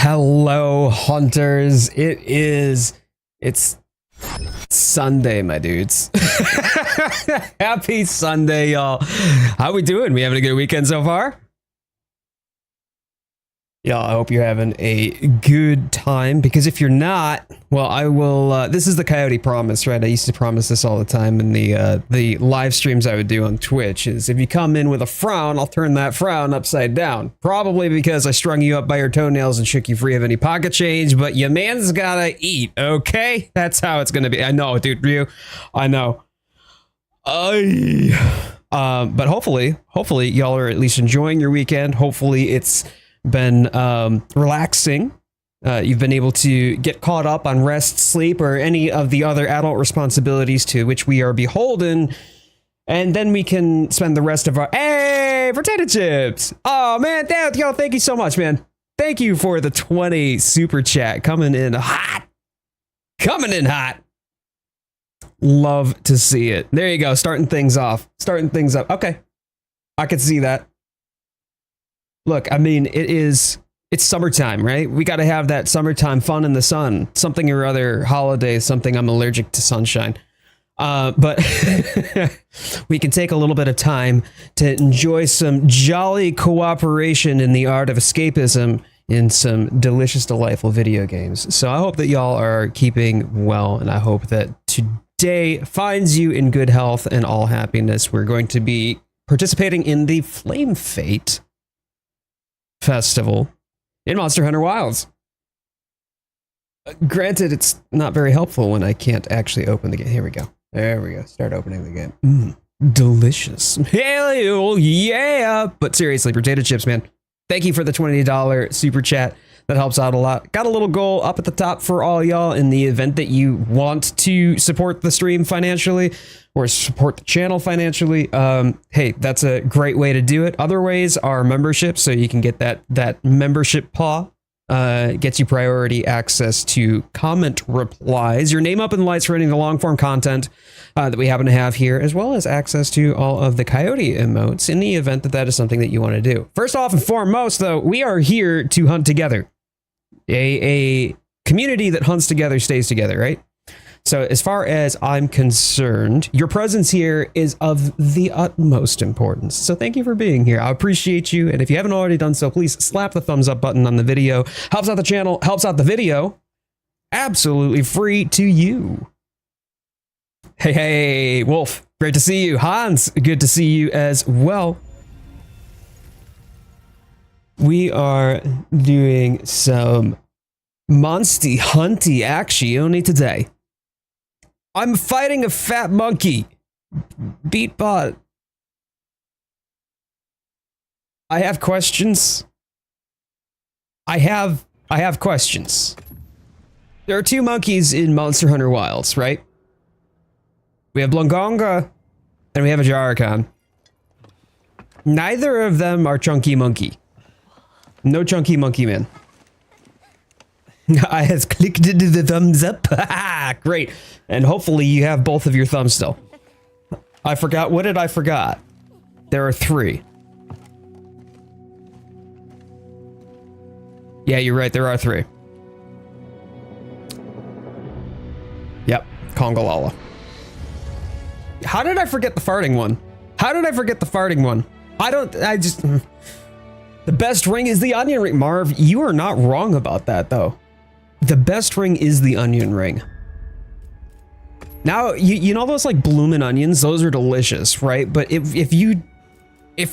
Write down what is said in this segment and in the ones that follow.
Hello, hunters. It's Sunday, my dudes. Happy Sunday, y'all. How we doing? We having a good weekend so far? Y'all, I hope you're having a good time, because if you're not, well, I will, this is the Coyote promise, right? I used to promise this all the time in the live streams I would do on Twitch, is if you come in with a frown, I'll turn that frown upside down. Probably because I strung you up by your toenails and shook you free of any pocket change, but your man's gotta eat, okay? That's how it's gonna be. I know, dude, Ryu. I know. But hopefully y'all are at least enjoying your weekend. Hopefully it's been relaxing. You've been able to get caught up on rest, sleep, or any of the other adult responsibilities to which we are beholden, and then we can spend the rest of our potato chips. Oh man, yo, thank you so much, man. Thank you for the 20 super chat coming in hot. Love to see it. There you go, starting things up. Okay, I can see that. Look, I mean, it's summertime, right? We got to have that summertime fun in the sun, something or other holiday, something. I'm allergic to sunshine. But we can take a little bit of time to enjoy some jolly cooperation in the art of escapism in some delicious, delightful video games. So I hope that y'all are keeping well, and I hope that today finds you in good health and all happiness. We're going to be participating in the Flame Fate Festival in Monster Hunter Wilds. Granted, it's not very helpful when I can't actually open the game. Here we go. There we go. Start opening the game. Delicious. Hell yeah! But seriously, potato chips, man. Thank you for the $20 super chat. That helps out a lot. Got a little goal up at the top for all y'all in the event that you want to support the stream financially or support the channel financially. Hey, that's a great way to do it. Other ways are membership, so you can get that membership paw. Gets you priority access to comment replies, your name up in the lights for any of the long form content that we happen to have here, as well as access to all of the Coyote emotes in the event that that is something that you want to do. First off and foremost, though, we are here to hunt together. A community that hunts together stays together, right? So as far as I'm concerned, your presence here is of the utmost importance. So thank you for being here. I appreciate you. And if you haven't already done so, please slap the thumbs up button on the video. Helps out the channel, helps out the video. Absolutely free to you. Hey, Wolf, great to see you. Hans, good to see you as well. We are doing some Monsty Hunty actiony today. I'm fighting a fat monkey. Beat bot. I have questions. I have questions. There are two monkeys in Monster Hunter Wilds, right? We have Blungonga and we have a Jarakan. Neither of them are Chunky Monkey. No Chunky Monkey Man. I have clicked the thumbs up. Great. And hopefully you have both of your thumbs still. I forgot. What did I forgot? There are 3. Yeah, you're right. There are 3. Yep. Congalala. How did I forget the farting one? The best ring is the onion ring. Marv, you are not wrong about that, though. The best ring is the onion ring. Now, you know those like bloomin' onions? Those are delicious, right? But if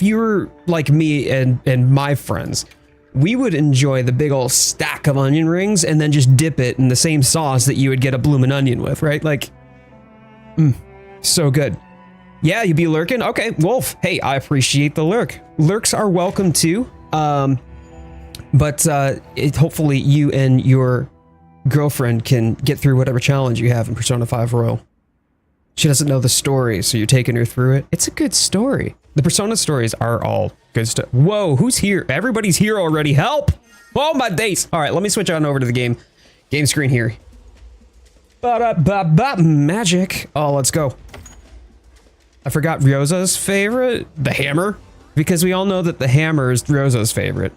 you're like me and my friends, we would enjoy the big old stack of onion rings and then just dip it in the same sauce that you would get a bloomin' onion with, right? Like, so good. Yeah, you be lurking? Okay, Wolf. Hey, I appreciate the lurk. Lurks are welcome too. But hopefully you and your girlfriend can get through whatever challenge you have in Persona 5 Royal. She doesn't know the story, so you're taking her through it. It's a good story. The Persona stories are all good stuff. Whoa, who's here? Everybody's here already. Help! Oh my days! All right, let me switch on over to the game screen here. Magic. Oh, let's go. I forgot Ryoza's favorite, the hammer, because we all know that the hammer is Ryoza's favorite.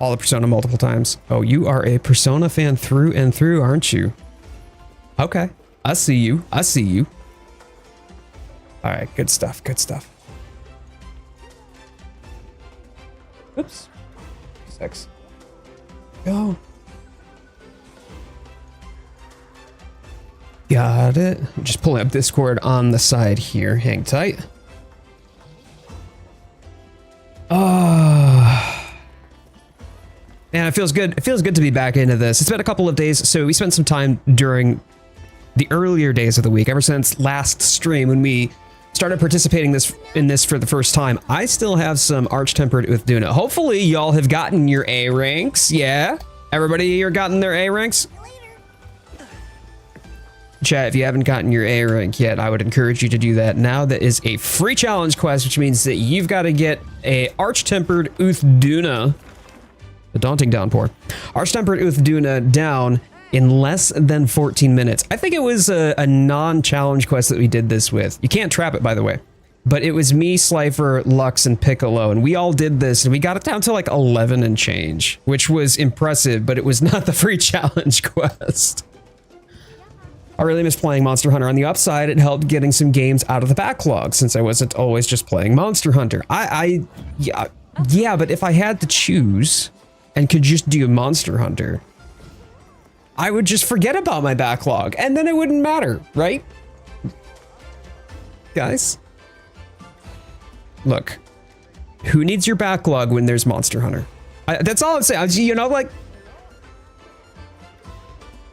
all the Persona multiple times. Oh, you are a Persona fan through and through, aren't you? Okay. I see you. I see you. All right. Good stuff. Good stuff. Oops. 6. Go. Got it. I'm just pulling up Discord on the side here. Hang tight. Man, it feels good. It feels good to be back into this. It's been a couple of days, so we spent some time during the earlier days of the week, ever since last stream when we started participating in this for the first time. I still have some arch-tempered Uth Duna. Hopefully, y'all have gotten your A ranks. Yeah, everybody here gotten their A ranks. Chat, if you haven't gotten your A rank yet, I would encourage you to do that now. That is a free challenge quest, which means that you've got to get a arch-tempered Uth Duna, the daunting downpour, arch-tempered Uth Duna down in less than 14 minutes. I think it was a non-challenge quest that we did this with. You can't trap it, by the way. But it was me, Slifer, Lux, and Piccolo, and we all did this, and we got it down to like 11 and change, which was impressive, but it was not the free challenge quest. I really miss playing Monster Hunter. On the upside, it helped getting some games out of the backlog since I wasn't always just playing Monster Hunter. Yeah, but if I had to choose and could just do Monster Hunter, I would just forget about my backlog and then it wouldn't matter, right? Guys, look, who needs your backlog when there's Monster Hunter? That's all I'm saying. You know, like,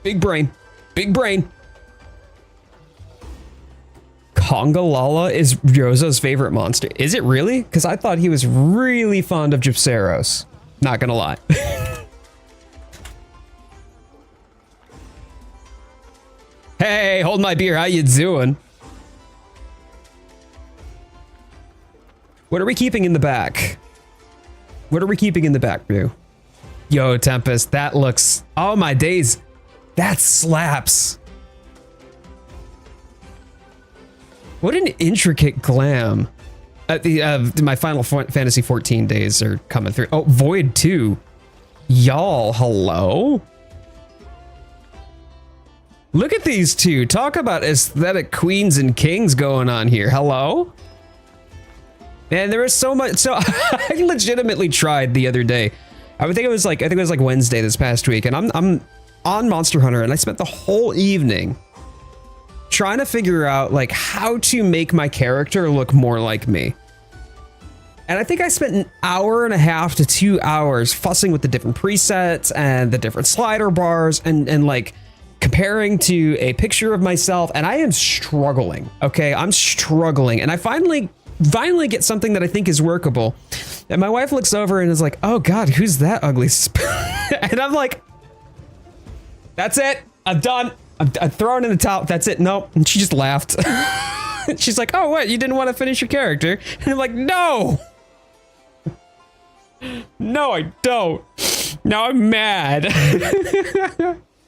big brain, big brain. Conga Lala is Rosa's favorite monster. Is it really? Because I thought he was really fond of Gypceros. Not gonna lie. Hey, hold my beer. How you doing? What are we keeping in the back? What are we keeping in the back, Brew? Yo, Tempest, that looks... Oh my days. That slaps. What an intricate glam. My Final Fantasy 14 days are coming through. Oh, Void 2. Y'all, hello? Look at these two. Talk about aesthetic queens and kings going on here. Hello? Man, there is so much. So I legitimately tried the other day. I think it was like Wednesday this past week, and I'm on Monster Hunter, and I spent the whole evening trying to figure out like how to make my character look more like me. And I think I spent an hour and a half to 2 hours fussing with the different presets and the different slider bars and like comparing to a picture of myself. And I am struggling. Okay, I'm struggling. And I finally get something that I think is workable. And my wife looks over and is like, oh God, who's that ugly? And I'm like, that's it. I'm done. I'm throwing in the towel. That's it. Nope. And she just laughed. She's like, oh, what? You didn't want to finish your character? And I'm like, no. No, I don't. Now I'm mad.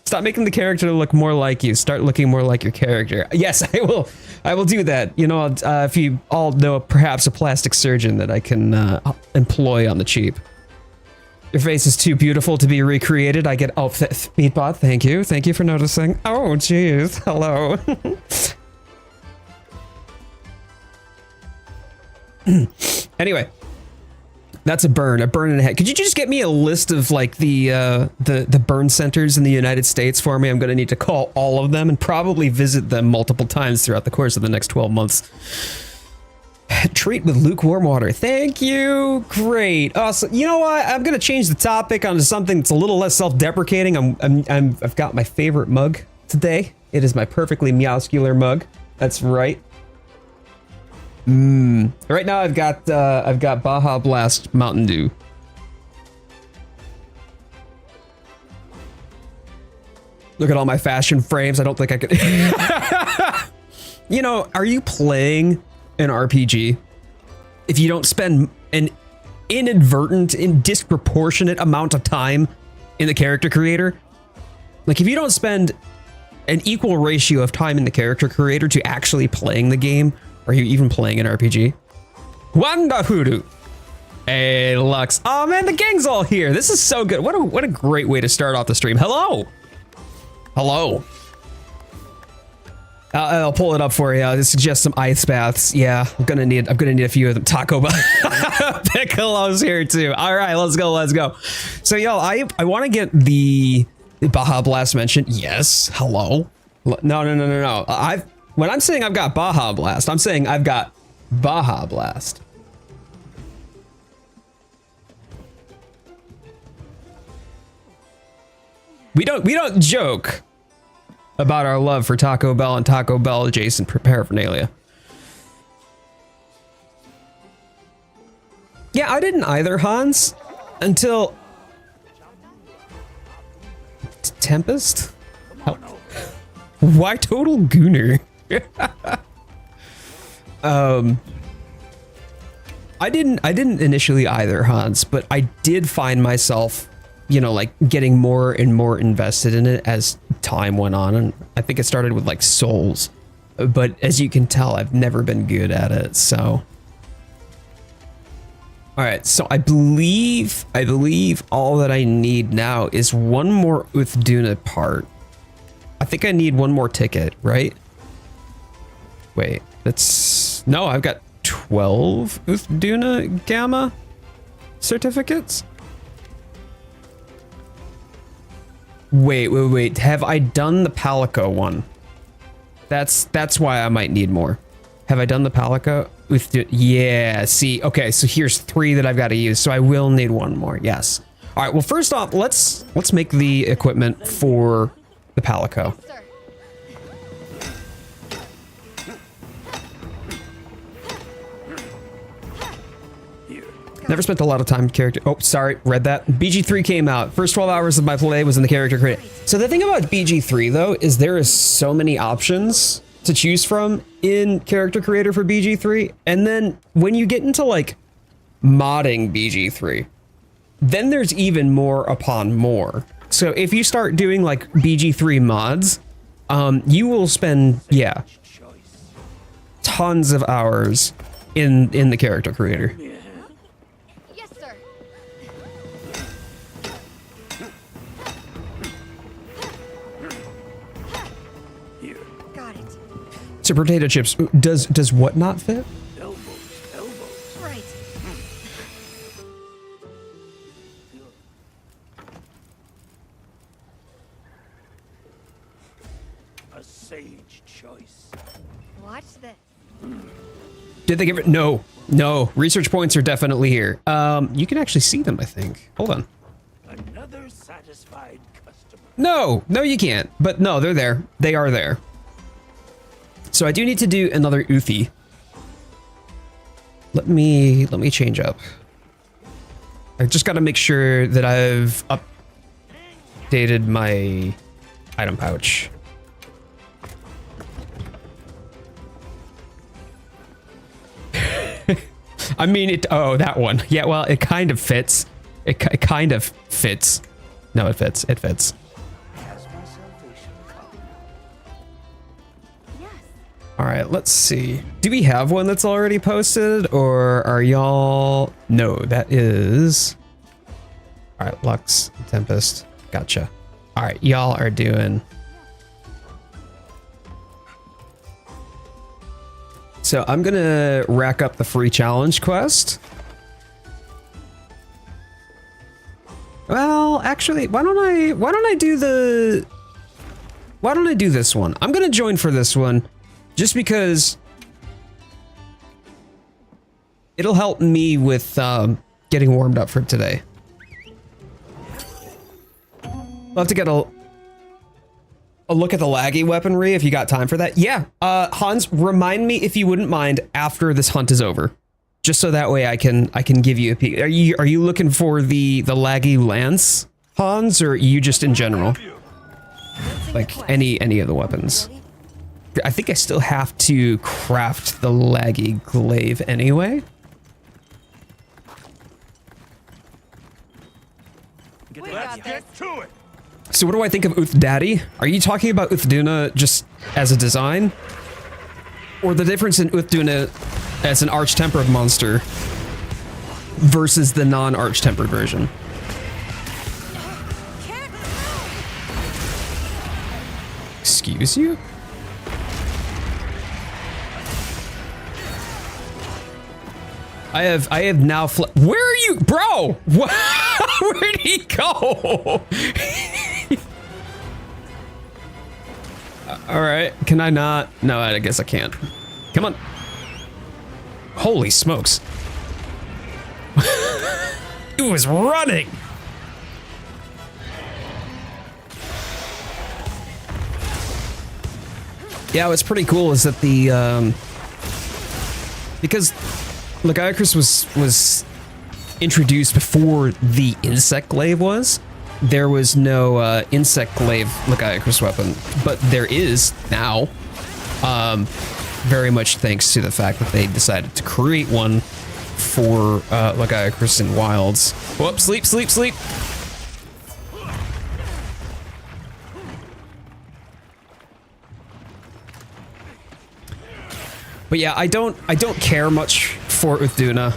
Stop making the character look more like you. Start looking more like your character. Yes, I will. I will do that. You know, if you all know perhaps a plastic surgeon that I can employ on the cheap. Your face is too beautiful to be recreated. I get, oh, Meatbot, thank you. Thank you for noticing. Oh, jeez. Hello. Anyway, that's a burn in the head. Could you just get me a list of like the burn centers in the United States for me? I'm going to need to call all of them and probably visit them multiple times throughout the course of the next 12 months. Treat with lukewarm water. Thank you. Great. Awesome. You know what? I'm going to change the topic onto something that's a little less self-deprecating. I've got my favorite mug today. It is my perfectly meowscular mug. That's right. Right now I've got Baja Blast Mountain Dew. Look at all my fashion frames. I don't think I could. You know, are you playing an RPG if you don't spend an inadvertent and disproportionate amount of time in the character creator? Like if you don't spend an equal ratio of time in the character creator to actually playing the game, are you even playing an RPG? Wanda Hoodoo. Hey, Lux. Oh man, the gang's all here. This is so good. What a great way to start off the stream. Hello. Hello. I'll pull it up for you. This is just some ice baths. Yeah, I'm gonna need a few of them. Taco Bell. Piccolo's here too. All right, let's go. So y'all, I want to get the Baja Blast mentioned. Yes. Hello. No. When I'm saying I've got Baja Blast, I'm saying I've got Baja Blast. We don't joke about our love for Taco Bell and Taco Bell adjacent paraphernalia. Yeah, I didn't either, Hans, until Tempest. Why total gooner? I didn't initially either, Hans, but I did find myself, you know, like getting more and more invested in it as time went on, and I think it started with like Souls, but as you can tell, I've never been good at it. So, all right, so I believe all that I need now is one more Uth Duna part. I think I need one more ticket, right? Wait, no, I've got 12 Uth Duna Gamma certificates. Wait. Have I done the Palico one? That's why I might need more. Have I done the Palico? Yeah, see, okay, so here's 3 that I've got to use, so I will need one more, yes. All right, well, first off, let's make the equipment for the Palico. Never spent a lot of time character. Oh, sorry, read that. BG3 came out. First 12 hours of my play was in the character creator. So the thing about BG3 though is there is so many options to choose from in character creator for BG3, and then when you get into like modding BG3, then there's even more upon more. So if you start doing like BG3 mods, you will spend tons of hours in the character creator. So potato chips, does what not fit? Elbows. Right. A sage choice. Watch this. Did they give it? No. Research points are definitely here. You can actually see them, I think. Hold on. Another satisfied customer. No, you can't. But no, they're there. They are there. So I do need to do another Uthi. Let me change up. I just got to make sure that I've updated my item pouch. I mean, oh, that one. Yeah, well, it kind of fits. It kind of fits. No, it fits. It fits. All right, let's see. Do we have one that's already posted, or are y'all? No, that is. All right, Lux, Tempest, gotcha. All right, y'all are doing. So I'm gonna rack up the free challenge quest. Well, actually, why don't I do this one? I'm gonna join for this one. Just because it'll help me with getting warmed up for today. We'll have to get a look at the laggy weaponry if you got time for that. Yeah, Hans, remind me if you wouldn't mind after this hunt is over, just so that way I can give you a peek. Are you looking for the laggy lance, Hans, or are you just in general, like any of the weapons? I think I still have to craft the laggy glaive anyway. Let's get to it. So what do I think of Uth Daddy? Are you talking about Uth Duna just as a design? Or the difference in Uth Duna as an arch-tempered monster versus the non-arch tempered version. Excuse you? I have now where are you, bro? Where'd he go? All right, can I not? No, I guess I can't. Come on. Holy smokes. It was running. Yeah, what's pretty cool is that the because Lagiacrus was introduced before the insect glaive was. There was no insect glaive Lagiacrus weapon, but there is now. Very much thanks to the fact that they decided to create one for Lagiacrus in Wilds. Whoop! Sleep, sleep, sleep. But yeah, I don't care much for Uth Duna.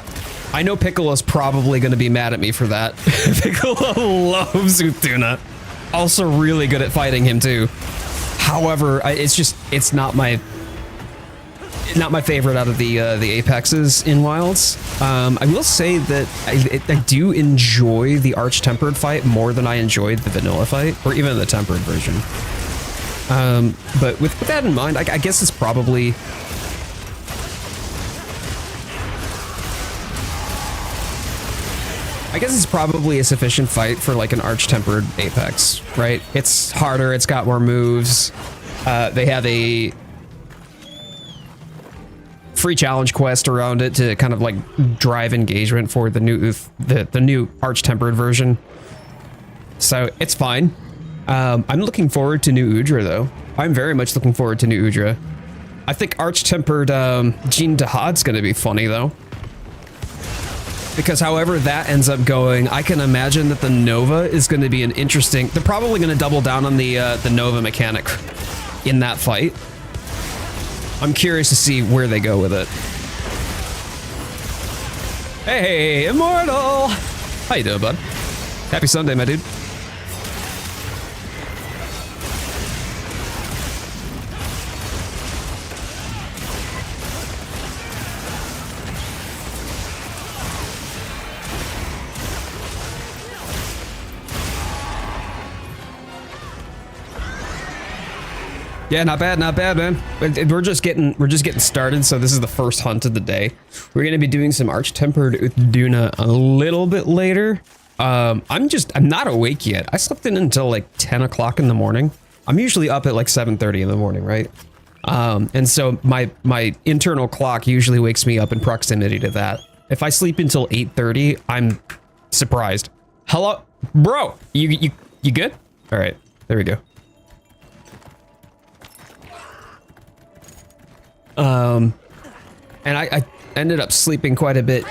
I know Piccolo's probably going to be mad at me for that. Piccolo loves Uth Duna. Also really good at fighting him too. However, it's not my favorite out of the Apexes in Wilds. I will say that I do enjoy the Arch Tempered fight more than I enjoyed the vanilla fight, or even the tempered version. But with that in mind, I guess it's probably... a sufficient fight for like an arch-tempered Apex, right? It's harder, it's got more moves. They have a free challenge quest around it to kind of like drive engagement for the new the new arch-tempered version. So it's fine. I'm looking forward to new Udra though. I'm very much looking forward to new Udra. I think arch-tempered Jean Dahad's gonna be funny though. Because however that ends up going, I can imagine that the Nova is going to be an interesting... They're probably going to double down on the Nova mechanic in that fight. I'm curious to see where they go with it. Hey, Immortal! How you doing, bud? Happy Sunday, my dude. Yeah, not bad, man. We're just getting started, so this is the first hunt of the day. We're gonna be doing some arch-tempered Uth Duna a little bit later. I'm not awake yet. I slept in until like 10 o'clock in the morning. I'm usually up at like 7:30 in the morning, right? And so my internal clock usually wakes me up in proximity to that. If I sleep until 8:30, I'm surprised. Hello, bro, you good? All right, there we go. And I ended up sleeping quite a bit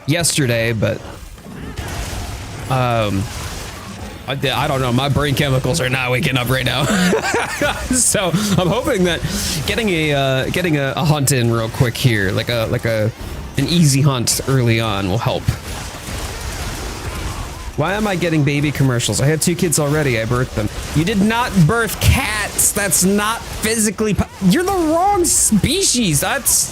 yesterday, but I don't know, my brain chemicals are not waking up right now. So I'm hoping that getting a hunt in real quick here, like an easy hunt early on, will help. Why am I getting baby commercials? I had 2 kids already. I birthed them. You did not birth cats. That's not physically... You're the wrong species. That's...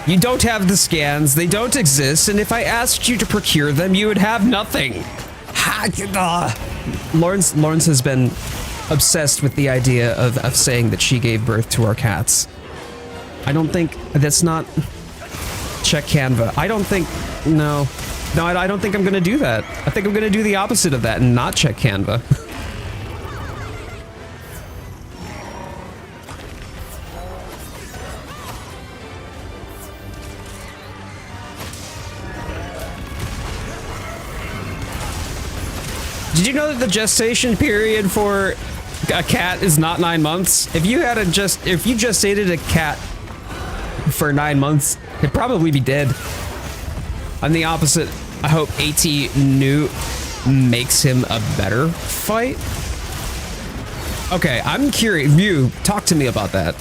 You don't have the scans. They don't exist. And if I asked you to procure them, you would have nothing. Lawrence has been obsessed with the idea of saying that she gave birth to our cats. I don't think that's not check Canva. I don't think I don't think I'm gonna do that. I think I'm gonna do the opposite of that and not check Canva. Did you know that the gestation period for a cat is not 9 months? If you gestated a cat for 9 months, it'd probably be dead. I'm the opposite. I hope AT Newt makes him a better fight. Okay, I'm curious. You talk to me about that.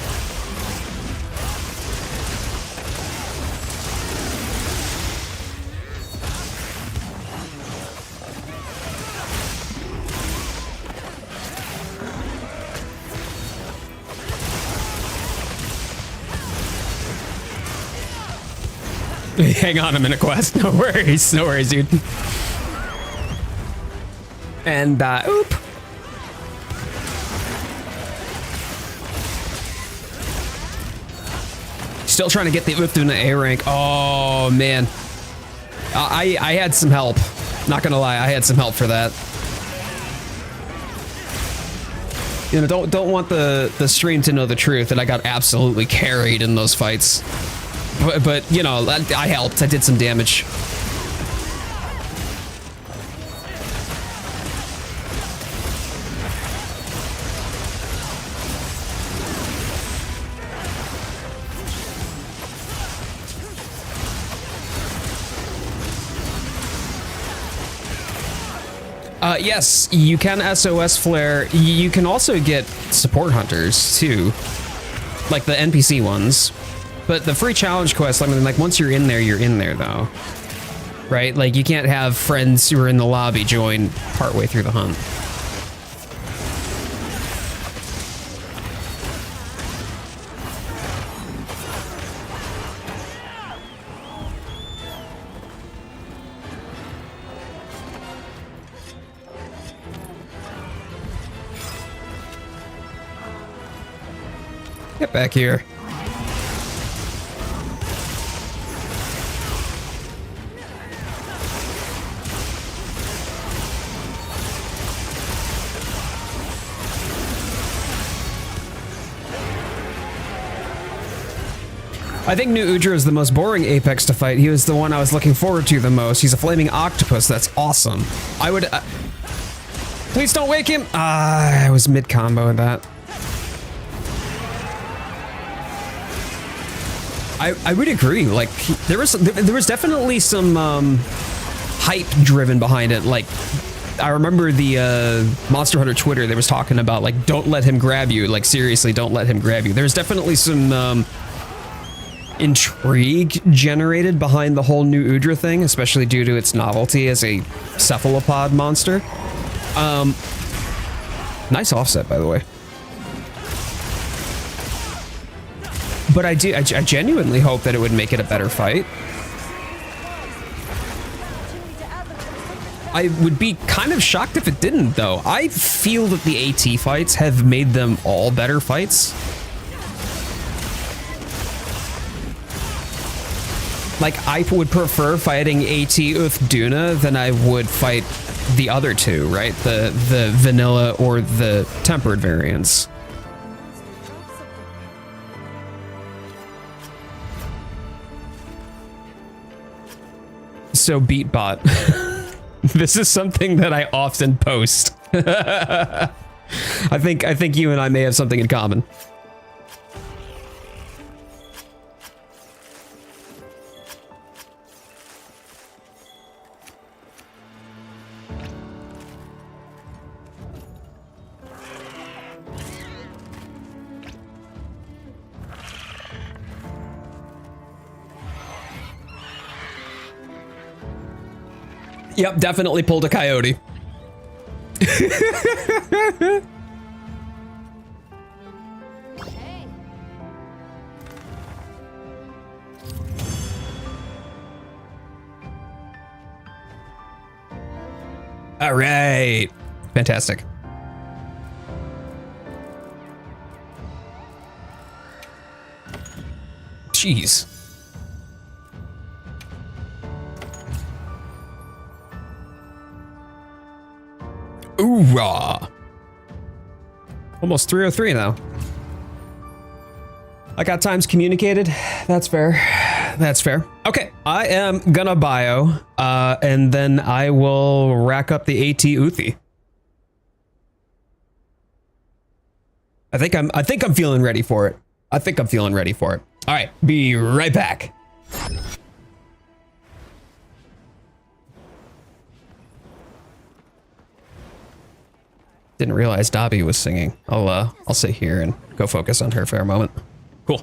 Hang on a minute, Quest. No worries, dude. And, oop. Still trying to get the Uth Duna A rank. Oh, man. I had some help. Not gonna lie, I had some help for that. You know, don't want the stream to know the truth that I got absolutely carried in those fights. But you know, I helped. I did some damage. Yes, you can SOS flare. You can also get support hunters too, like the NPC ones. But the free challenge quest, I mean, like once you're in there though, right? Like you can't have friends who are in the lobby join partway through the hunt. Get back here. I think New Udra is the most boring Apex to fight. He was the one I was looking forward to the most. He's a flaming octopus. That's awesome. I would... please don't wake him. I was mid-combo in that. I would agree. Like, there was definitely some hype driven behind it. Like, I remember the Monster Hunter Twitter, they was talking about, like, don't let him grab you. Like, seriously, don't let him grab you. There's definitely some... intrigue generated behind the whole New Udra thing, especially due to its novelty as a cephalopod monster. Nice offset, by the way. But I genuinely hope that it would make it a better fight. I would be kind of shocked if it didn't, though. I feel that the AT fights have made them all better fights. Like, I would prefer fighting AT Uth Duna than I would fight the other two, right? The vanilla or the tempered variants. So Beatbot. This is something that I often post. I think you and I may have something in common. Yep, definitely pulled a coyote. All right. Fantastic. Jeez. Ooh-rah. Almost 303 now. I got times communicated. That's fair. That's fair. Okay, I am gonna bio, and then I will rack up the AT Uthi. I think I'm feeling ready for it. I think I'm feeling ready for it. All right, be right back. Didn't realize Dobby was singing. I'll sit here and go focus on her for a moment. Cool.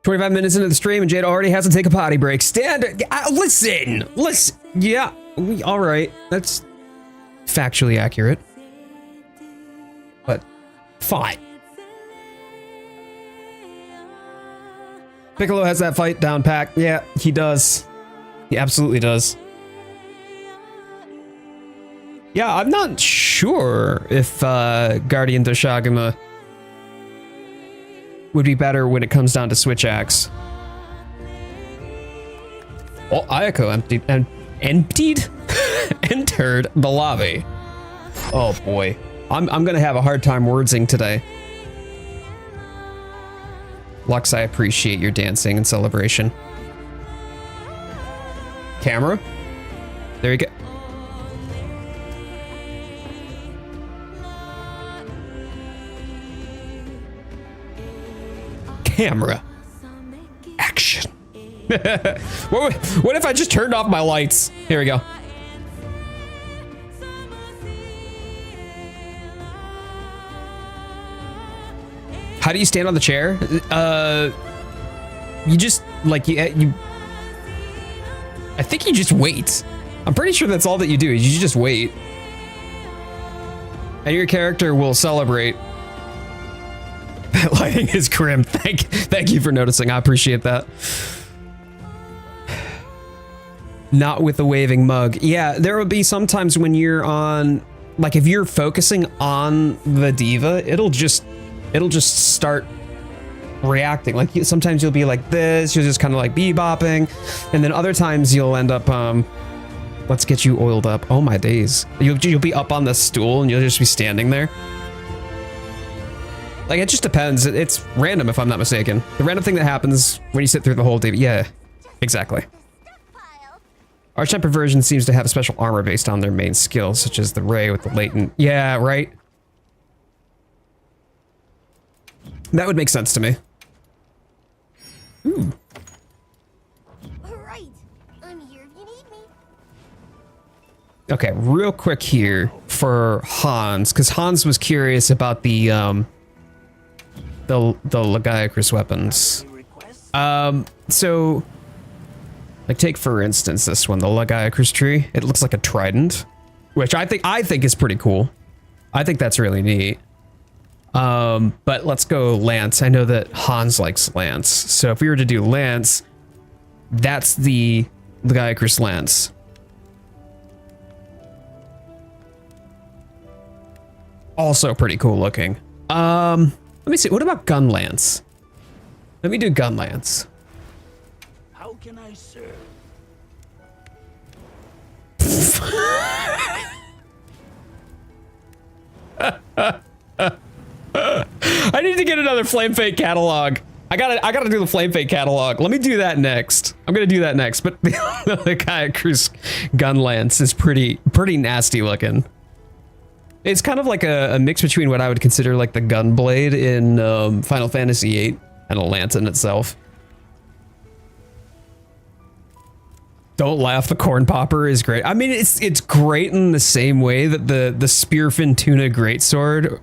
"25 minutes into the stream and Jade already has to take a potty break. Listen. Yeah, all right. That's factually accurate. But fine. Piccolo has that fight down packed. Yeah, he does. He absolutely does. Yeah, I'm not sure if Guardian Doshaguma would be better when it comes down to switch axe. Oh, Ayako entered the lobby. Oh boy, I'm gonna have a hard time wordsing today. Lux, I appreciate your dancing and celebration. Camera, there you go. Camera. Action. What if I just turned off my lights? Here we go. How do you stand on the chair? You just like you. I think you just wait. I'm pretty sure that's all that you do. You just wait, and your character will celebrate. That lighting is grim. Thank you for noticing. I appreciate that. Not with the waving mug. Yeah, there will be sometimes when you're on, like if you're focusing on the diva, it'll just start reacting. Like sometimes you'll be like this, you'll just kind of like bebopping, and then other times you'll end up let's get you oiled up. Oh my days. You'll be up on the stool and you'll just be standing there. Like, it just depends. It's random, if I'm not mistaken. The random thing that happens when you sit through the whole day. Yeah, exactly. Archetype version seems to have special armor based on their main skills, such as the Ray with the latent. Yeah, right? That would make sense to me. Ooh. Alright, I'm here if you need me. Okay, real quick here for Hans, because Hans was curious about the Legiacrus weapons. So like take for instance this one, the Legiacrus tree. It looks like a trident, which I think is pretty cool. I think that's really neat. But let's go lance. I know that Hans likes lance. So if we were to do lance, that's the Legiacrus lance. Also pretty cool looking. Let me see. What about Gunlance? Let me do Gunlance. How can I serve? I need to get another Flame Fate catalog. I gotta do the Flame Fate catalog. Let me do that next. I'm gonna do that next. But the Legiacrus Gunlance is pretty nasty looking. It's kind of like a mix between what I would consider like the Gunblade in Final Fantasy VIII and a lance in itself. Don't laugh. The Cornpopper is great. I mean, it's great in the same way that the Spearfin Tuna Greatsword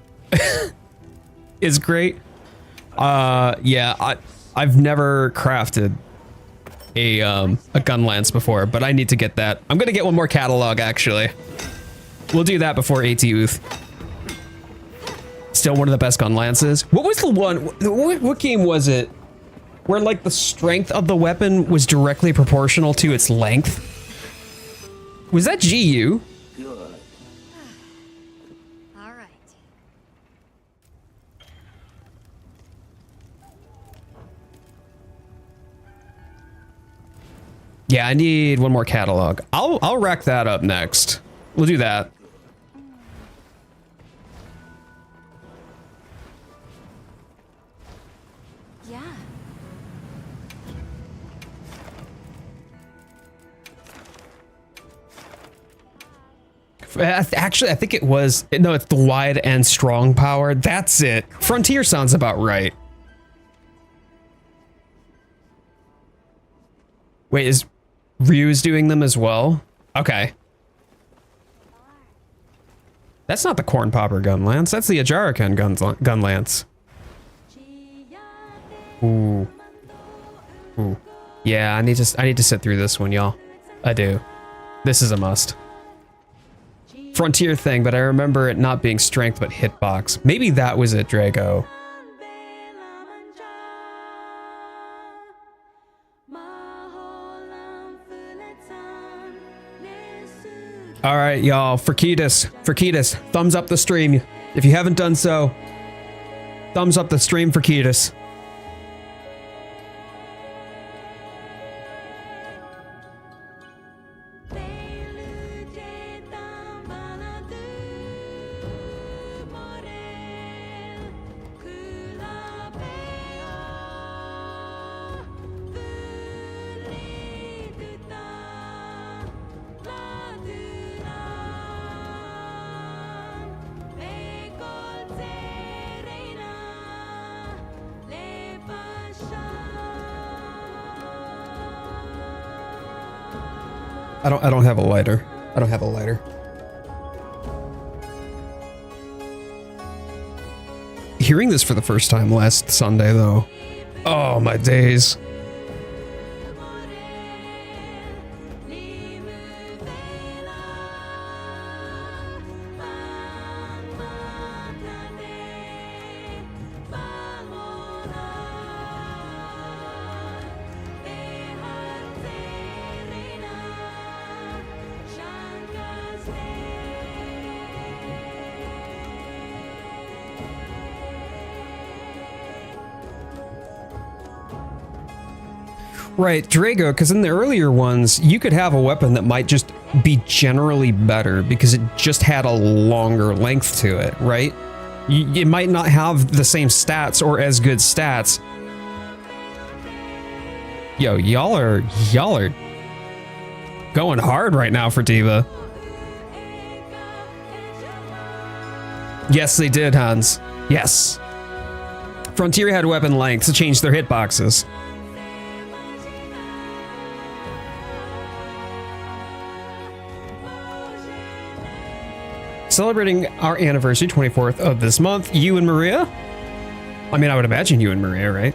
is great. Yeah, I've never crafted a Gunlance before, but I need to get that. I'm gonna get one more catalog actually. We'll do that before AT Uth. Still one of the best Gunlances. What was the one? What game was it? Where like the strength of the weapon was directly proportional to its length? Was that GU? Good. All right. Yeah, I need one more catalog. I'll rack that up next. We'll do that. Yeah. Actually, I think it was, no, it's the wide and strong power. That's it. Frontier sounds about right. Wait, is Ryu's doing them as well? Okay. That's not the Cornpopper Gunlance. That's the Ajarakan Gunlance. Ooh. Ooh. Yeah, I need to sit through this one, y'all. I do. This is a must. Frontier thing, but I remember it not being strength but hitbox. Maybe that was it, Drago. All right, y'all, for Ketis, thumbs up the stream. If you haven't done so, thumbs up the stream for Ketis. I don't have a lighter. I don't have a lighter. Hearing this for the first time last Sunday though. Oh my days. Right, Drago, because in the earlier ones, you could have a weapon that might just be generally better because it just had a longer length to it, right? It might not have the same stats or as good stats. Yo, y'all are going hard right now for D.Va. Yes, they did, Hans. Yes. Frontier had weapon lengths to change their hitboxes. Celebrating our anniversary, 24th of this month. You and Maria? I mean, I would imagine you and Maria, right?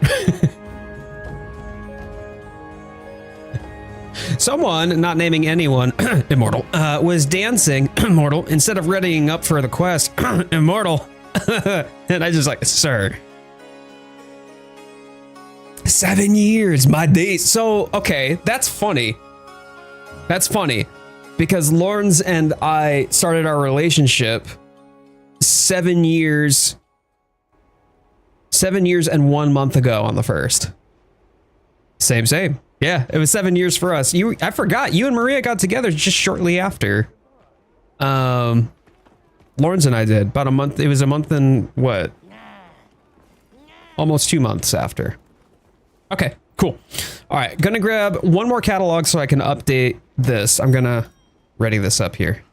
Someone, not naming anyone, Immortal, was dancing, Immortal, instead of readying up for the quest, Immortal. And I just like, sir. 7 years, my days. So, okay, that's funny. That's funny. Because Lawrence and I started our relationship 7 years and 1 month ago on the 1st. Same. Yeah, it was 7 years for us. I forgot, you and Maria got together just shortly after. Lawrence and I did, about a month. It was a month and what? Almost 2 months after. Okay, cool. All right, gonna grab one more catalog so I can update this. I'm gonna ready this up here.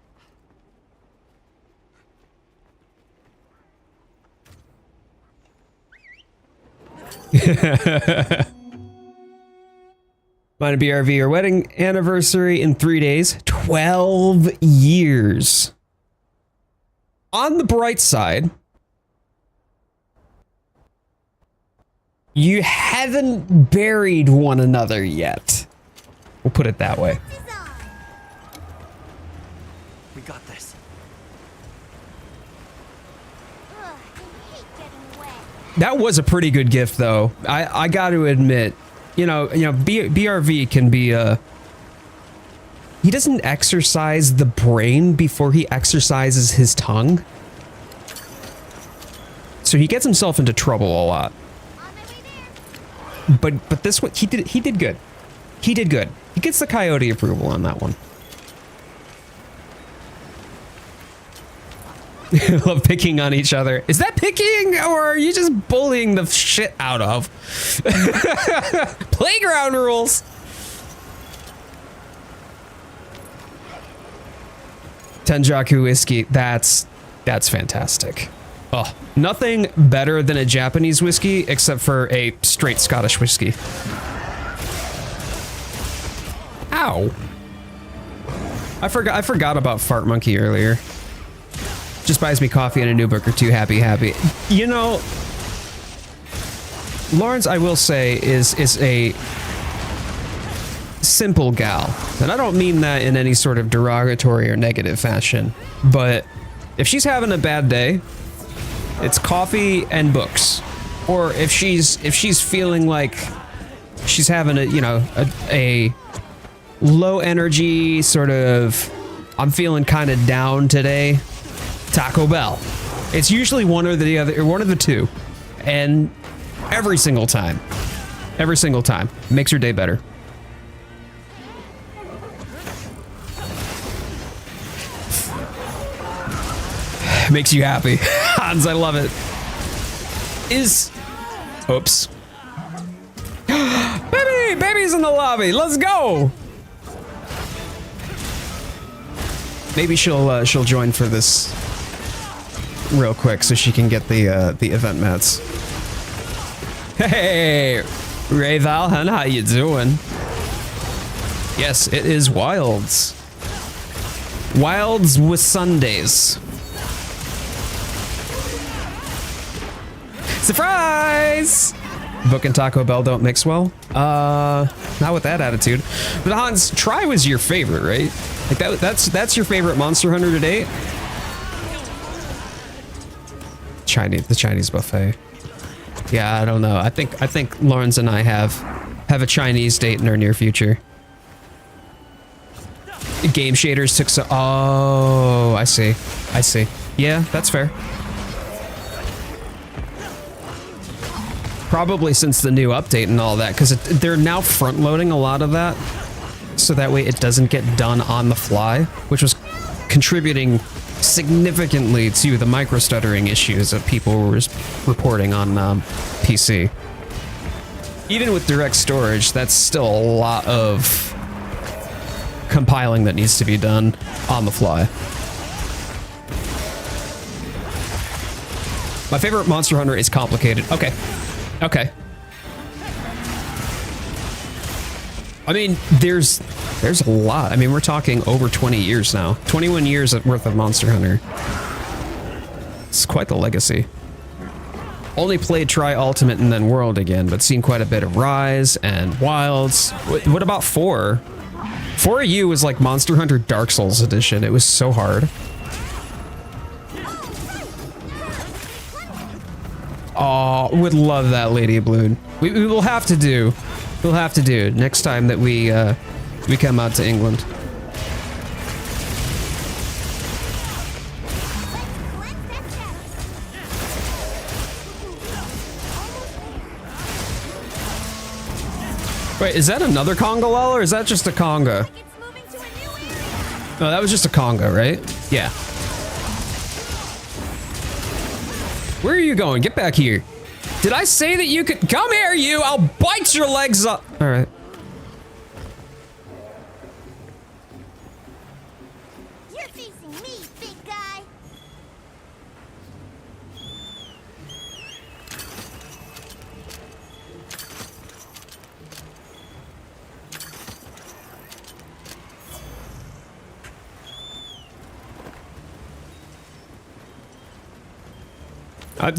Mine and BRV, our wedding anniversary in 3 days. 12 years. On the bright side, you haven't buried one another yet. We'll put it that way. We got this. Ugh, I hate getting wet. That was a pretty good gift, though. I got to admit, BRV can be he doesn't exercise the brain before he exercises his tongue. So he gets himself into trouble a lot. On my way there. But this one, he did good. He did good. He gets the coyote approval on that one. Love picking on each other. Is that picking, or are you just bullying the shit out of? Playground rules. Tenjaku whiskey. That's fantastic. Oh, nothing better than a Japanese whiskey except for a straight Scottish whiskey. Ow. I forgot about Fart Monkey earlier. Just buys me coffee and a new book or two. Happy. You know, Lawrence, I will say, is a simple gal. And I don't mean that in any sort of derogatory or negative fashion. But if she's having a bad day, it's coffee and books. Or if she's feeling like she's having a low energy sort of, I'm feeling kind of down today, Taco Bell. It's usually one or the other, or one of the two. And every single time makes her day better. Makes you happy. Hans, I love it. Oops. Baby's in the lobby. Let's go. Maybe she'll join for this real quick so she can get the event mats. Hey, Ray Valhan, how you doing? Yes, it is Wilds. Wilds with Sundays. Surprise! Book and Taco Bell don't mix well? Not with that attitude. But Hans, Try was your favorite, right? Like that's your favorite Monster Hunter to date? The Chinese buffet. Yeah, I don't know. I think Lawrence and I have a Chinese date in our near future. Game shaders took so. Oh, I see. Yeah, that's fair. Probably since the new update and all that, because they're now front loading a lot of that, so that way it doesn't get done on the fly, which was contributing significantly to the micro stuttering issues that people were reporting on PC. Even with direct storage, that's still a lot of compiling that needs to be done on the fly. My favorite Monster Hunter is complicated. Okay. I mean, there's a lot. I mean, we're talking over 20 years now. 21 years worth of Monster Hunter. It's quite the legacy. Only played Try Ultimate and then World again, but seen quite a bit of Rise and Wilds. What about 4? 4U was like Monster Hunter Dark Souls edition. It was so hard. Oh, would love that, Lady Blood. We will have to do. We'll have to do next time that we come out to England. Wait, is that another conga lol, or is that just a conga? No, that was just a conga, right? Yeah. Where are you going? Get back here. Did I say that you could come here, you? I'll bite your legs up. All right. You're facing me, big guy.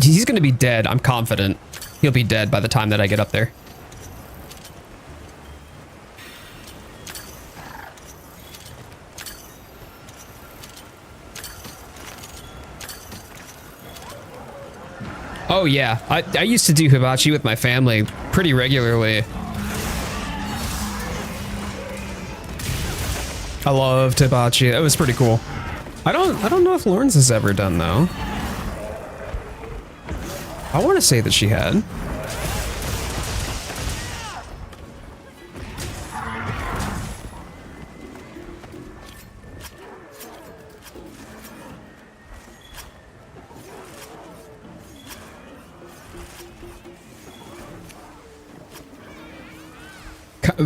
He's going to be dead. I'm confident. He'll be dead by the time that I get up there. Oh yeah, I used to do hibachi with my family pretty regularly. I loved hibachi. It was pretty cool. I don't know if Lauren's has ever done though. I want to say that she had.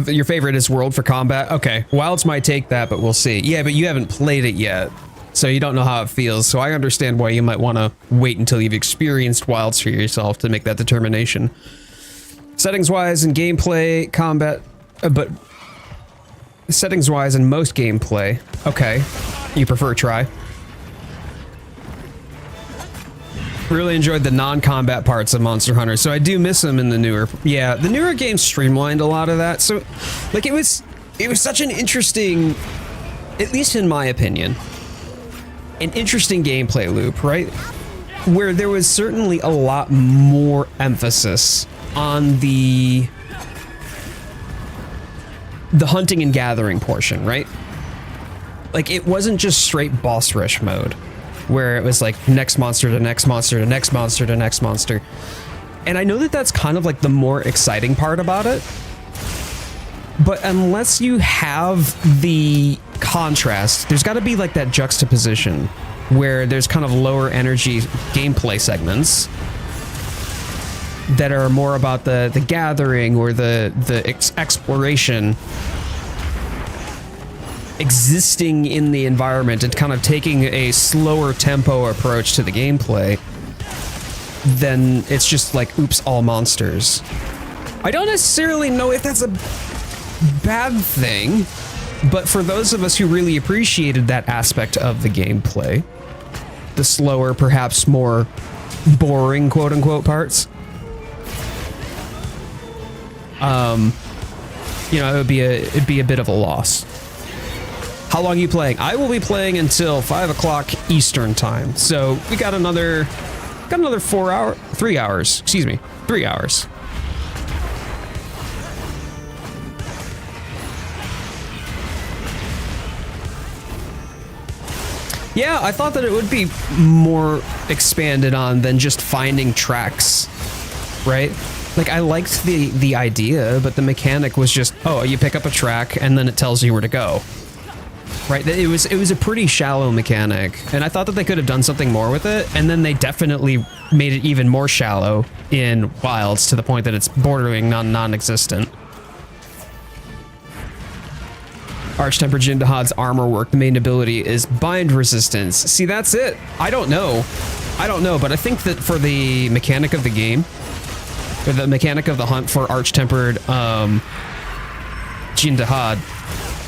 Your favorite is World for combat? Okay, Wilds might take that, but we'll see. Yeah, but you haven't played it yet, so you don't know how it feels, so I understand why you might want to wait until you've experienced Wilds for yourself to make that determination. Settings-wise and gameplay, combat, but settings-wise and most gameplay, okay, you prefer try. Really enjoyed the non-combat parts of Monster Hunter, so I do miss them in the newer. Yeah, the newer games streamlined a lot of that. So, like, it was such an interesting, at least in my opinion, an interesting gameplay loop, right? Where there was certainly a lot more emphasis on the hunting and gathering portion, right? Like, it wasn't just straight boss rush mode, where it was like next monster to next monster to next monster to next monster. And I know that that's kind of like the more exciting part about it. But unless you have the contrast, there's got to be like that juxtaposition where there's kind of lower energy gameplay segments that are more about the gathering or the exploration, existing in the environment and kind of taking a slower tempo approach to the gameplay, then it's just like, oops, all monsters. I don't necessarily know if that's a bad thing, but for those of us who really appreciated that aspect of the gameplay, the slower, perhaps more boring, quote unquote, parts, you know, it'd be a bit of a loss. How long are you playing? I will be playing until 5 o'clock Eastern time. So we got another 3 hours. Excuse me, 3 hours. Yeah, I thought that it would be more expanded on than just finding tracks, right? Like, I liked the idea, but the mechanic was just, oh, you pick up a track and then it tells you where to go. Right, it was a pretty shallow mechanic, and I thought that they could have done something more with it, and then they definitely made it even more shallow in Wilds to the point that it's bordering on non-existent. Arch-Tempered Jindahad's armor work, the main ability is bind resistance. See, that's it. I don't know, but I think that for the mechanic of the game, or the mechanic of the hunt for Arch-Tempered Jindahad,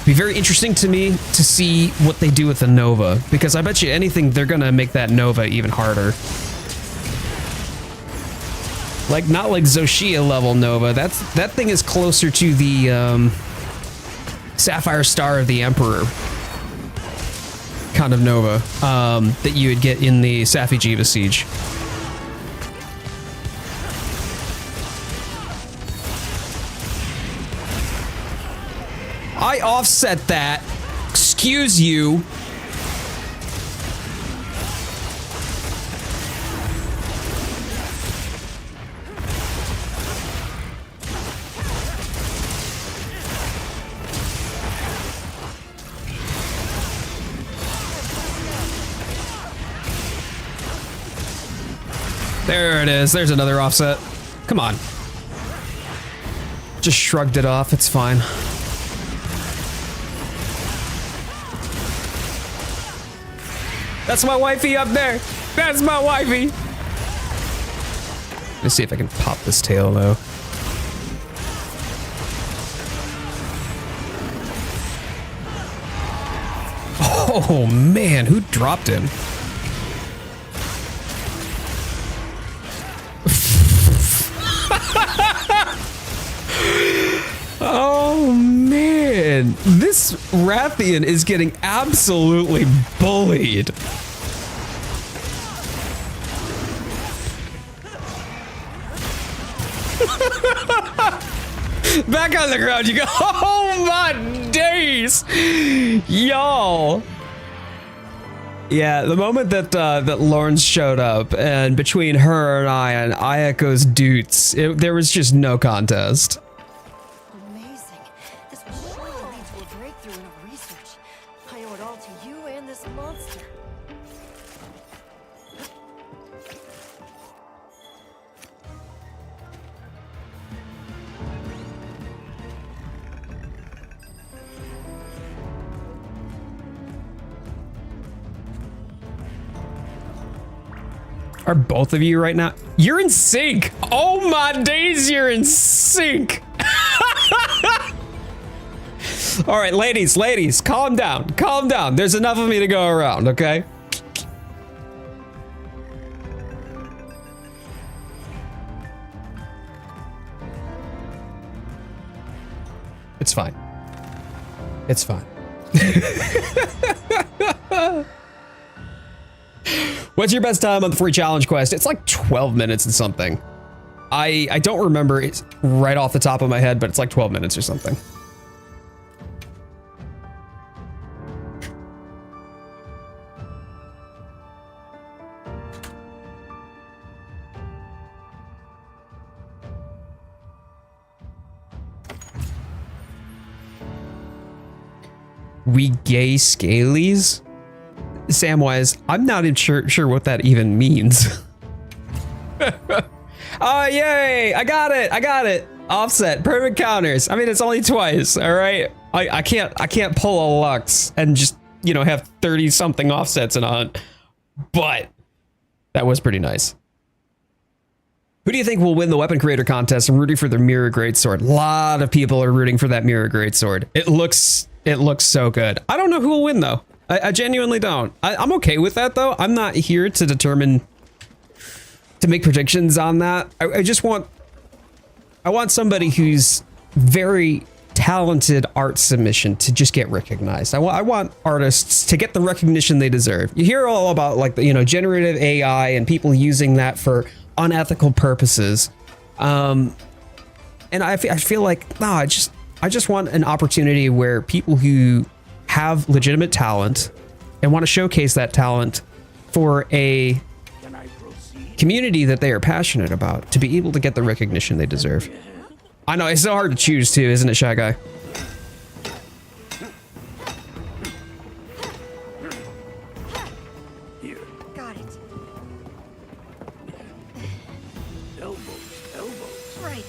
be very interesting to me to see what they do with the Nova, because I bet you anything they're gonna make that Nova even harder. Like, not like Zoshia level Nova. That thing is closer to the Sapphire Star of the Emperor kind of Nova that you would get in the Safi'jiiva Siege. I offset that. Excuse you. There it is. There's another offset. Come on. Just shrugged it off. It's fine. That's my wifey up there. That's my wifey. Let's see if I can pop this tail though. Oh man, who dropped him? This Rathian is getting absolutely bullied. Back on the ground you go. Oh my days. Y'all. Yeah, the moment that that Lawrence showed up, and between her and I and Ayako's dudes, there was just no contest. Amazing. This will surely lead to a breakthrough in our research. I owe it all to you and this monster. Are both of you right now? You're in sync. Oh my days, you're in sync. All right, ladies, calm down, calm down. There's enough of me to go around, okay? It's fine. It's fine. What's your best time on the free challenge quest? It's like 12 minutes and something. I don't remember it right off the top of my head, but it's like 12 minutes or something. We gay scalies? Samwise, I'm not even sure what that even means. Oh, yay! I got it! Offset, perfect counters. I mean, it's only twice, all right? I can't pull a Lux and just, you know, have 30 something offsets in a hunt, but that was pretty nice. Who do you think will win the weapon creator contest? I'm rooting for the mirror greatsword. A lot of people are rooting for that mirror greatsword. It looks so good. I don't know who will win though. I genuinely don't. I'm okay with that though. I'm not here to determine, to make predictions on that. I want somebody who's very talented art submission to just get recognized. I want artists to get the recognition they deserve. You hear all about like the, you know, generative AI and people using that for unethical purposes. And I feel like, no, I just want an opportunity where people who have legitimate talent and want to showcase that talent for a community that they are passionate about to be able to get the recognition they deserve. I know, it's so hard to choose too, isn't it, Shy Guy? Here. Got it. Elbows. Right.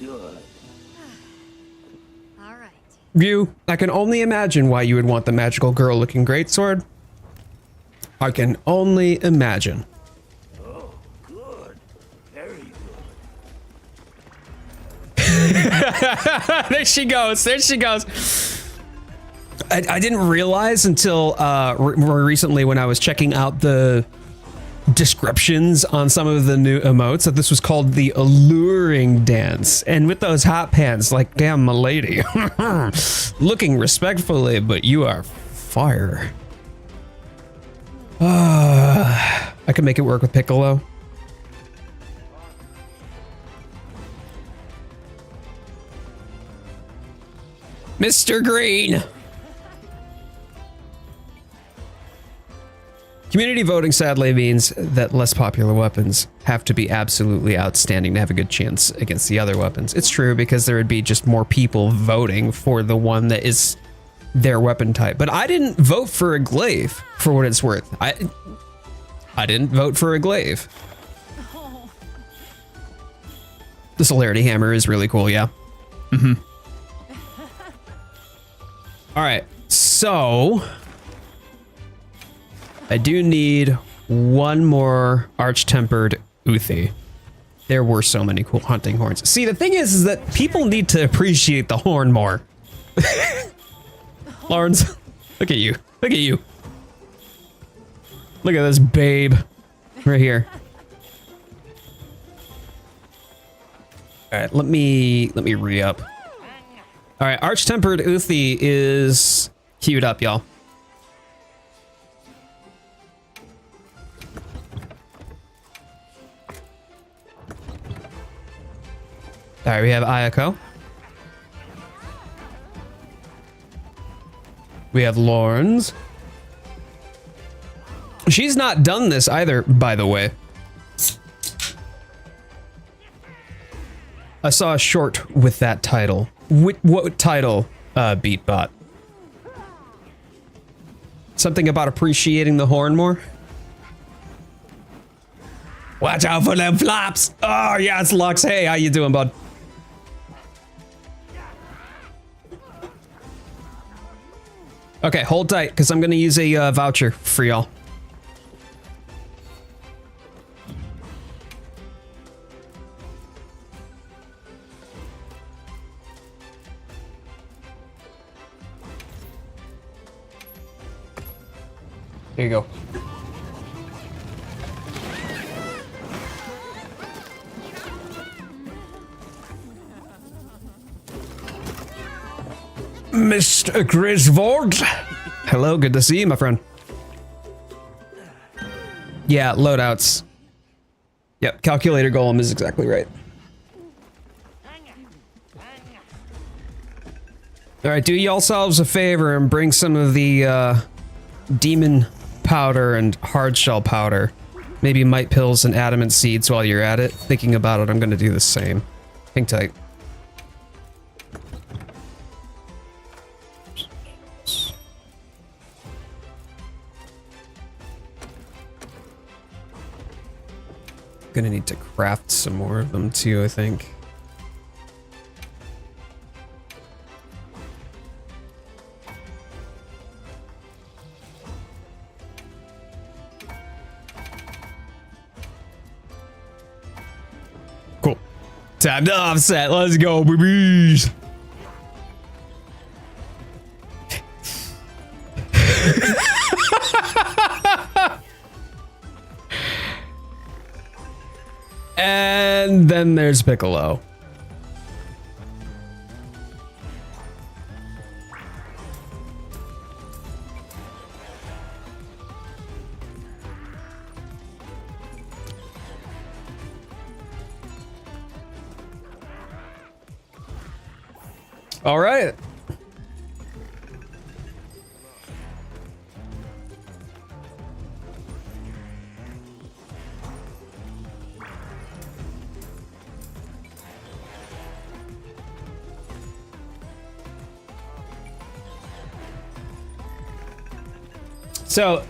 Good. All right. View, I can only imagine why you would want the magical girl looking greatsword. I can only imagine. Oh, good. Very good. There she goes. I didn't realize until more recently when I was checking out the descriptions on some of the new emotes that this was called the alluring dance. And with those hot pants, like, damn, my lady. Looking respectfully, but you are fire. I can make it work with Piccolo. Mr. Green. Community voting sadly means that less popular weapons have to be absolutely outstanding to have a good chance against the other weapons. It's true because there would be just more people voting for the one that is their weapon type. But I didn't vote for a glaive for what it's worth. I didn't vote for a glaive. The celerity hammer is really cool, yeah. All right, so I do need one more arch-tempered Uthi. There were so many cool hunting horns. See, the thing is that people need to appreciate the horn more. Lawrence, look at you. Look at you. Look at this babe right here. All right, let me re-up. All right, Arch-Tempered Uthi is queued up, y'all. All right, we have Ayako. We have Lorns. She's not done this either, by the way. I saw a short with that title. What title, Beatbot? Something about appreciating the horn more? Watch out for them flops! Oh, yes, Lux. Hey, how you doing, bud? Okay, hold tight, because I'm going to use a voucher for y'all. There you go. Mr. Griswold. Hello, good to see you, my friend. Yeah, loadouts. Yep, calculator golem is exactly right. All right, do yourselves a favor and bring some of the demon powder and hard shell powder. Maybe mite pills and adamant seeds while you're at it. Thinking about it, I'm gonna do the same. Hang tight. Gonna need to craft some more of them too, I think. Cool. Time to offset. Let's go, babies. And then there's Piccolo. All right. So,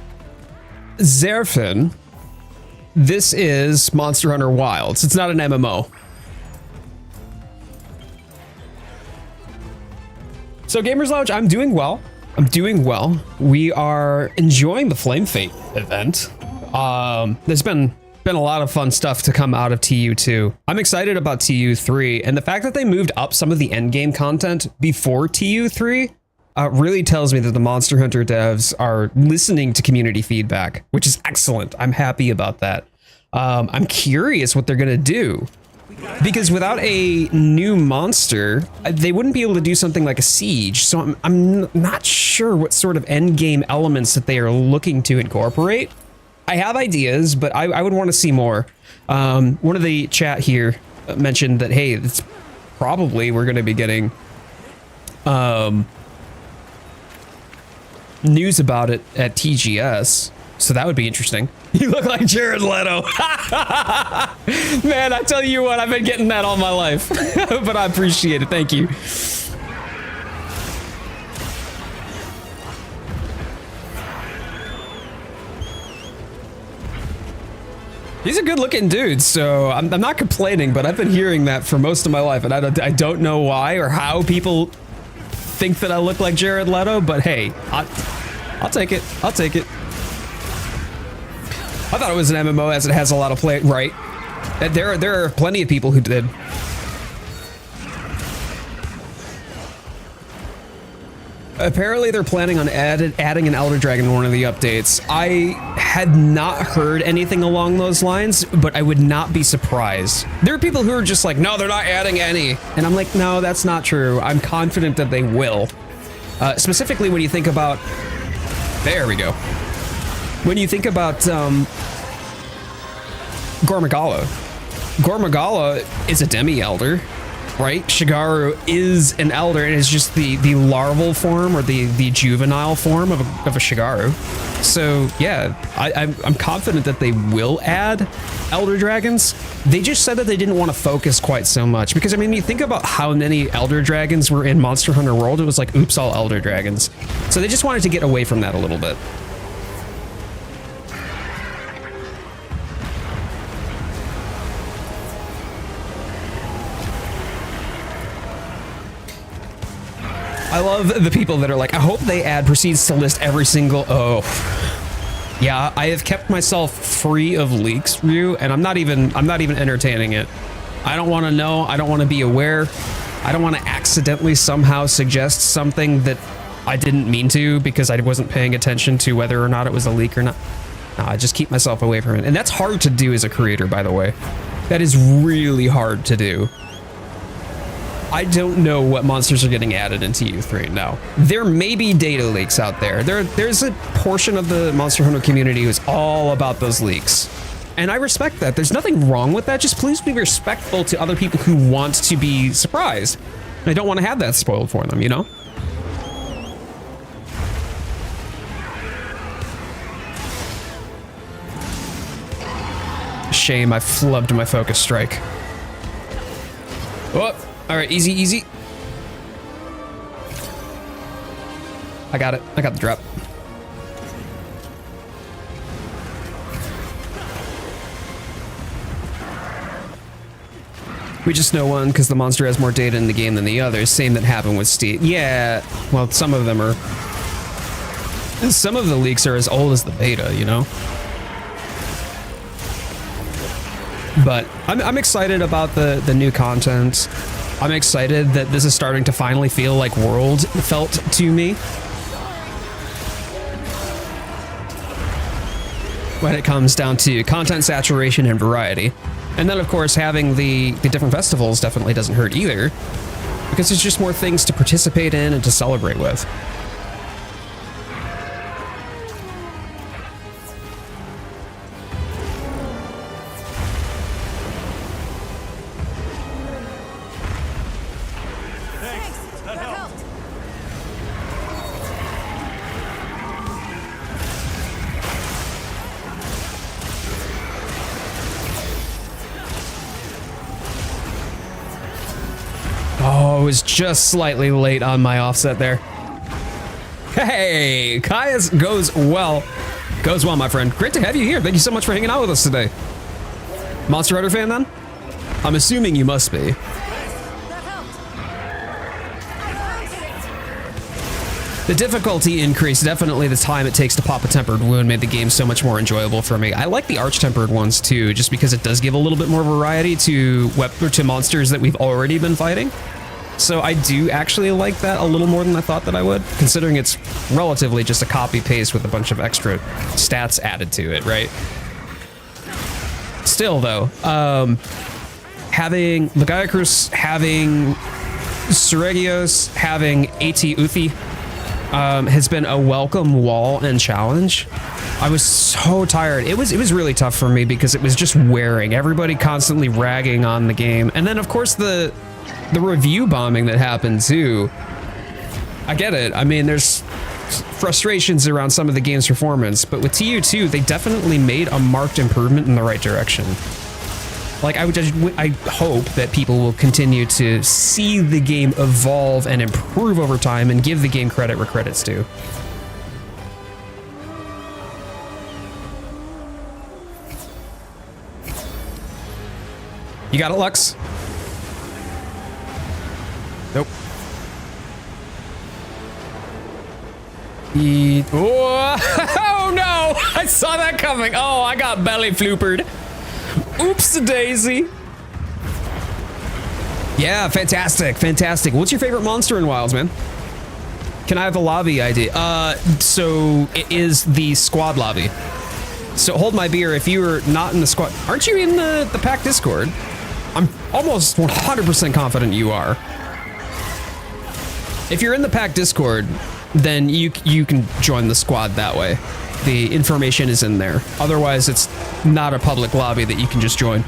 Zerfin, this is Monster Hunter Wilds. It's not an MMO. So, Gamers Lounge, I'm doing well. I'm doing well. We are enjoying the Flame Fate event. There's been a lot of fun stuff to come out of TU2. I'm excited about TU3, and the fact that they moved up some of the endgame content before TU3 really tells me that the Monster Hunter devs are listening to community feedback, which is excellent. I'm happy about that. I'm curious what they're gonna do, because without a new monster, they wouldn't be able to do something like a siege. So I'm not sure what sort of end game elements that they are looking to incorporate. I have ideas, but I would want to see more. One of the chat here mentioned that, hey, it's probably we're going to be getting news about it at TGS. So that would be interesting. You look like Jared Leto. Man, I tell you what, I've been getting that all my life. But I appreciate it. Thank you. He's a good looking dude, so I'm not complaining, but I've been hearing that for most of my life, and I don't know why or how people think that I look like Jared Leto, but hey, I'll take it. I'll take it. I thought it was an MMO as it has a lot of play, right? There are plenty of people who did. Apparently they're planning on adding an Elder Dragon in one of the updates. I had not heard anything along those lines, but I would not be surprised. There are people who are just like, no, they're not adding any. And I'm like, no, that's not true. I'm confident that they will. Specifically when you think about, there we go. When you think about Gormagala. Gormagala is a demi-elder. Right? Shigaru is an elder, and it's just the larval form or the juvenile form of a Shigaru. So yeah, I'm confident that they will add elder dragons. They just said that they didn't want to focus quite so much because I mean, you think about how many elder dragons were in Monster Hunter World. It was like, oops, all elder dragons. So they just wanted to get away from that a little bit. I love the people that are like, I hope they add proceeds to list every single, oh. Yeah, I have kept myself free of leaks, Ryu, and I'm not even entertaining it. I don't want to know, I don't want to be aware. I don't want to accidentally somehow suggest something that I didn't mean to because I wasn't paying attention to whether or not it was a leak or not. No, I just keep myself away from it. And that's hard to do as a creator, by the way. That is really hard to do. I don't know what monsters are getting added into U3 now. There may be data leaks out there. There's a portion of the Monster Hunter community who's all about those leaks. And I respect that. There's nothing wrong with that. Just please be respectful to other people who want to be surprised. I don't want to have that spoiled for them, you know? Shame I flubbed my focus strike. Oh! All right, easy, easy. I got it. I got the drop. We just know one because the monster has more data in the game than the others. Same that happened with Steve. Yeah, well, some of them are. Some of the leaks are as old as the beta, you know? But I'm excited about the new content. I'm excited that this is starting to finally feel like World felt to me. When it comes down to content saturation and variety. And then of course having the different festivals definitely doesn't hurt either. Because there's just more things to participate in and to celebrate with. I was just slightly late on my offset there. Hey, Kaya's goes well. Goes well, my friend. Great to have you here. Thank you so much for hanging out with us today. Monster Hunter fan, then? I'm assuming you must be. The difficulty increase, definitely the time it takes to pop a tempered wound made the game so much more enjoyable for me. I like the arch-tempered ones too, just because it does give a little bit more variety to monsters that we've already been fighting. So I do actually like that a little more than I thought that I would, considering it's relatively just a copy-paste with a bunch of extra stats added to it, right? Still, though, having Legiacrus, having Seregios, having AT Uthi has been a welcome wall and challenge. I was so tired. It was really tough for me because it was just wearing. Everybody constantly ragging on the game. And then, of course, the review bombing that happened too. I get it. I mean, there's frustrations around some of the game's performance, but with TU2, they definitely made a marked improvement in the right direction. Like, I hope that people will continue to see the game evolve and improve over time and give the game credit where credit's due. You got it, Lux? Nope. Oh no! I saw that coming. Oh, I got belly floopered. Oops daisy. Yeah, fantastic, fantastic. What's your favorite monster in Wilds, man? Can I have a lobby ID? So it is the squad lobby. So hold my beer. If you were not in the squad, aren't you in the pack Discord? I'm almost 100% confident you are. If you're in the pack Discord, then you can join the squad that way. The information is in there. Otherwise, it's not a public lobby that you can just join.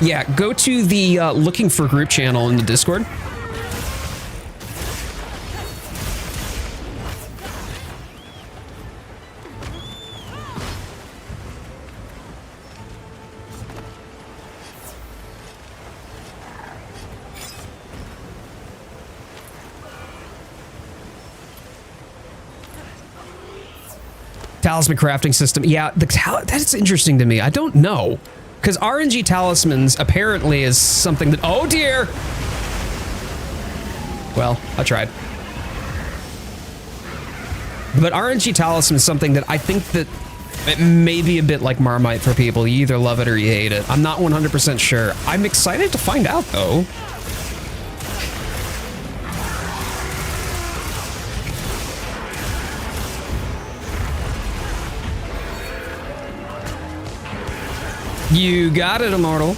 Yeah, go to the looking for group channel in the Discord. Talisman crafting system. Yeah, that's interesting to me. I don't know. Because RNG talismans apparently is something that... Oh, dear! Well, I tried. But RNG talisman is something that I think that it may be a bit like Marmite for people. You either love it or you hate it. I'm not 100% sure. I'm excited to find out, though. You got it, Immortal.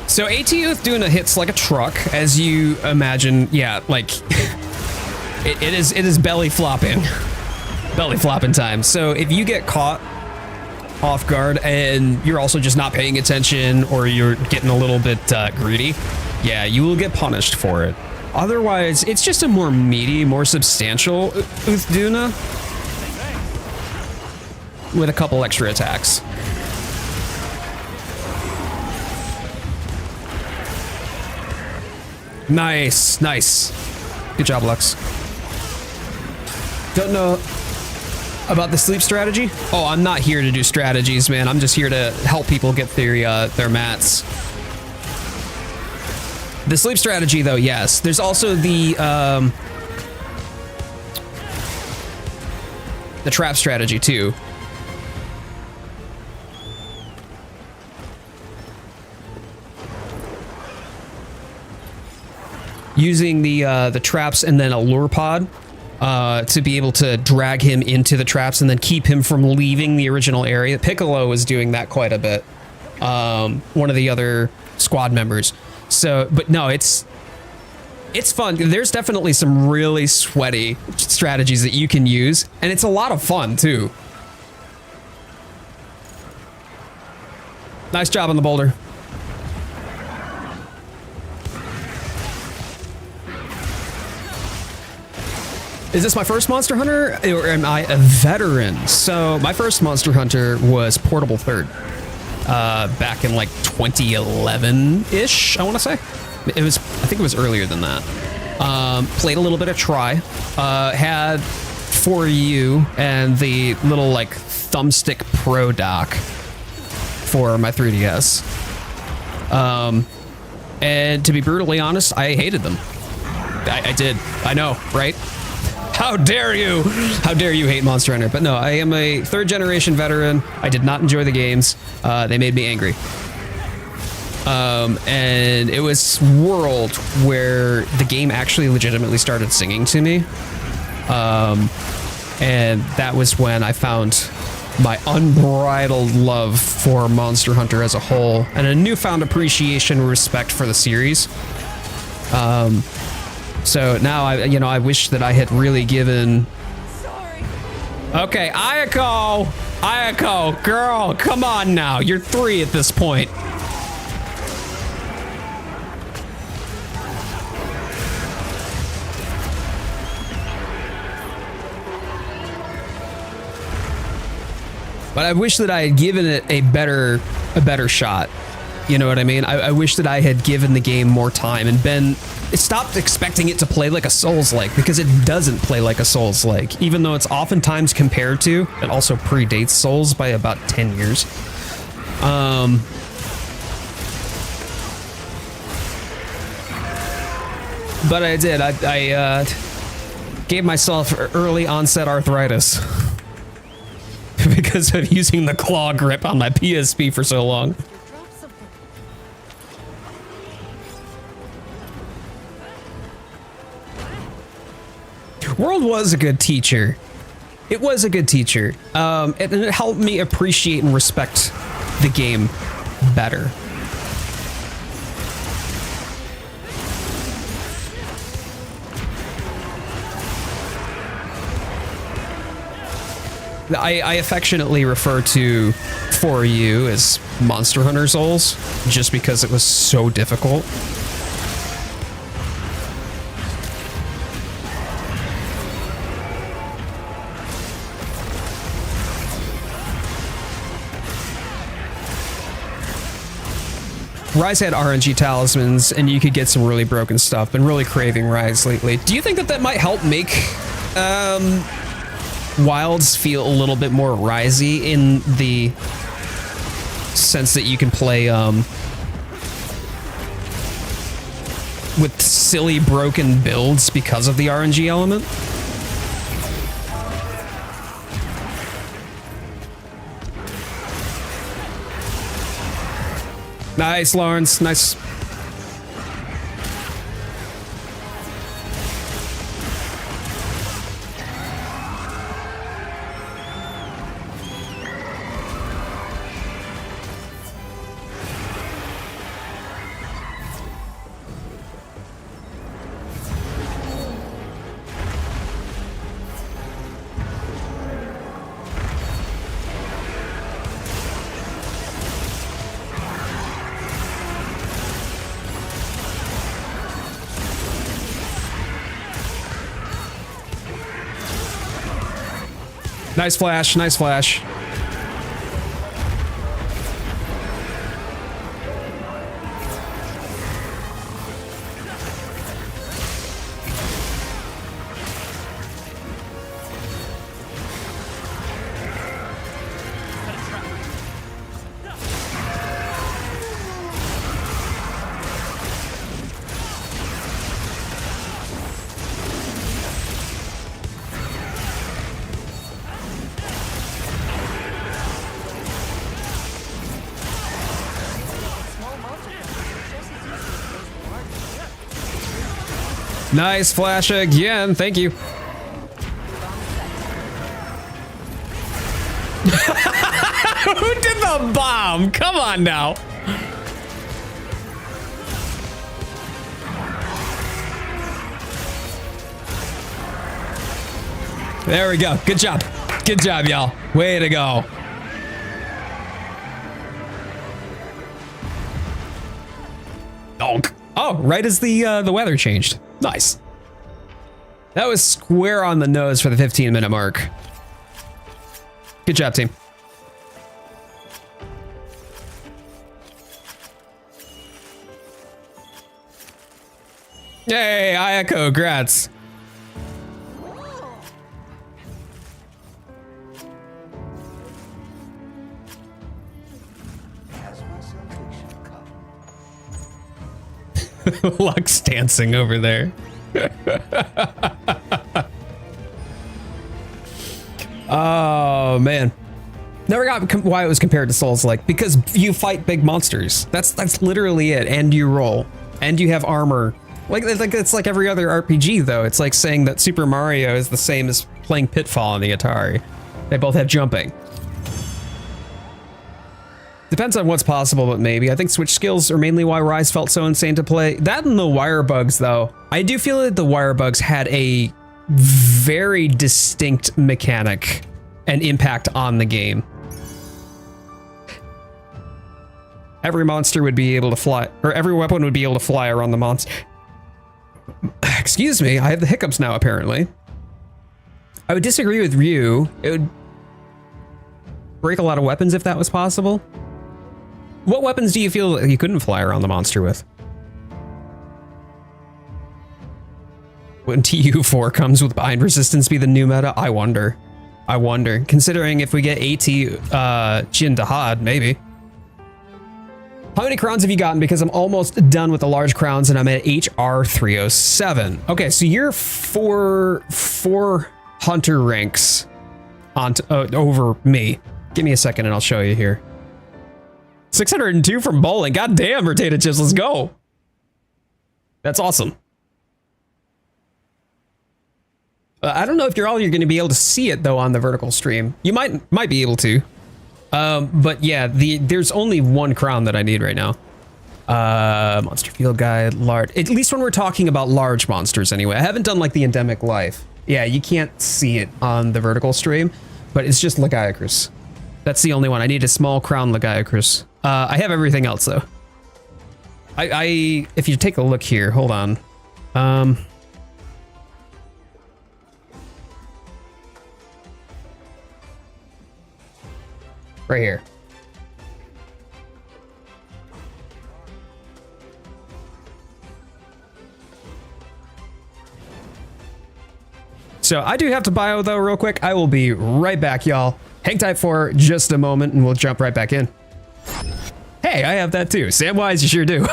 So AT Uth Duna hits like a truck, as you imagine. Yeah, like it is belly flopping time. So if you get caught off guard and you're also just not paying attention, or you're getting a little bit greedy, yeah, you will get punished for it. Otherwise, it's just a more meaty, more substantial Uth Duna with a couple extra attacks. Nice, nice. Good job, Lux. Don't know about the sleep strategy? Oh, I'm not here to do strategies, man. I'm just here to help people get their mats. The sleep strategy, though, yes. There's also the trap strategy, too. Using the traps and then a lure pod to be able to drag him into the traps and then keep him from leaving the original area. Piccolo was doing that quite a bit. One of the other squad members. So, but no, it's fun. There's definitely some really sweaty strategies that you can use, and it's a lot of fun too. Nice job on the boulder. Is this my first Monster Hunter, or am I a veteran? So my first Monster Hunter was Portable Third, back in like 2011-ish, I want to say. I think it was earlier than that. Played a little bit of Try, had 4U and the little like thumbstick Pro dock for my 3DS. And to be brutally honest, I hated them. I did. I know, right? How dare you? How dare you hate Monster Hunter? But no, I am a third generation veteran. I did not enjoy the games. They made me angry. And it was World where the game actually legitimately started singing to me. And that was when I found my unbridled love for Monster Hunter as a whole and a newfound appreciation and respect for the series. So now I wish that I had really given. Sorry. Okay, Ayako, girl, come on now. You're 3 at this point. But I wish that I had given it a better shot. You know what I mean? I wish that I had given the game more time and stopped expecting it to play like a Souls-like, because it doesn't play like a Souls-like, even though it's oftentimes compared to, and also predates Souls by about 10 years. But I did. I gave myself early onset arthritis because of using the claw grip on my PSP for so long. World was a good teacher. It was a good teacher. And it helped me appreciate and respect the game better. I affectionately refer to For You as Monster Hunter Souls, just because it was so difficult. Rise had RNG talismans, and you could get some really broken stuff. Been really craving Rise lately. Do you think that might help make Wilds feel a little bit more Risey in the sense that you can play with silly broken builds because of the RNG element? Nice, Lawrence. Nice. Nice flash, nice flash. Nice flash again, thank you. Who did the bomb? Come on now. There we go. Good job. Good job, y'all. Way to go. Donk. Oh, right as the weather changed. Nice. That was square on the nose for the 15-minute mark. Good job, team. Yay, Ayako, grats. Lux dancing over there. Oh man, never got why it was compared to Souls-like, because you fight big monsters. That's literally it, and you roll, and you have armor. Like it's like every other RPG though. It's like saying that Super Mario is the same as playing Pitfall on the Atari. They both have jumping. Depends on what's possible, but maybe. I think switch skills are mainly why Rise felt so insane to play. That and the wire bugs, though. I do feel that the wire bugs had a very distinct mechanic and impact on the game. Every monster would be able to fly, or every weapon would be able to fly around the monster. Excuse me, I have the hiccups now, apparently. I would disagree with Ryu. break a lot of weapons if that was possible. What weapons do you feel you couldn't fly around the monster with? When TU4 comes, with bind resistance be the new meta? I wonder. I wonder. Considering if we get AT Jin Dahad, maybe. How many crowns have you gotten? Because I'm almost done with the large crowns and I'm at HR 307. Okay, so you're four hunter ranks on over me. Give me a second and I'll show you here. 602 from bowling. God damn, Rotated Chips, let's go. That's awesome. I don't know if you're going to be able to see it though on the vertical stream. You might be able to. But yeah, there's only one crown that I need right now. Monster Field Guide, large. At least when we're talking about large monsters anyway. I haven't done like the Endemic Life. Yeah, you can't see it on the vertical stream, but it's just Lagiacrus. That's the only one. I need a small crown Lagiacrus. I have everything else though. If you take a look here, hold on. Right here. So I do have to bio though real quick. I will be right back, y'all. Hang tight for just a moment and we'll jump right back in. Hey, I have that too. Samwise, you sure do.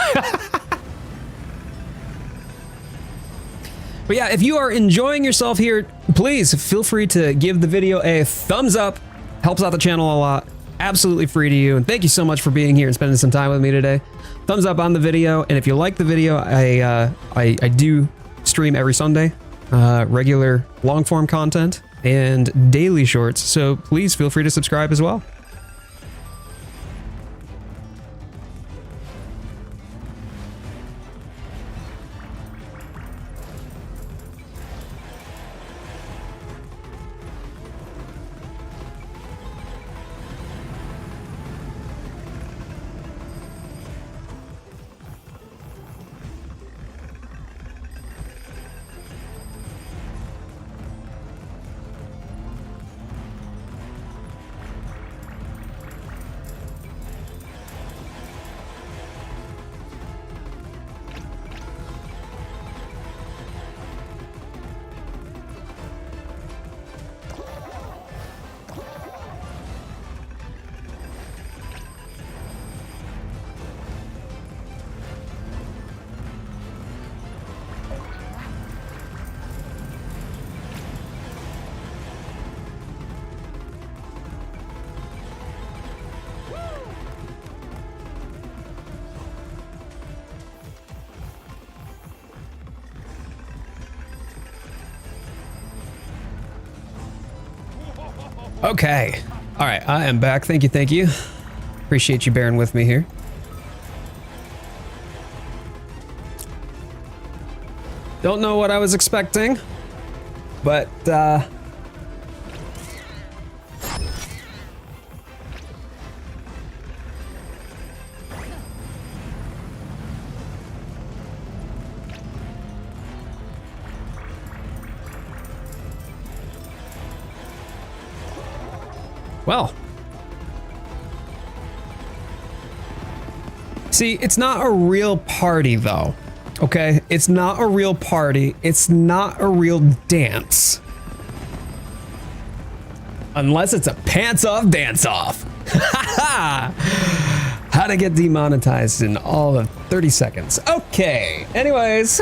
But yeah, if you are enjoying yourself here, please feel free to give the video a thumbs up. Helps out the channel a lot. Absolutely free to you. And thank you so much for being here and spending some time with me today. Thumbs up on the video. And if you like the video, I do stream every Sunday, regular long form content and daily shorts. So please feel free to subscribe as well. Okay. All right, I am back. Thank you, thank you. Appreciate you bearing with me here. Don't know what I was expecting, but well, see, it's not a real party though, okay? It's not a real party. It's not a real dance. Unless it's a pants off dance off. How to get demonetized in all of 30 seconds. Okay, anyways.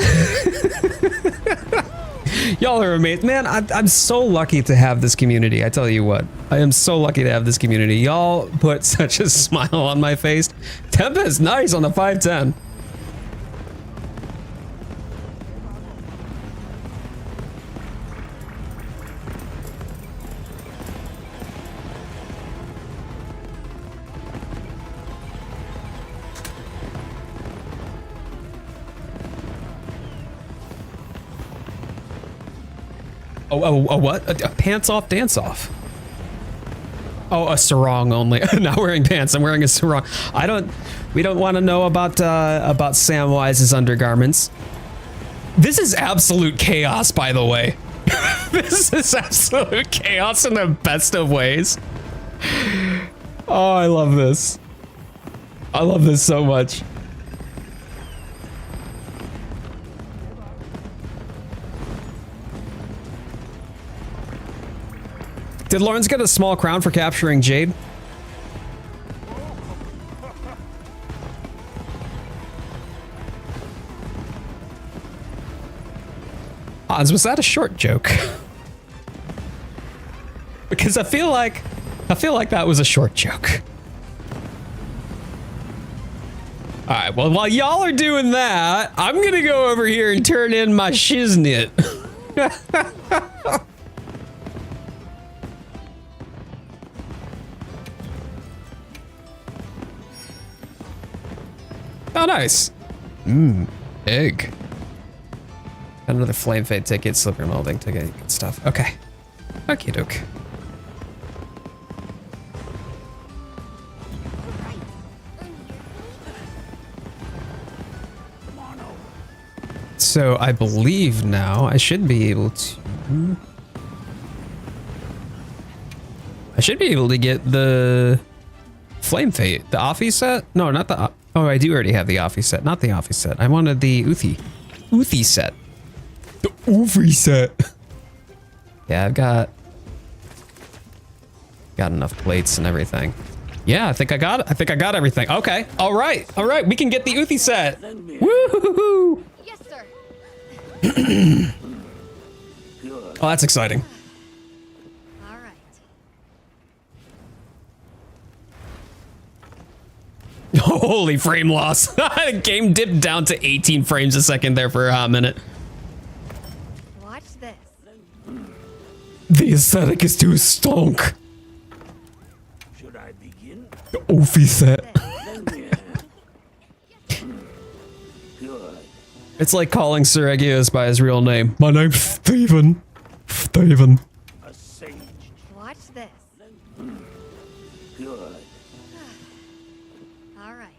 Y'all are amazing. Man, I'm so lucky to have this community. I tell you what, I am so lucky to have this community. Y'all put such a smile on my face. Tempest, nice on the 510. Oh, what? A pants off dance off. Oh, a sarong only. Not wearing pants. I'm wearing a sarong. We don't want to know about Samwise's undergarments. This is absolute chaos, by the way. This is absolute chaos in the best of ways. Oh, I love this. I love this so much. Did Lawrence get a small crown for capturing Jade? Hans, was that a short joke? Because I feel like that was a short joke. All right, well, while y'all are doing that, I'm gonna go over here and turn in my shiznit. Oh, nice. Egg. Got another flame fade ticket, slipper molding ticket, good stuff. Okay. Okie doke. So I believe now I should be able to... I should be able to get the Flame Fate. The Afi set? No, not the... Oh, I do already have the Afi set. Not the Afi set. I wanted the Uthi set. The Uthi set. Yeah, I've got enough plates and everything. Yeah, I think I got everything. Okay. All right. We can get the Uthi set. Woo-hoo-hoo-hoo. Yes, sir. Oh, that's exciting. All right. Holy frame loss. The game dipped down to 18 frames a second there for a hot minute. Watch this. The aesthetic is too stonk. Should I begin? The Ophi set. Good. It's like calling Sir Egeus by his real name. My name's Steven. Steven. A sage. Watch this. Good. All right.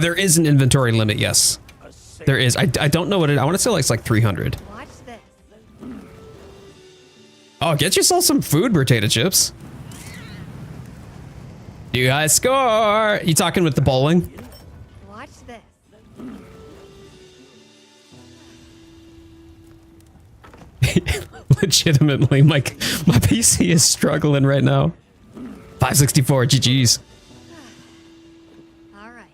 There is an inventory limit, yes. A sage. There is. I don't know what it... I want to say it's like 300. Watch this. Oh, get yourself some food, potato chips. You guys score. You talking with the bowling? Watch this. Legitimately, my PC is struggling right now. 564, GG's. All right.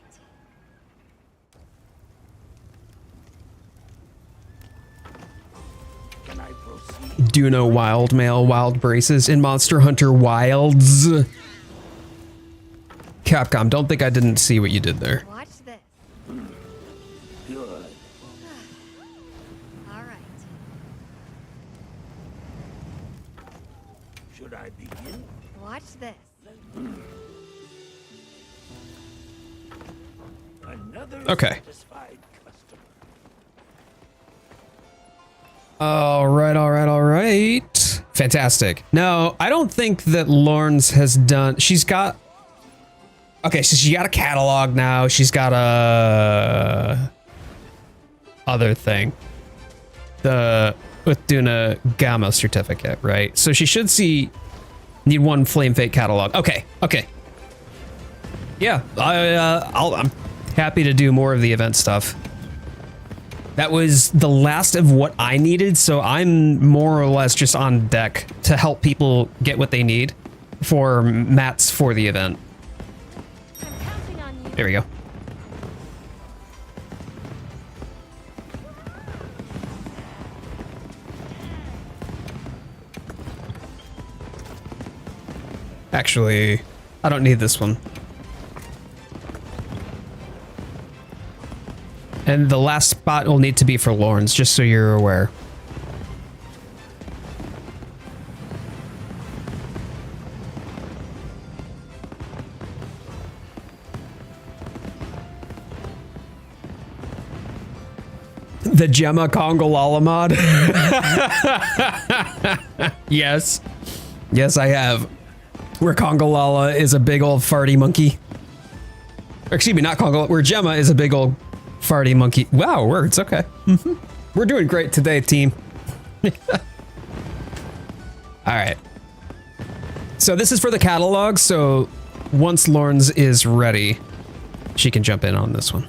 Can I proceed? Duna wild mail, wild braces in Monster Hunter Wilds. Capcom, don't think I didn't see what you did there. Watch this. Good. All right. Should I begin? Watch this. Another Okay. satisfied customer. All right. Fantastic. No, I don't think that Lawrence has done... She's got... Okay, so she got a catalog now. She's got a... other thing. The Uth Duna Gamma certificate, right? So she should need one Flame Fate catalog. Okay. Yeah, I'm happy to do more of the event stuff. That was the last of what I needed, so I'm more or less just on deck to help people get what they need for mats for the event. I'm counting on you. There we go. Actually, I don't need this one. And the last spot will need to be for Lawrence, just so you're aware. The Gemma Congolala mod? Yes. Yes, I have. Where Congolala is a big old farty monkey. Or, excuse me, not Congolala. Where Gemma is a big old farty monkey. Wow, words. Okay. We're doing great today, team. All right. So this is for the catalog, so once Lawrence is ready, she can jump in on this one.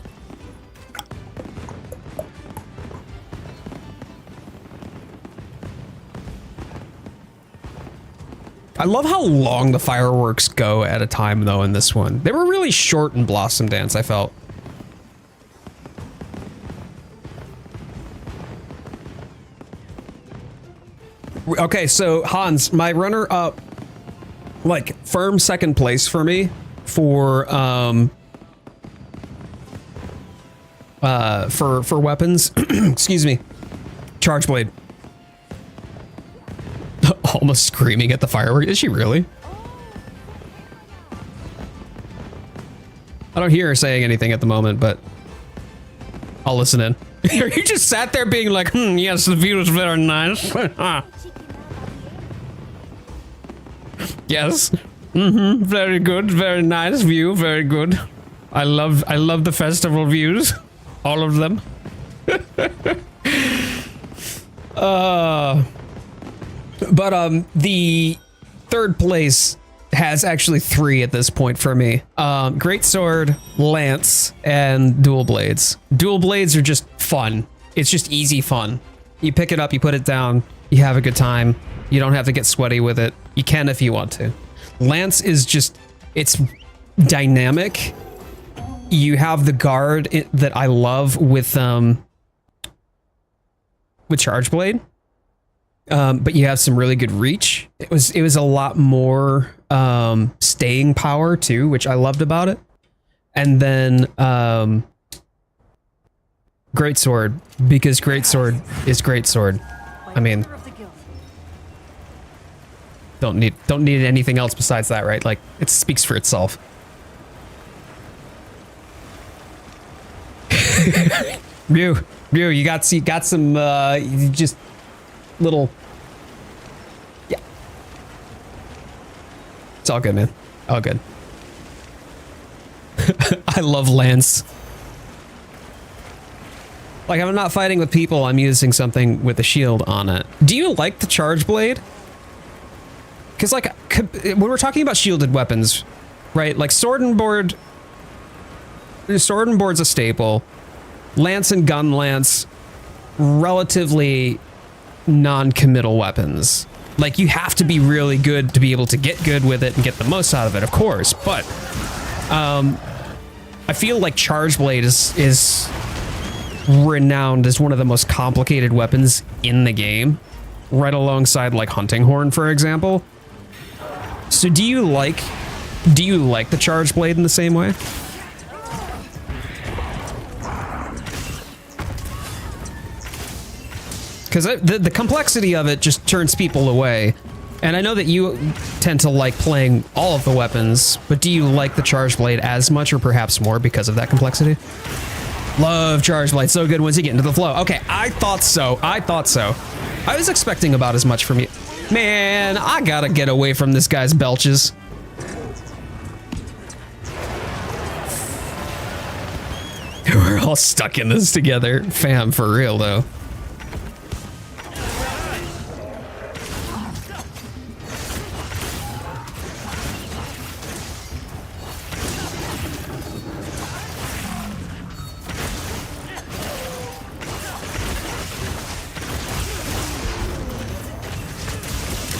I love how long the fireworks go at a time, though, in this one. They were really short in Blossom Dance, I felt. Okay, so Hans, my runner-up, like, firm second place for me for weapons. Excuse me. Charge Blade. Almost screaming at the firework. Is she really? I don't hear her saying anything at the moment, but I'll listen in. You just sat there being like, yes, the view is very nice. Yes. Very good. Very nice view. Very good. I love the festival views. All of them. But the third place has actually 3 at this point for me. Great Sword, Lance, and Dual Blades. Dual Blades are just fun. It's just easy fun. You pick it up, you put it down, you have a good time. You don't have to get sweaty with it. You can if you want to. Lance is just, it's dynamic. You have the guard that I love with Charge Blade. But you have some really good reach. It was a lot more staying power too, which I loved about it. And then Great Sword, because Great Sword is Great Sword. I mean, don't need anything else besides that, right? Like, it speaks for itself. Ryu, you got some just little, yeah, it's all good, man. All good. I love Lance. Like, I'm not fighting with people, I'm using something with a shield on it. Do you like the Charge Blade? Because, like, when we're talking about shielded weapons, right? Like, Sword and Board's a staple. Lance and Gunlance, relatively non-committal weapons. Like, you have to be really good to be able to get good with it and get the most out of it, of course. But I feel like Charge Blade is renowned as one of the most complicated weapons in the game, right alongside like Hunting Horn, for example. So do you like the Charge Blade in the same way? Because the complexity of it just turns people away. And I know that you tend to like playing all of the weapons, but do you like the Charge Blade as much or perhaps more because of that complexity? Love Charge Blade, so good once you get into the flow. Okay, I thought so. I was expecting about as much from you. Man, I gotta get away from this guy's belches. We're all stuck in this together. Fam, for real though.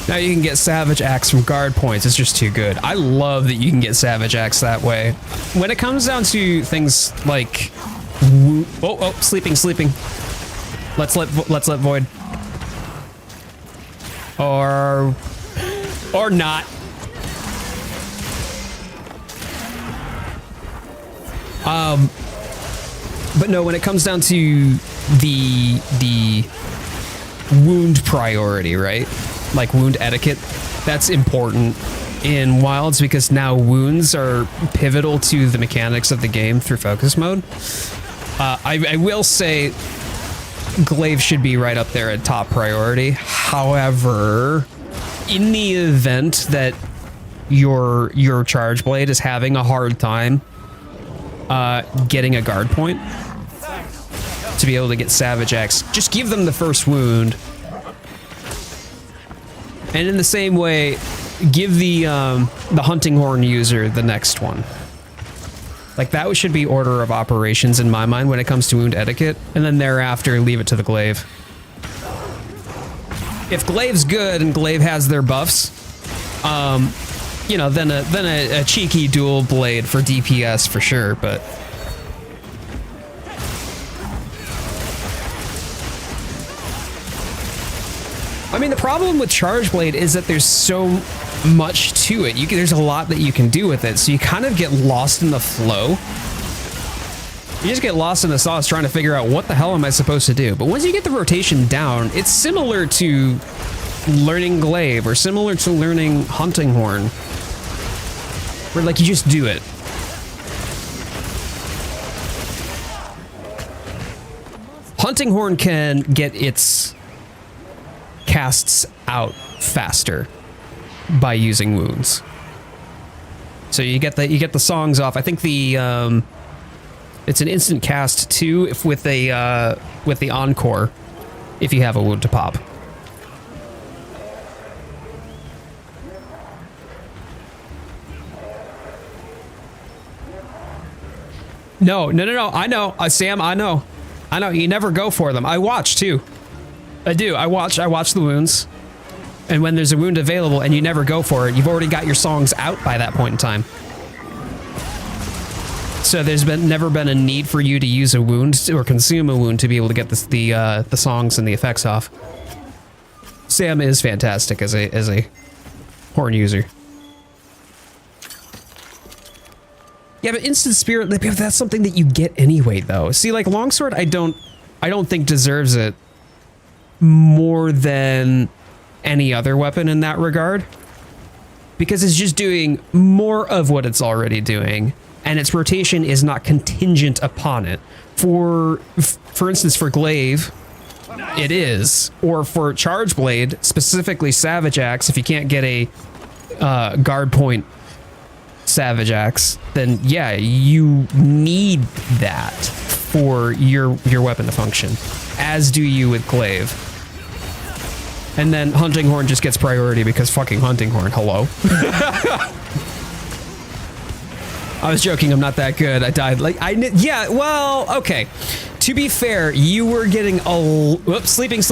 Now you can get Savage Axe from guard points. It's just too good. I love that you can get Savage Axe that way. When it comes down to things like, sleeping. Let's let Void. Or not. But no, when it comes down to the wound priority, right? Like wound etiquette, that's important in Wilds because now wounds are pivotal to the mechanics of the game through focus mode. I will say glaive should be right up there at top priority. However, in the event that your Charge Blade is having a hard time getting a guard point to be able to get Savage Axe, just give them the first wound. And in the same way, give the hunting horn user the next one. Like, that should be order of operations in my mind when it comes to wound etiquette, and then thereafter leave it to the glaive. If glaive's good and glaive has their buffs, you know, then a cheeky dual blade for DPS for sure, but I mean, the problem with Charge Blade is that there's so much to it. There's a lot that you can do with it, so you kind of get lost in the flow. You just get lost in the sauce trying to figure out what the hell am I supposed to do. But once you get the rotation down, it's similar to learning Glaive or similar to learning Hunting Horn, where like you just do it. Hunting Horn can get its casts out faster by using wounds. So you get the songs off. I think the it's an instant cast too if with the encore if you have a wound to pop. No. I know, Sam. I know. You never go for them. I watch too. I do. I watch the wounds, and when there's a wound available and you never go for it, you've already got your songs out by that point in time. So there's never been a need for you to use a wound or consume a wound to be able to get the songs and the effects off. Sam is fantastic as a horn user. Yeah, but instant spirit, that's something that you get anyway, though. See, like longsword, I don't think deserves it more than any other weapon in that regard, because it's just doing more of what it's already doing, and its rotation is not contingent upon it. For instance, for glaive, it is, or for charge blade, specifically savage axe. If you can't get a guard point savage axe, then yeah, you need that for your weapon to function, as do you with glaive. And then hunting horn just gets priority because fucking hunting horn, hello. I was joking, I'm not that good. I died like yeah, well, okay. To be fair, you were getting whoops, sleeping.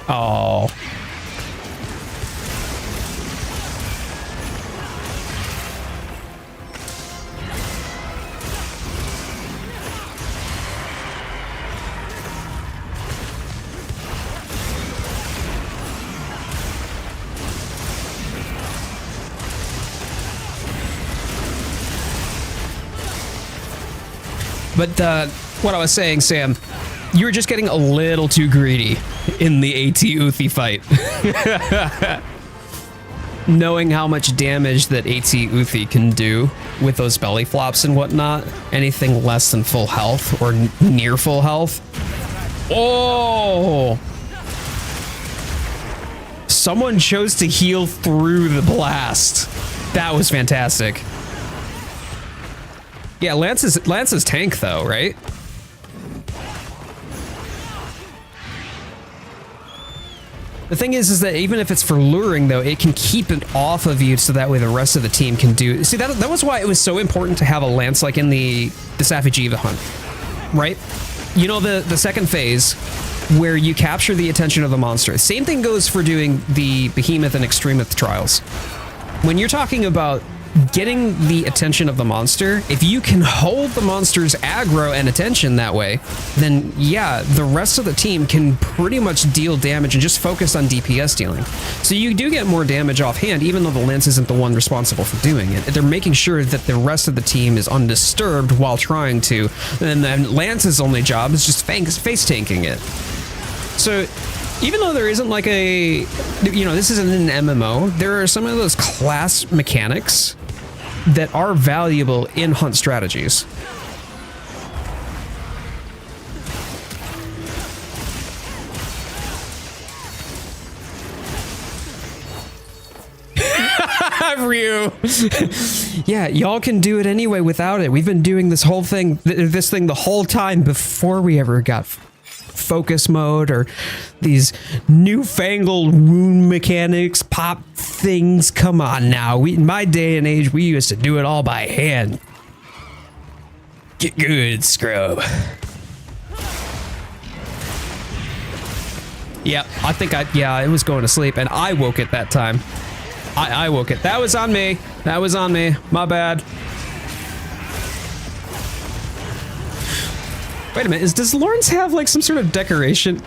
Oh. But what I was saying, Sam, you were just getting a little too greedy in the AT Uthi fight. Knowing how much damage that AT Uthi can do with those belly flops and whatnot, anything less than full health or near full health. Oh! Someone chose to heal through the blast. That was fantastic. Yeah, Lance's tank though, right? The thing is that even if it's for luring though, it can keep it off of you so that way the rest of the team can do. See, that was why it was so important to have a Lance like in the Afi Jiva hunt, right? You know, the second phase where you capture the attention of the monster. Same thing goes for doing the Behemoth and Extremoth trials. When you're talking about getting the attention of the monster, if you can hold the monster's aggro and attention that way, then yeah, the rest of the team can pretty much deal damage and just focus on DPS dealing. So you do get more damage offhand, even though the Lance isn't the one responsible for doing it. They're making sure that the rest of the team is undisturbed while trying to, and then Lance's only job is just face tanking it. So even though there isn't like a, you know, this isn't an MMO, there are some of those class mechanics that are valuable in hunt strategies. Ryu. Yeah, y'all can do it anyway without it. We've been doing this whole thing, the whole time before we ever got focus mode or these newfangled wound mechanics, pop things. Come on now. In my day and age, we used to do it all by hand. Get good, scrub. Yep, I think it was going to sleep and I woke it that time. I woke it. That was on me. That was on me. My bad. Wait a minute, does Lawrence have like some sort of decoration?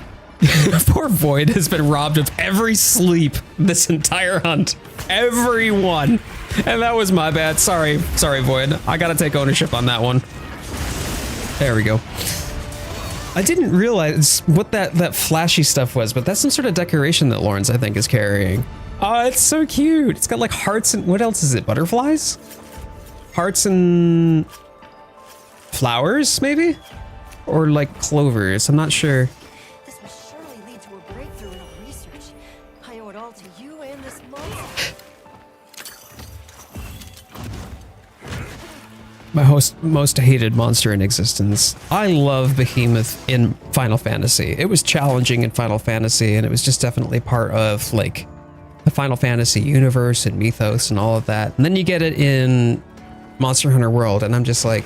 Poor Void has been robbed of every sleep this entire hunt. Everyone. And that was my bad. Sorry, Void. I gotta take ownership on that one. There we go. I didn't realize what that flashy stuff was, but that's some sort of decoration that Lawrence, I think, is carrying. Oh, it's so cute. It's got like hearts and what else is it? Butterflies? Hearts and flowers, maybe? Or like clovers, I'm not sure. This will surely lead to a breakthrough in our research. I owe it all to you and this monster. My most hated monster in existence. I love Behemoth in Final Fantasy. It was challenging in Final Fantasy, and it was just definitely part of like the Final Fantasy universe and mythos and all of that. And then you get it in Monster Hunter World, and I'm just like,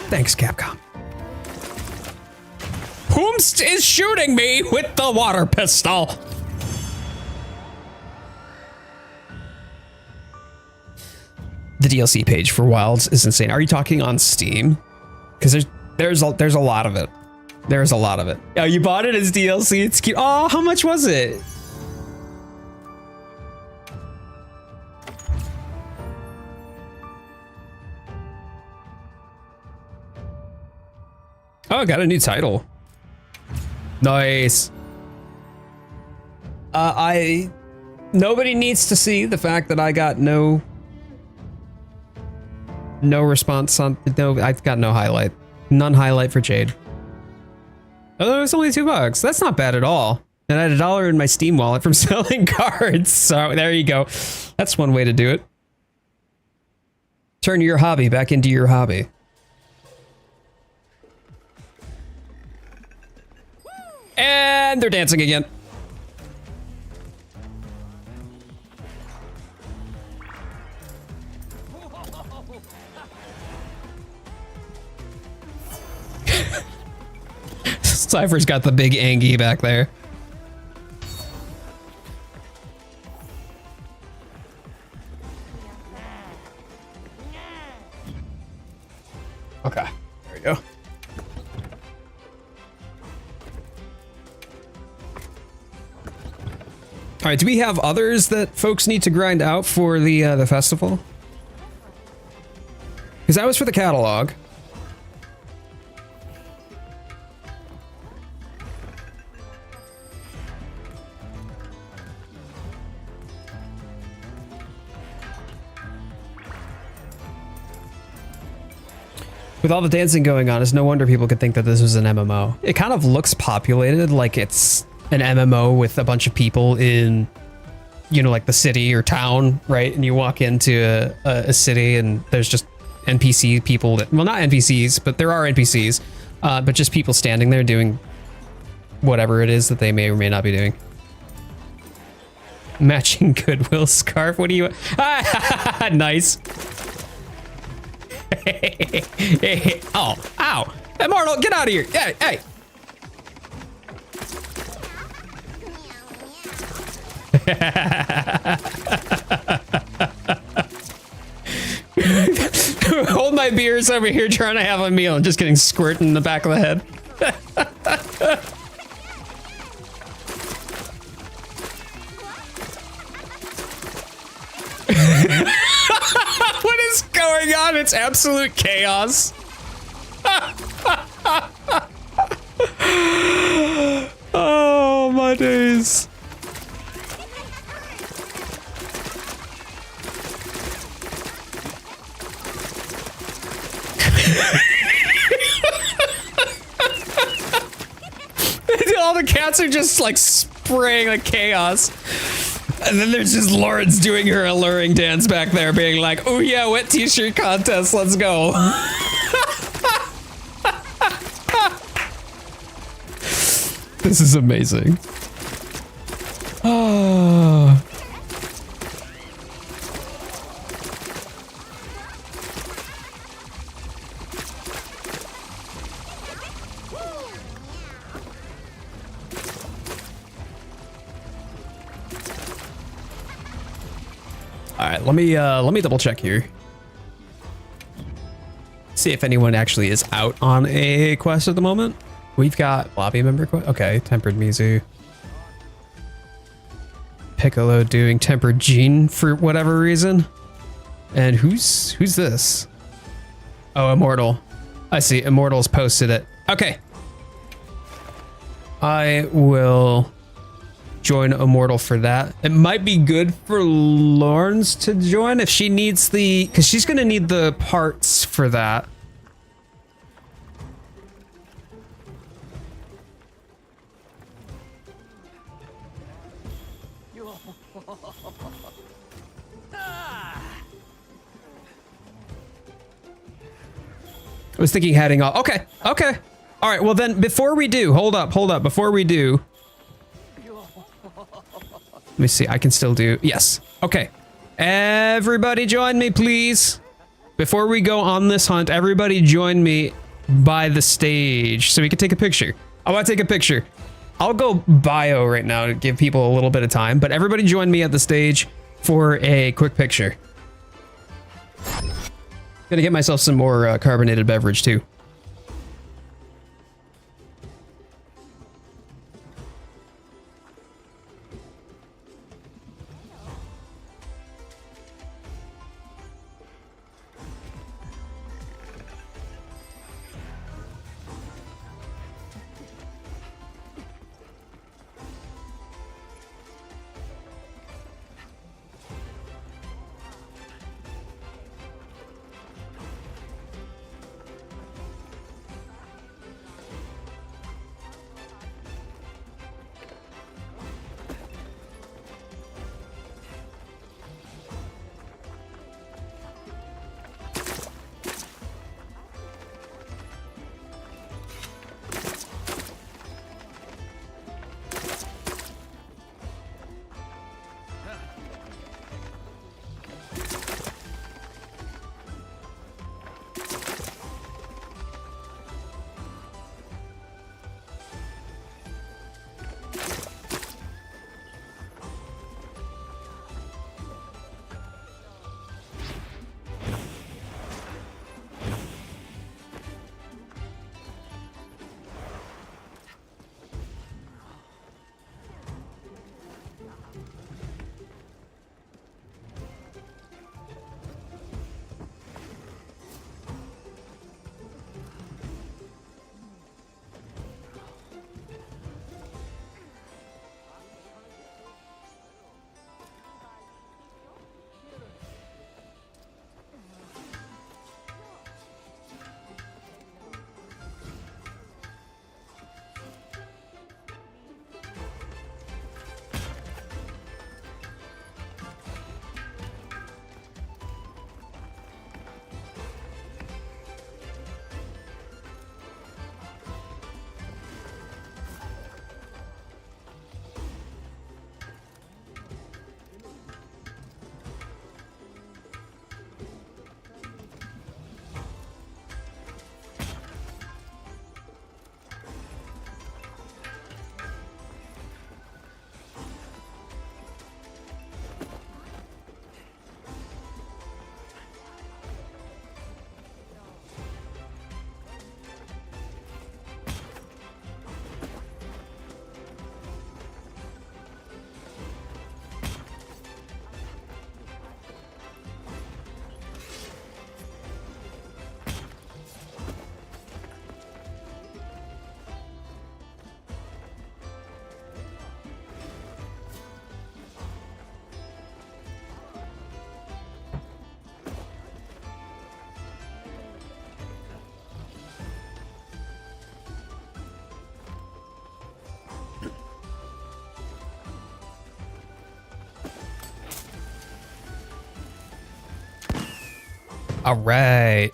thanks, Capcom. Whomst is shooting me with the water pistol? The DLC page for Wilds is insane. Are you talking on Steam? Because there's a lot of it. There's a lot of it. Oh, you bought it as DLC? It's cute. Oh, how much was it? Oh, I got a new title. Nice. Nobody needs to see the fact that I got no response on, no, I've got no highlight. None highlight for Jade. Oh, it's only $2. That's not bad at all. And I had $1 in my Steam wallet from selling cards. So there you go. That's one way to do it. Turn your hobby back into your hobby. And they're dancing again. Cypher's got the big Angie back there. Okay, there we go. All right, do we have others that folks need to grind out for the festival? Because that was for the catalog. With all the dancing going on, it's no wonder people could think that this was an MMO. It kind of looks populated, like it's an MMO with a bunch of people in, you know, like the city or town, right? And you walk into a city and there's just NPC people that, well, not NPCs, but there are NPCs, but just people standing there doing whatever it is that they may or may not be doing. Matching Goodwill scarf. What do you? Nice. Oh, ow. Immortal, get out of here. Hey, hey. Hold my beers over here trying to have a meal and just getting squirted in the back of the head. What is going on? It's absolute chaos. Oh, my days. All the cats are just like spraying like chaos. And then there's just Lawrence doing her alluring dance back there, being like, oh yeah, wet t-shirt contest, let's go. This is amazing. Oh. All right, let me double check here. See if anyone actually is out on a quest at the moment. We've got lobby member quest. Okay, tempered Mizu. Piccolo doing tempered Gene for whatever reason. And who's this? Oh, Immortal. I see. Immortal's posted it. Okay. I will join Immortal for that. It might be good for Lawrence to join if she needs the, because she's going to need the parts for that. I was thinking heading off. Okay. Okay. All right. Well, then before we do, hold up. Before we do, let me see. I can still do. Yes. Okay. Everybody join me, please. Before we go on this hunt, everybody join me by the stage so we can take a picture. I want to take a picture. I'll go bio right now to give people a little bit of time, but everybody join me at the stage for a quick picture. Gonna get myself some more carbonated beverage too. All right.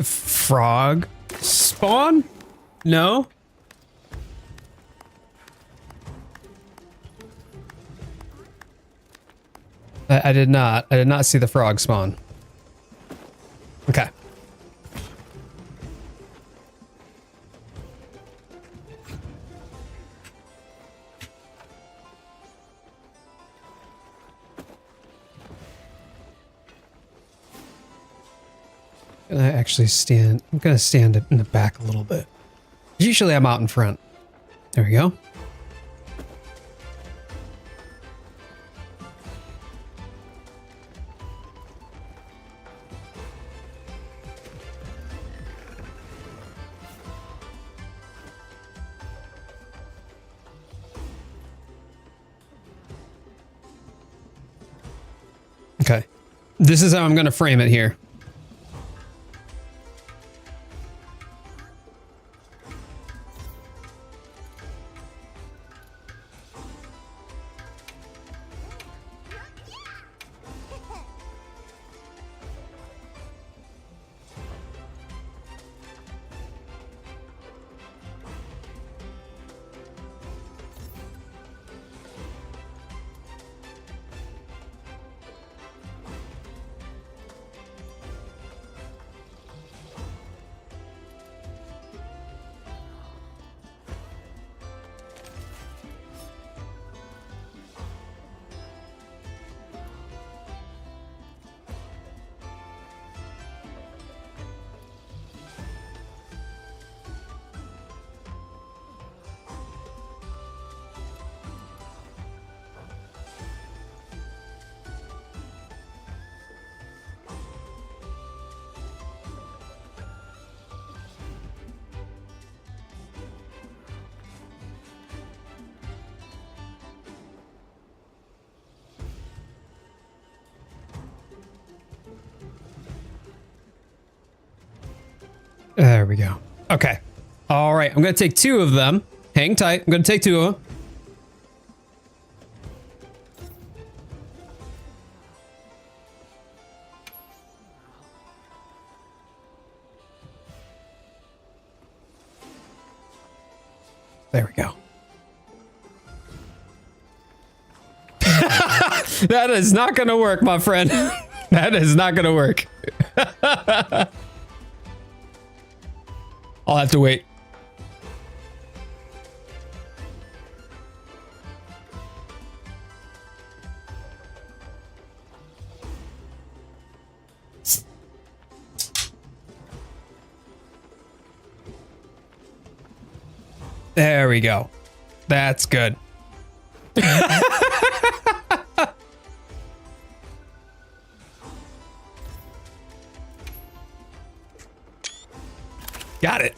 Frog spawn? No? I did not. I did not see the frog spawn. Okay. I'm gonna stand in the back a little bit. Usually I'm out in front. There we go. Okay. This is how I'm gonna frame it here. There we go. Okay. All right. I'm going to take 2 of them. Hang tight. I'm going to take 2 of them. There we go. That is not going to work, my friend. That is not going to work. I'll have to wait. There we go. That's good. Got it.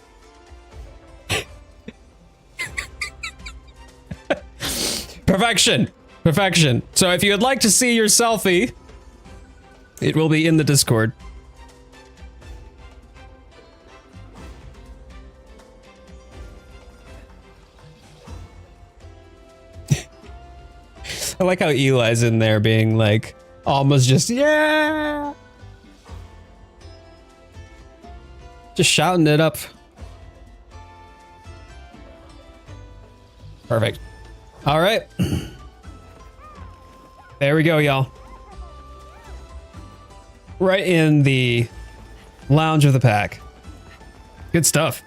Perfection. Perfection. So if you would like to see your selfie, it will be in the Discord. I like how Eli's in there being like almost just, yeah. Just shouting it up. Perfect. All right. There we go, y'all. Right in the lounge of the pack. Good stuff.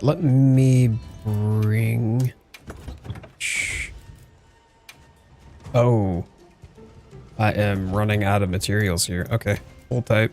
Let me bring... Oh. I am running out of materials here. Okay, hold tight.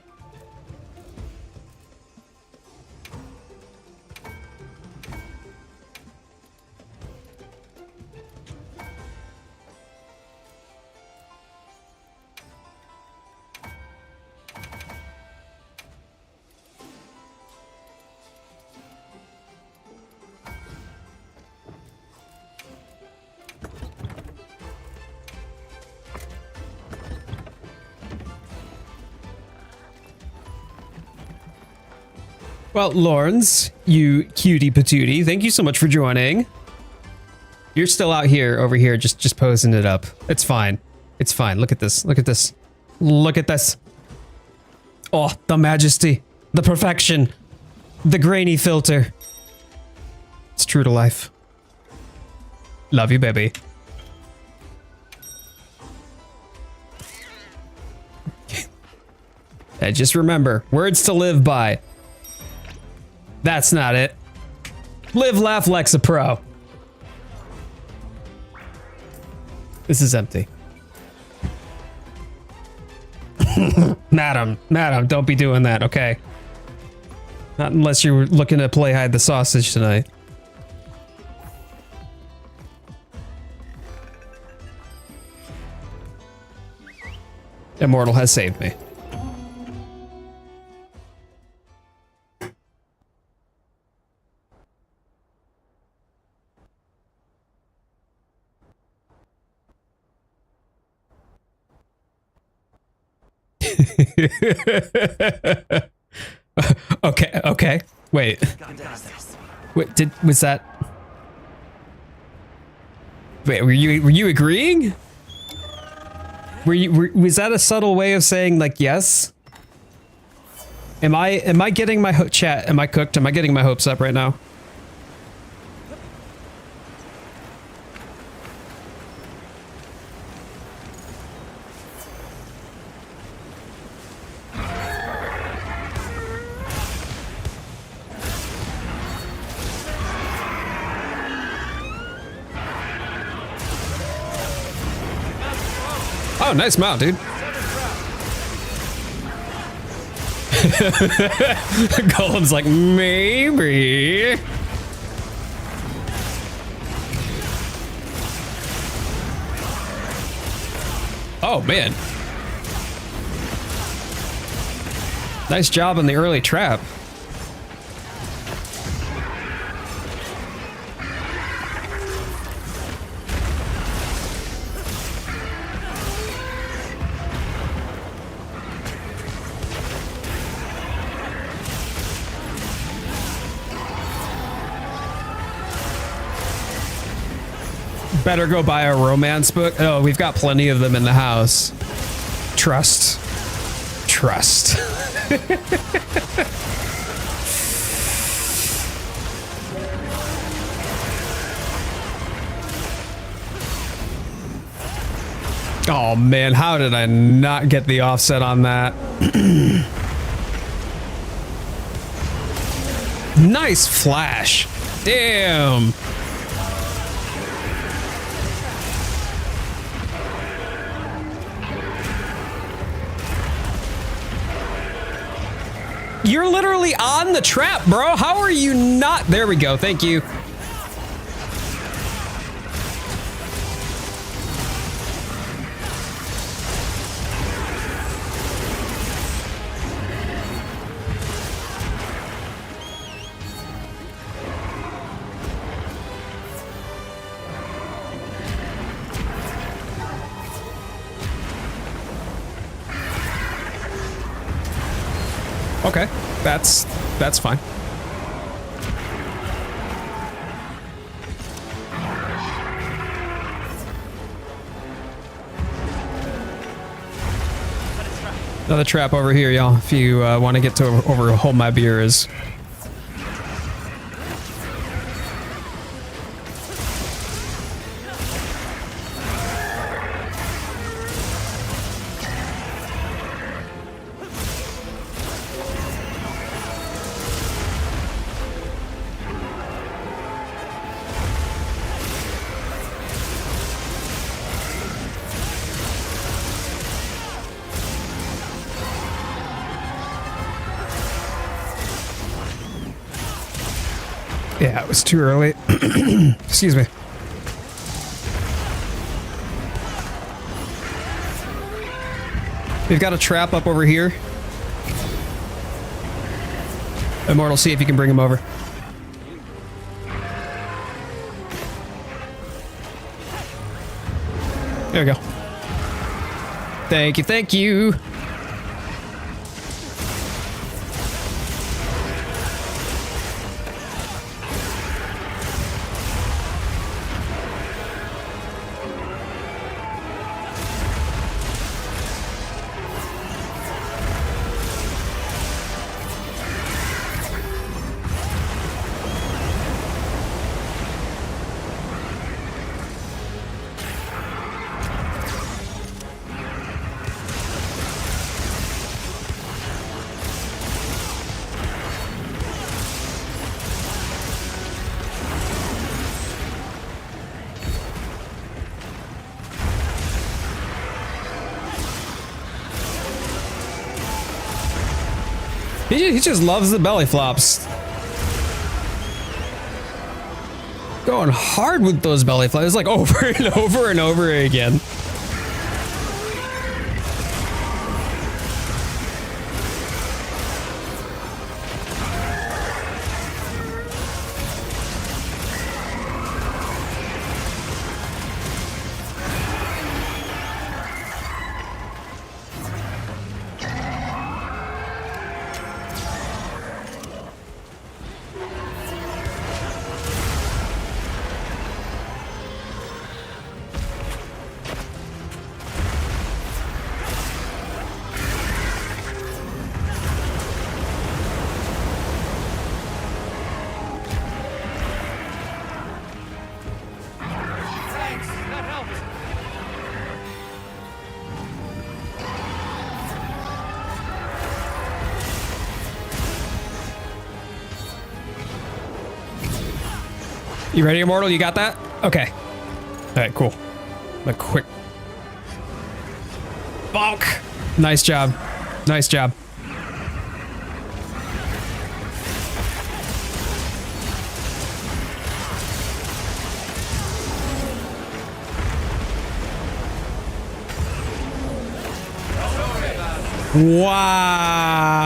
Well, Lawrence, you cutie patootie, thank you so much for joining. You're still out here, over here, just posing it up. It's fine. It's fine. Look at this. Look at this. Look at this. Oh, the majesty, the perfection, the grainy filter. It's true to life. Love you, baby. And just remember, words to live by. That's not it. Live, laugh, Lexa Pro. This is empty. Madam, don't be doing that, okay? Not unless you're looking to play hide the sausage tonight. Immortal has saved me. Okay. Wait, was that? Wait, were you agreeing? Was that a subtle way of saying like yes? Am I getting my chat? Am I cooked? Am I getting my hopes up right now? Oh, nice mount, dude. Golem's like, maybe. Oh, man. Nice job on the early trap. Better go buy a romance book. Oh, we've got plenty of them in the house. Trust. Oh man, how did I not get the offset on that? Nice flash. Damn. You're literally on the trap, bro. How are you not? There we go. Thank you. Okay, that's fine. Another trap over here, y'all. If you want to get to over hold my beer is. Yeah, it was too early. Excuse me. We've got a trap up over here. Immortal, see if you can bring him over. There we go. Thank you, thank you. He just loves the belly flops. Going hard with those belly flops. It's like over and over and over again. You ready, Immortal? You got that? Okay. All right, cool. A quick bonk. Nice job. Nice job. Wow.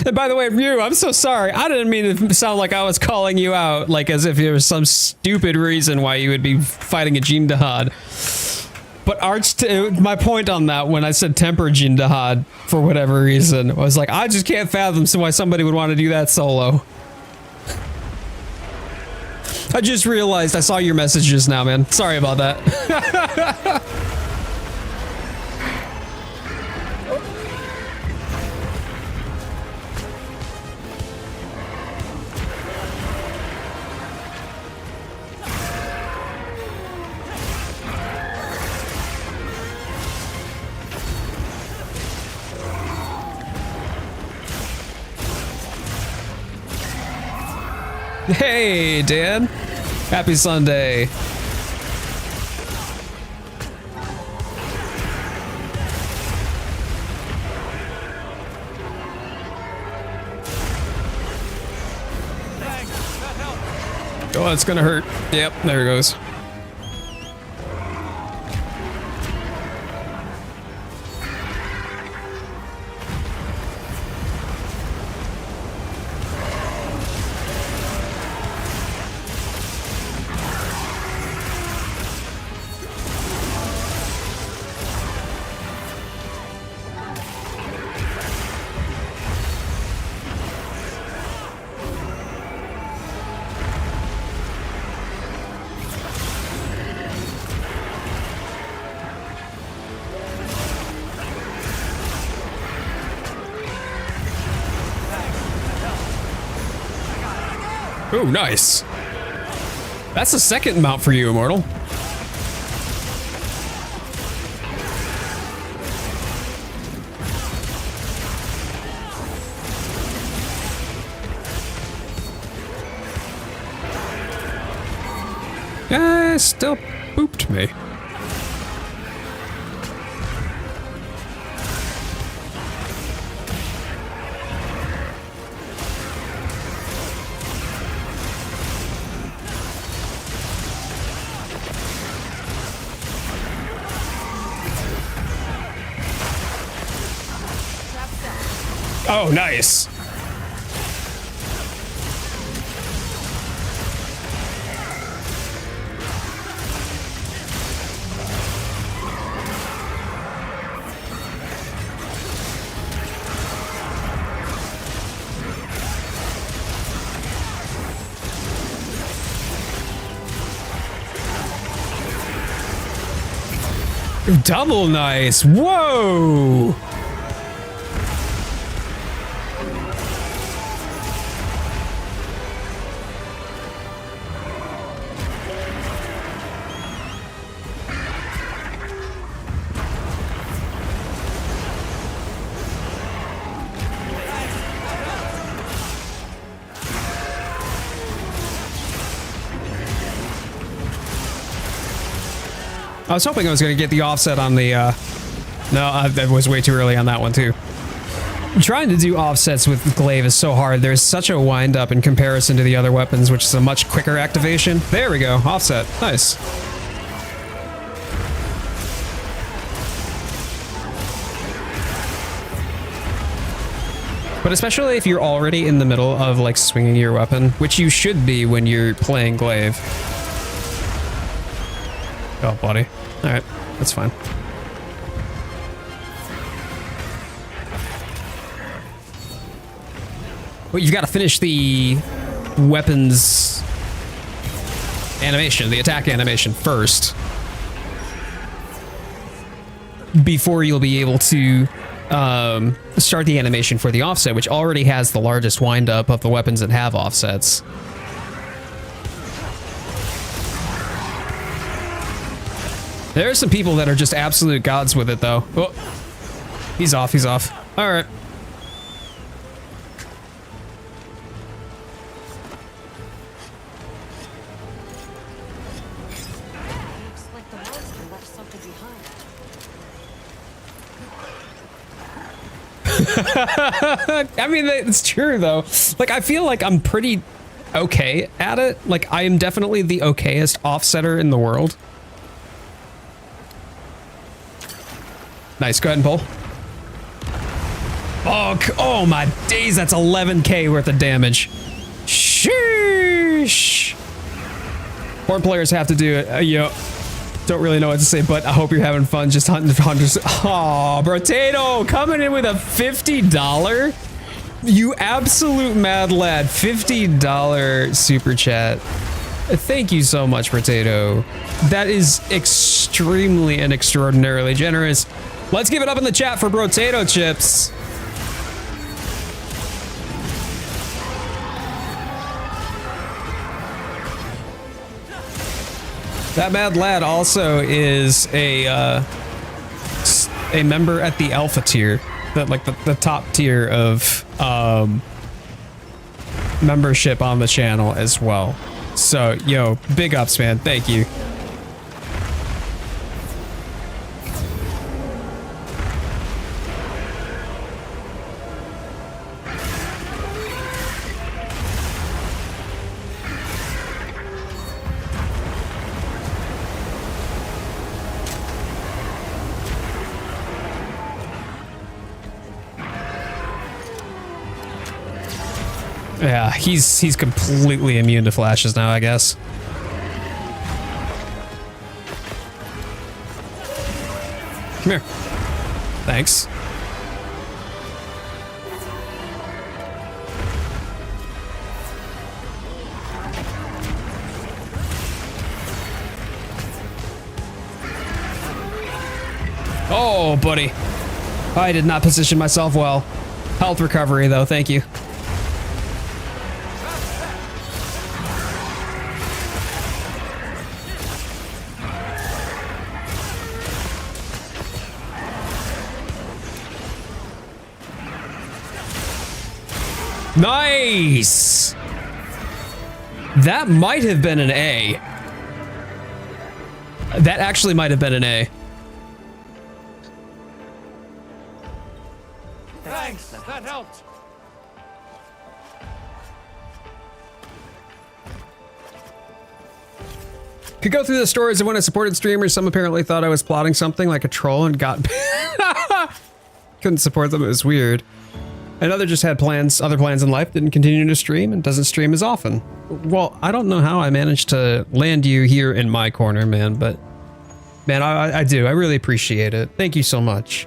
And by the way, Ryu, I'm so sorry. I didn't mean to sound like I was calling you out, like as if there was some stupid reason why you would be fighting a Jindahad. But my point on that when I said temper Jindahad, for whatever reason, was like, I just can't fathom why somebody would want to do that solo. I just realized I saw your message just now, man. Sorry about that. Hey, Dan. Happy Sunday. Oh, it's gonna hurt. Yep, there it goes. Oh, nice. That's the second mount for you, Immortal. Still booped me. Oh, nice. Double nice. Whoa. I was hoping I was going to get the offset on the, no, that was way too early on that one too. Trying to do offsets with glaive is so hard. There's such a wind up in comparison to the other weapons, which is a much quicker activation. There we go, offset, nice. But especially if you're already in the middle of like swinging your weapon, which you should be when you're playing glaive. Oh, buddy. All right, that's fine. Well, you've got to finish the weapons animation, the attack animation first, before you'll be able to start the animation for the offset, which already has the largest windup of the weapons that have offsets. There are some people that are just absolute gods with it, though. Oh, he's off, he's off. All right. Looks like the monster left something behind. I mean, it's true, though. Like, I feel like I'm pretty okay at it. Like, I am definitely the okayest offsetter in the world. Nice, go ahead and pull. Oh my days, that's 11k worth of damage. Sheesh. Horn players have to do it. Yo, don't really know what to say, but I hope you're having fun just hunting hunters. Oh, Brotato coming in with a $50. You absolute mad lad. $50 super chat. Thank you so much, Brotato. That is extremely and extraordinarily generous. Let's give it up in the chat for Brotato Chips. That mad lad also is a member at the alpha tier, that like the top tier of membership on the channel as well. So yo, big ups, man. Thank you. Yeah, he's completely immune to flashes now, I guess. Come here. Thanks. Oh, buddy. I did not position myself well. Health recovery, though. Thank you. Nice! That might have been an A. That actually might have been an A. Thanks, that helped. Could go through the stories of when I supported streamers. Some apparently thought I was plotting something like a troll and got... Couldn't support them, it was weird. Another just had plans, other plans in life, didn't continue to stream and doesn't stream as often. Well, I don't know how I managed to land you here in my corner, man, but man, I do. I really appreciate it. Thank you so much.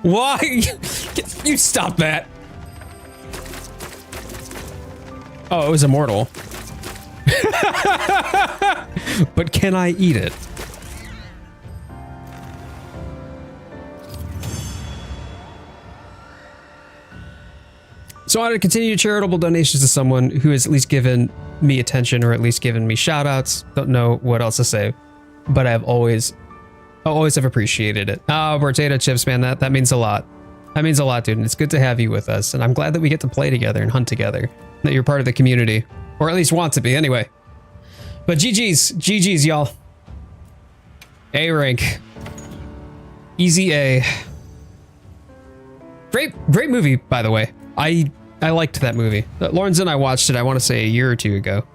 Why? You stop that. Oh, it was immortal. But can I eat it? So I want to continue charitable donations to someone who has at least given me attention or at least given me shout outs. Don't know what else to say, but I've always have appreciated it. Oh, potato chips, man, that means a lot. That means a lot, dude. And it's good to have you with us. And I'm glad that we get to play together and hunt together, that you're part of the community, or at least want to be anyway. But GG's, y'all. A rank. Easy A. Great movie, by the way. I liked that movie. Lawrence and I watched it, I want to say a year or two ago.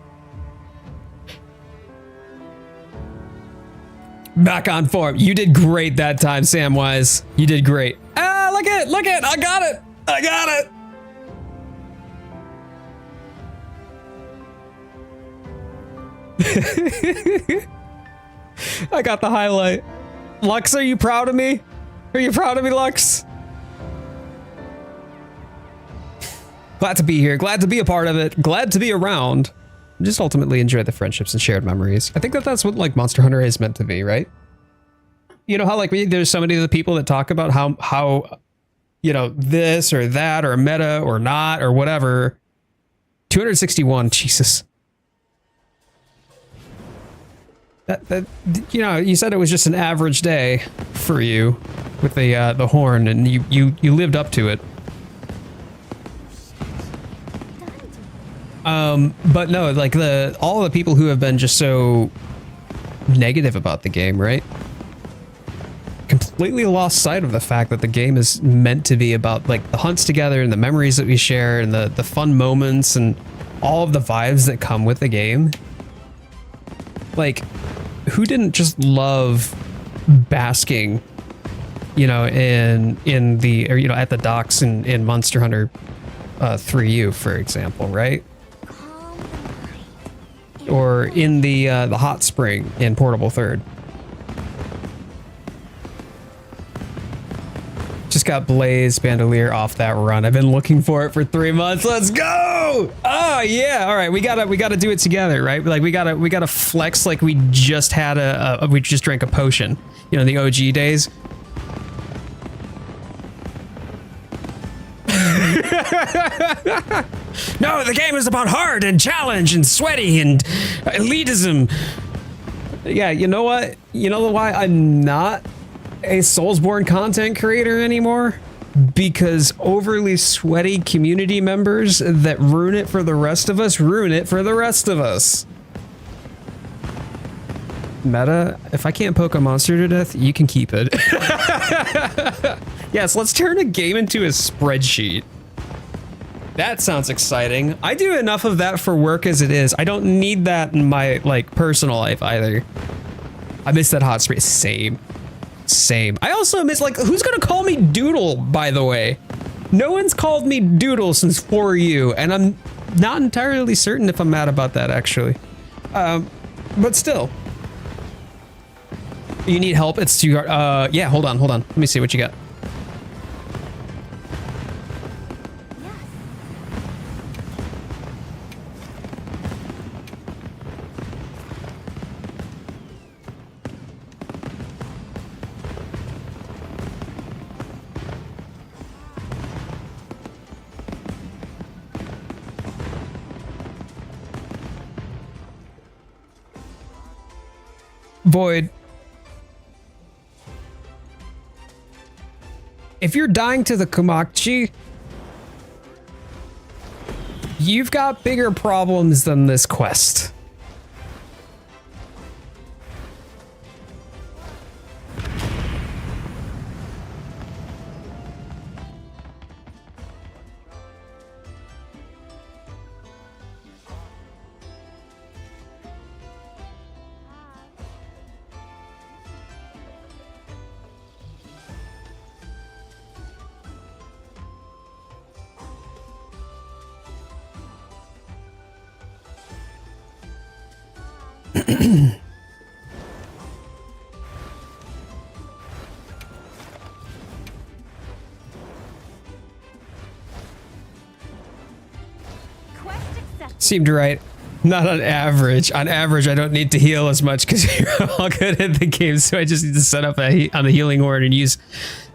Back on form. You did great that time, Samwise. You did great. Ah, look at it. I got it. I got the highlight. Lux, are you proud of me? Are you proud of me, Lux? Glad to be here. Glad to be a part of it. Glad to be around. Just ultimately enjoy the friendships and shared memories. I think that that's what like Monster Hunter is meant to be, right? You know how like there's so many of the people that talk about how you know this or that or meta or not or whatever. 261, Jesus. That you know, you said it was just an average day for you with the horn, and you lived up to it. But no, like all the people who have been just so negative about the game, right? Completely lost sight of the fact that the game is meant to be about like the hunts together and the memories that we share and the fun moments and all of the vibes that come with the game. Like, who didn't just love basking, you know, in the, or, you know, at the docks in Monster Hunter 3U, for example, right? Or in the hot spring in Portable Third. Just got Blaze Bandolier off that run. I've been looking for it for 3 months. Let's go! Oh yeah! All right, we gotta do it together, right? Like we gotta flex like we just had we just drank a potion. You know, the OG days. No, the game is about hard and challenge and sweaty and elitism. Yeah, you know what? You know why I'm not a Soulsborne content creator anymore? Because overly sweaty community members that ruin it for the rest of us, ruin it for the rest of us. Meta, if I can't poke a monster to death, you can keep it. Yes, let's turn a game into a spreadsheet. That sounds exciting. I do enough of that for work as it is. I don't need that in my like personal life either. I miss that hot spray. Same. I also miss, like, who's gonna call me Doodle, by the way? No one's called me Doodle since 4U, and I'm not entirely certain if I'm mad about that, actually. But still. You need help? It's too hard. Yeah, hold on. Let me see what you got. Void. If you're dying to the Kumakchi, you've got bigger problems than this quest. Seemed right. Not on average. On average, I don't need to heal as much because you're all good at the game, so I just need to set up on the healing horn and use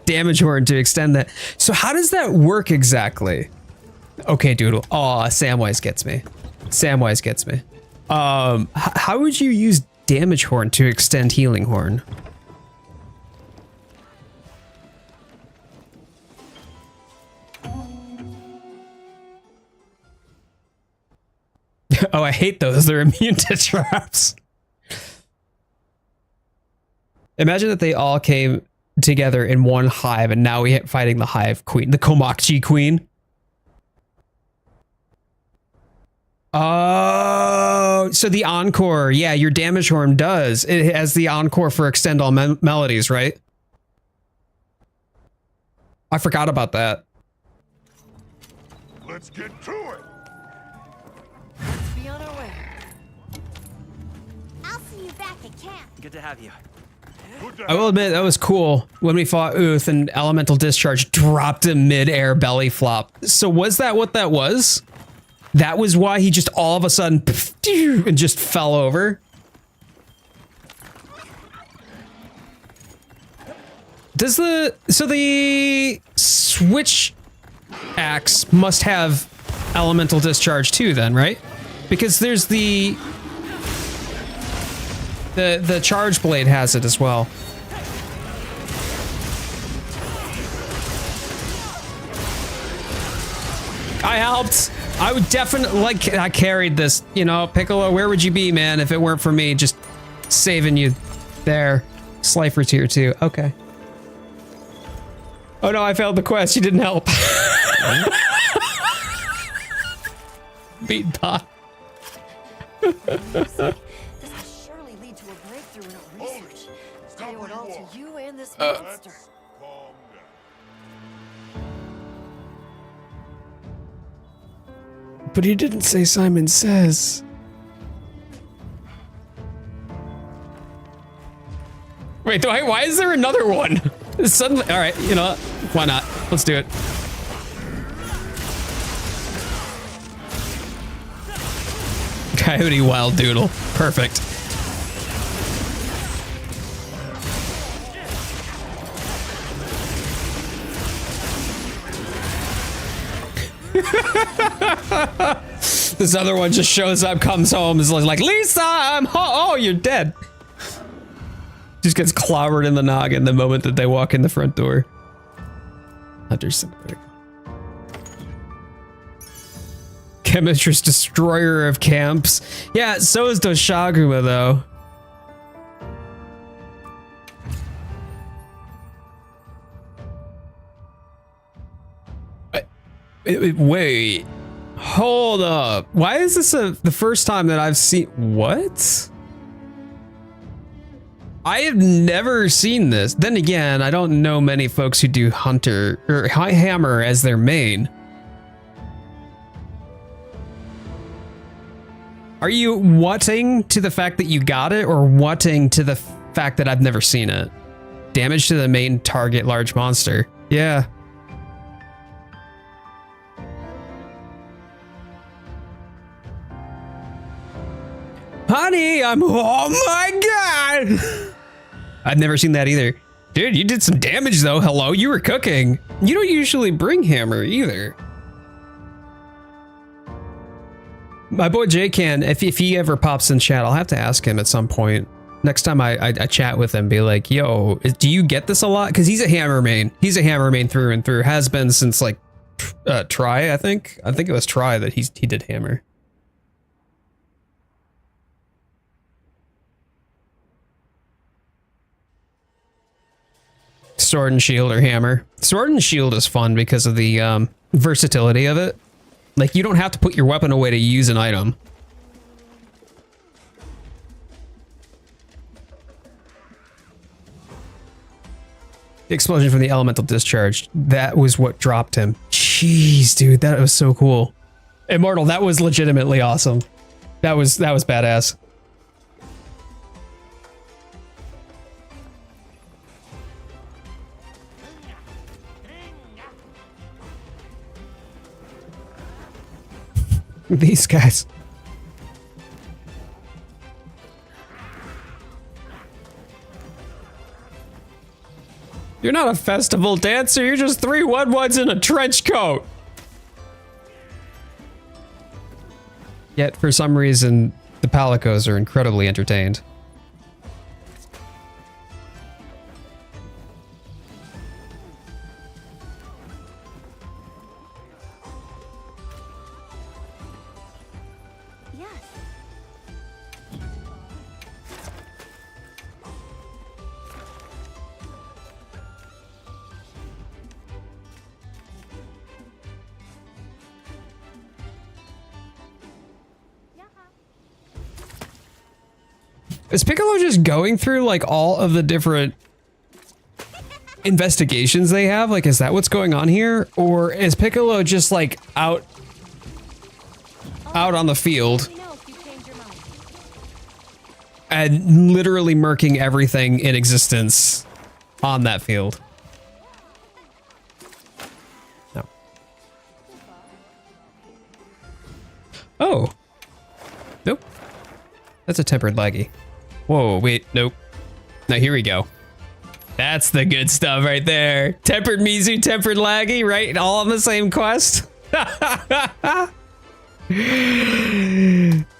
damage horn to extend that. So how does that work exactly? Okay, Doodle. Aw, Samwise gets me. Samwise gets me. How would you use damage horn to extend healing horn? Oh, I hate those. They're immune to traps. Imagine that they all came together in one hive, and now we're fighting the hive queen, the Komakchi queen. Oh, so the encore. Yeah, your damage horn does. It has the encore for extend all melodies, right? I forgot about that. Let's get to it. Let's be on our way. I'll see you back at camp. Good to have you. I will admit that was cool when we fought Uth and Elemental Discharge dropped a mid-air belly flop. So was that what that was? That was why he just all of a sudden and just fell over? Does the... So the switch axe must have Elemental Discharge too then, right? Because there's the charge blade has it as well. I helped. I would definitely, like, I carried this, you know, Piccolo, where would you be, man, if it weren't for me just saving you there. Slifer's here too. Okay. Oh no, I failed the quest. You didn't help. Beat dot. This will surely lead to a breakthrough in our research. I owe it all to you and this monster. Calm down. But he didn't say Simon Says. Wait, why is there another one? Suddenly, all right, you know, why not? Let's do it. Coyote Wild Doodle. Perfect. This other one just shows up, comes home, is like, Lisa, I'm home. Oh, you're dead. Just gets clobbered in the noggin the moment that they walk in the front door. Hunter sympathetic. Chemistress destroyer of camps. Yeah, so is Doshaguma though. Wait, hold up. Why is this the first time that I've seen, what? I have never seen this. Then again, I don't know many folks who do Hunter or Hammer as their main. Are you whatting to the fact that you got it, or whatting to the fact that I've never seen it? Damage to the main target large monster. Yeah. Honey, oh my God. I've never seen that either. Dude, you did some damage though. Hello, you were cooking. You don't usually bring Hammer either. My boy J-Can, if he ever pops in chat, I'll have to ask him at some point. Next time I chat with him, be like, yo, do you get this a lot? Because he's a Hammer main. He's a Hammer main through and through. Has been since like Try, I think. I think it was Try that he did Hammer. Sword and Shield or Hammer. Sword and Shield is fun because of the versatility of it. Like, you don't have to put your weapon away to use an item. The explosion from the elemental discharge, that was what dropped him. Jeez, dude, that was so cool. Immortal, that was legitimately awesome. That was badass. These guys. You're not a festival dancer, you're just 3 1-1s in a trench coat. Yet, for some reason, the Palicos are incredibly entertained. Yes. Is Piccolo just going through like all of the different investigations they have? Like, is that what's going on here? Or is Piccolo just like out on the field and literally murking everything in existence on that field? No. Oh. Nope. That's a tempered laggy. Whoa, wait, nope. Now here we go. That's the good stuff right there. Tempered Mizu, tempered laggy, right? All on the same quest.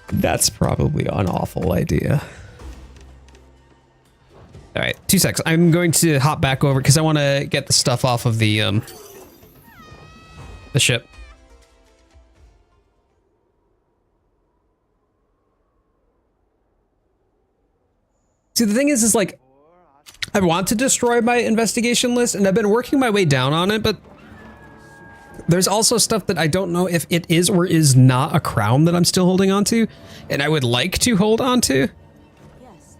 That's probably an awful idea. All right, 2 seconds. I'm going to hop back over because I want to get the stuff off of the ship. See, the thing is like, I want to destroy my investigation list, and I've been working my way down on it, but there's also stuff that I don't know if it is or is not a crown that I'm still holding on to, and I would like to hold on to. Yes.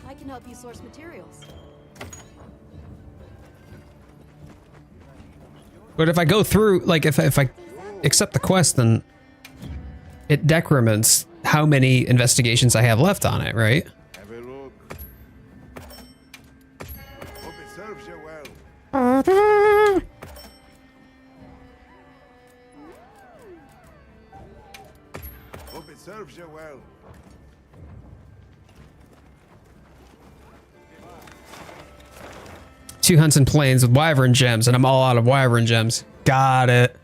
I can help you source materials. But if I go through, like, if I accept the quest, then it decrements how many investigations I have left on it, right? Have a look. Hope it serves you well. Hope it serves you well. Two hunts and plains with wyvern gems, and I'm all out of wyvern gems. Got it.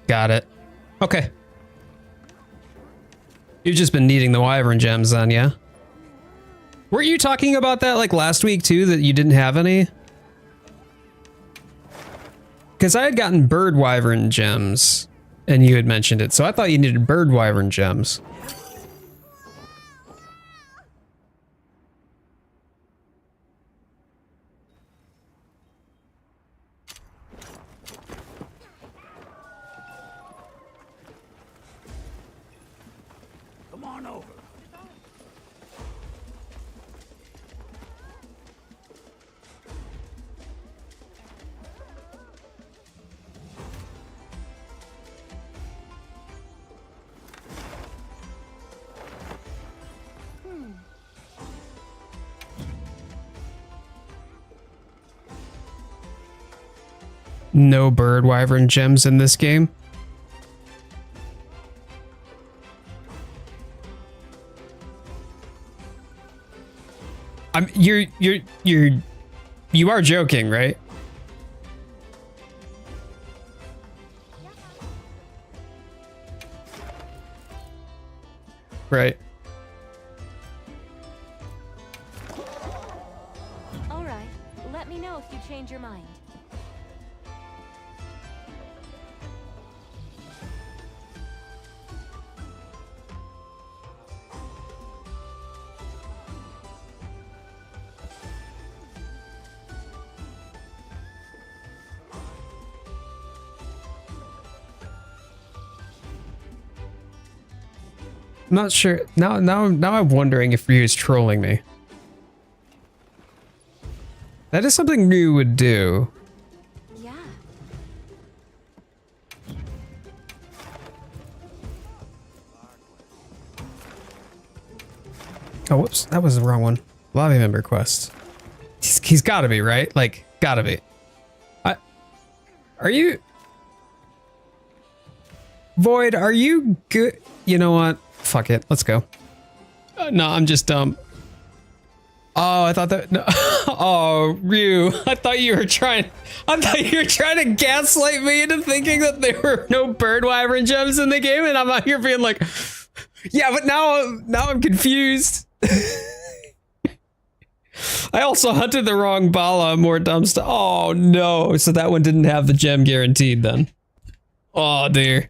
Got it. Okay. You've just been needing the wyvern gems then, yeah? Were you talking about that like last week too, that you didn't have any? Because I had gotten bird wyvern gems, and you had mentioned it, so I thought you needed bird wyvern gems. Come on over. No bird wyvern gems in this game. You are joking, right? Right. All right. Let me know if you change your mind. I'm not sure. Now I'm wondering if Ryu's trolling me. That is something Ryu would do. Yeah. Oh, whoops. That was the wrong one. Lobby member quest. He's gotta be, right? Like, gotta be. Are you... Void, are you good? You know what? Fuck it. Let's go. No, I'm just dumb. Oh, I thought that... No. Oh, Ryu. I thought you were trying to gaslight me into thinking that there were no bird wyvern gems in the game, and I'm out here being like... Yeah, but now I'm confused. I also hunted the wrong Bala, more dumb stuff. Oh no, so that one didn't have the gem guaranteed then. Oh dear.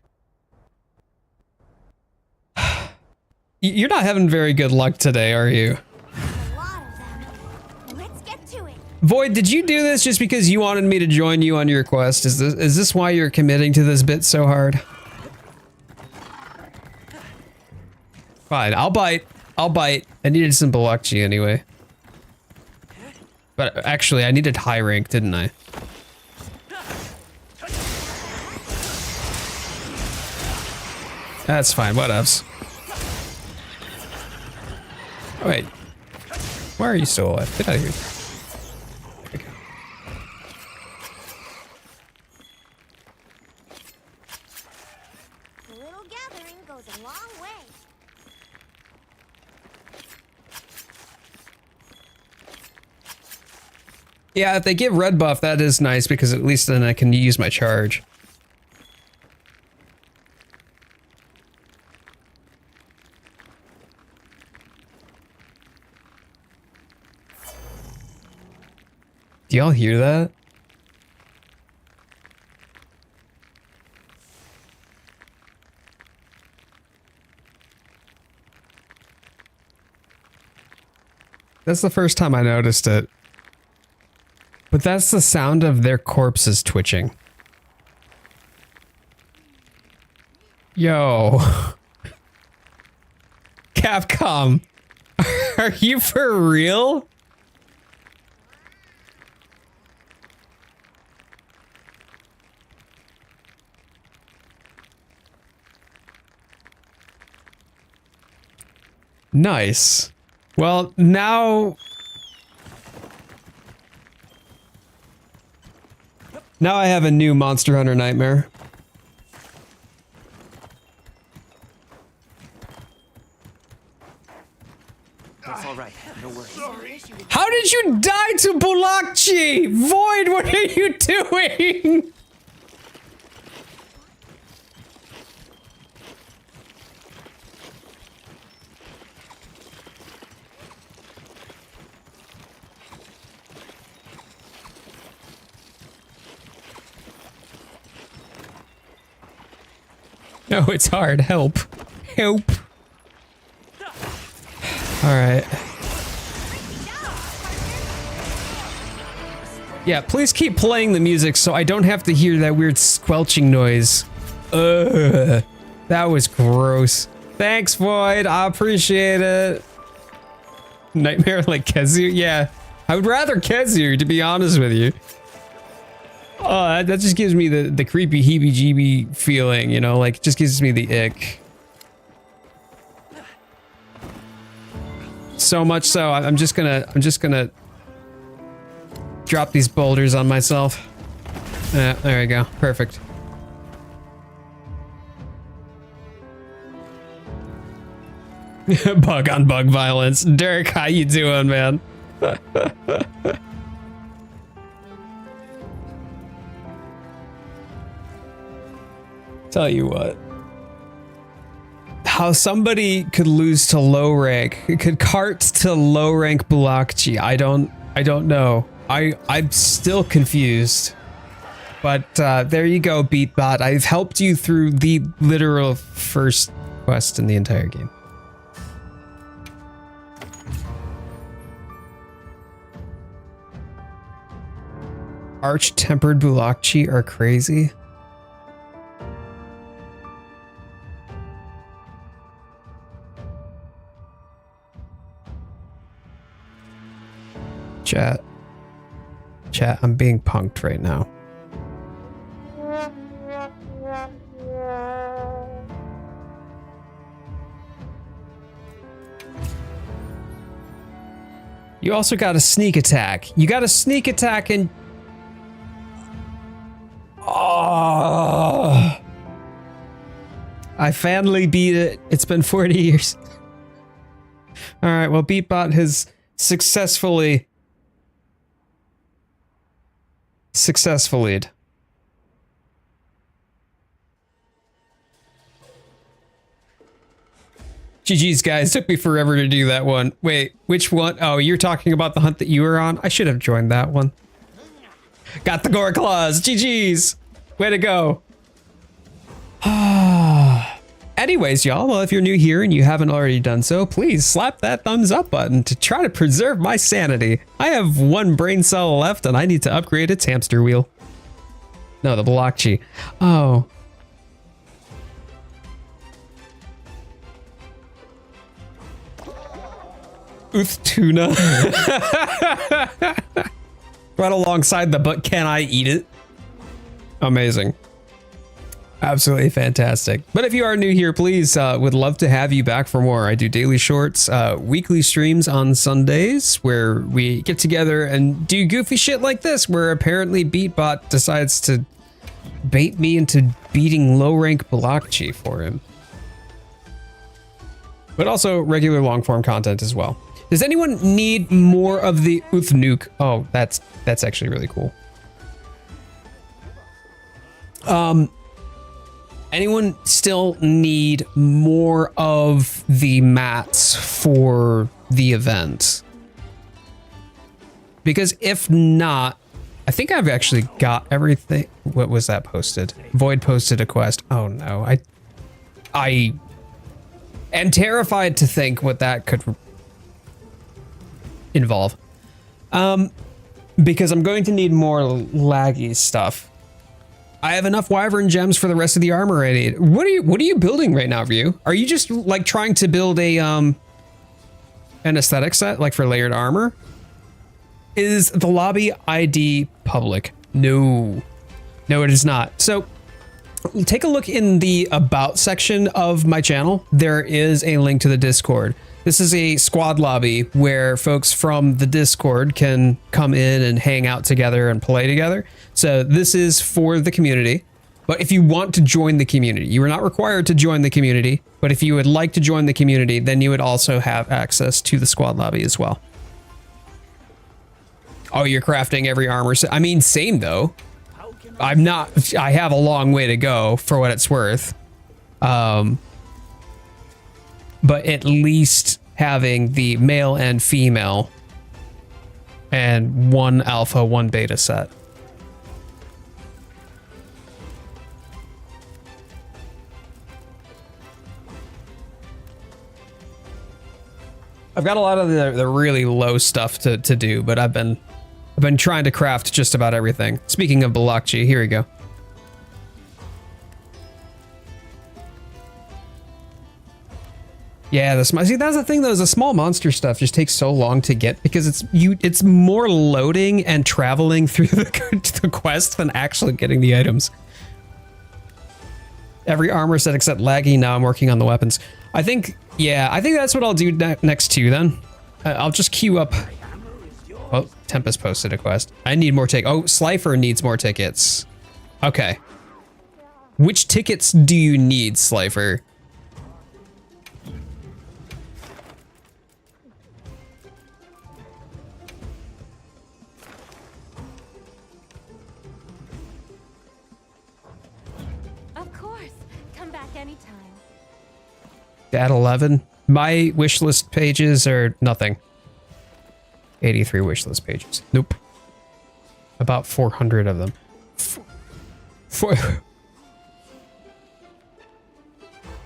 You're not having very good luck today, are you? A lot of them. Let's get to it. Void, did you do this just because you wanted me to join you on your quest? Is this why you're committing to this bit so hard? Fine, I'll bite. I'll bite. I needed some Biloxi anyway. But actually, I needed high rank, didn't I? That's fine, whatevs. Oh, wait. Why are you still alive? Get out of here. There we go. A little gathering goes a long way. Yeah, if they give red buff, that is nice because at least then I can use my charge. Do y'all hear that? That's the first time I noticed it. But that's the sound of their corpses twitching. Yo. Capcom. Are you for real? Nice. Well, now I have a new Monster Hunter nightmare. That's all right. No worries. How did you die to Bulakchi? Void, what are you doing? No, it's hard. Help. Help. Alright. Yeah, please keep playing the music so I don't have to hear that weird squelching noise. Ugh. That was gross. Thanks, Void. I appreciate it. Nightmare like Kezu? Yeah. I would rather Kezu, to be honest with you. Oh, that just gives me the creepy heebie-jeebie feeling, you know, like, it just gives me the ick. So much so, I'm just gonna drop these boulders on myself. There we go, perfect. Bug on bug violence. Dirk, how you doing, man? Tell you what. How somebody could lose to low rank, could cart to low rank Bulakchi. I don't know. I'm still confused. But there you go, Beatbot. I've helped you through the literal first quest in the entire game. Arch-tempered Bulakchi are crazy. Chat, I'm being punked right now. You also got a sneak attack. You got a sneak attack and... Oh, I finally beat it. It's been 40 years. All right, well, Beatbot has successfully GG's, guys. Took me forever to do that one. Wait, which one? Oh, you're talking about the hunt that you were on? I should have joined that one. Got the gore claws. GG's. Way to go. Anyways, y'all, well, if you're new here and you haven't already done so, please slap that thumbs up button to try to preserve my sanity. I have one brain cell left and I need to upgrade its hamster wheel. No, the blockchi. Oh. Uth Duna. Right alongside the but can I eat it? Amazing. Absolutely fantastic. But if you are new here, please, would love to have you back for more. I do daily shorts, weekly streams on Sundays where we get together and do goofy shit like this, where apparently Beatbot decides to bait me into beating low rank blockchi for him. But also regular long form content as well. Does anyone need more of the Uth nuke? Oh, that's actually really cool. Anyone still need more of the mats for the event? Because if not, I think I've actually got everything. What was that posted? Void posted a quest. Oh no, I am terrified to think what that could involve. Because I'm going to need more laggy stuff. I have enough wyvern gems for the rest of the armor I need. What are you building right now, View? Are you just like trying to build a an aesthetic set like for layered armor? Is the lobby ID public? No. No, it is not. So take a look in the about section of my channel. There is a link to the Discord. This is a squad lobby where folks from the Discord can come in and hang out together and play together. So this is for the community. But if you want to join the community, you are not required to join the community. But if you would like to join the community, then you would also have access to the squad lobby as well. Oh, you're crafting every armor set. I mean, same though. I'm not, I have a long way to go for what it's worth. But at least having the male and female and one alpha, one beta set. I've got a lot of the really low stuff to do, but I've been trying to craft just about everything. Speaking of blockchi, here we go. Yeah, see, that's the thing though, is the small monster stuff just takes so long to get because it's more loading and traveling through the quest than actually getting the items. Every armor set except laggy. Now I'm working on the weapons. I think that's what I'll do next too then. I'll just queue up. Oh, Tempest posted a quest. I need more Oh, Slifer needs more tickets. Okay. Which tickets do you need, Slifer? At 11. My wish list pages are nothing. 83 wish list pages. Nope. About 400 of them.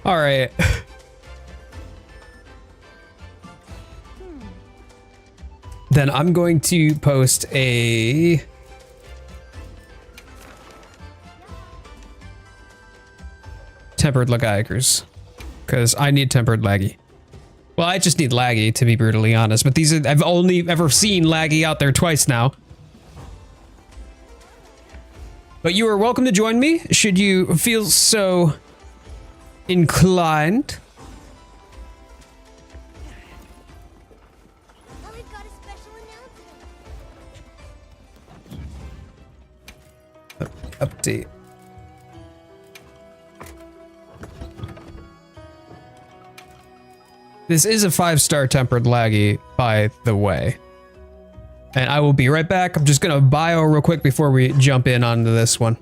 All right. Then I'm going to post a tempered lagikers. Because I need tempered laggy. Well, I just need laggy, to be brutally honest. But these are, I've only ever seen laggy out there twice now. But you are welcome to join me, should you feel so inclined. Well, we've got a special announcement. Update. This is a 5-star tempered laggy, by the way. And I will be right back. I'm just gonna bio real quick before we jump in onto this one.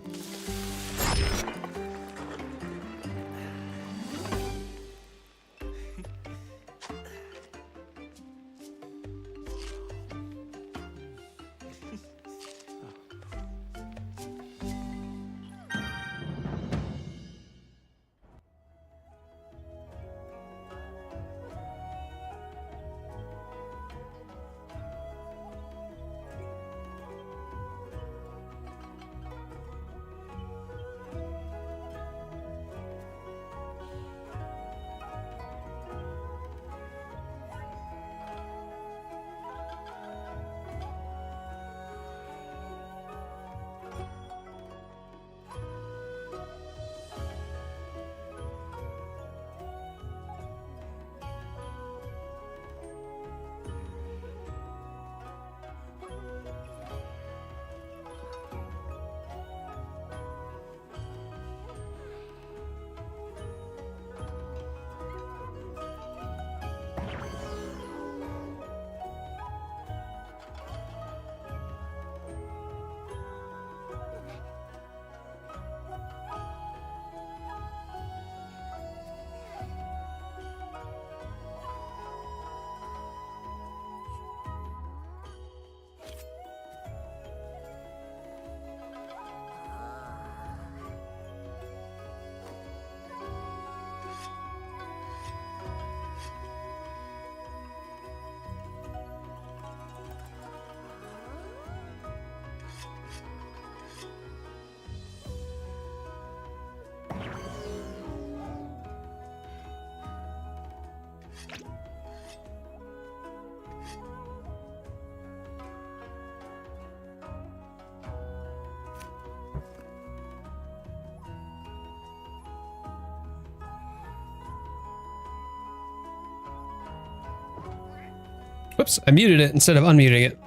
Whoops, I muted it instead of unmuting it.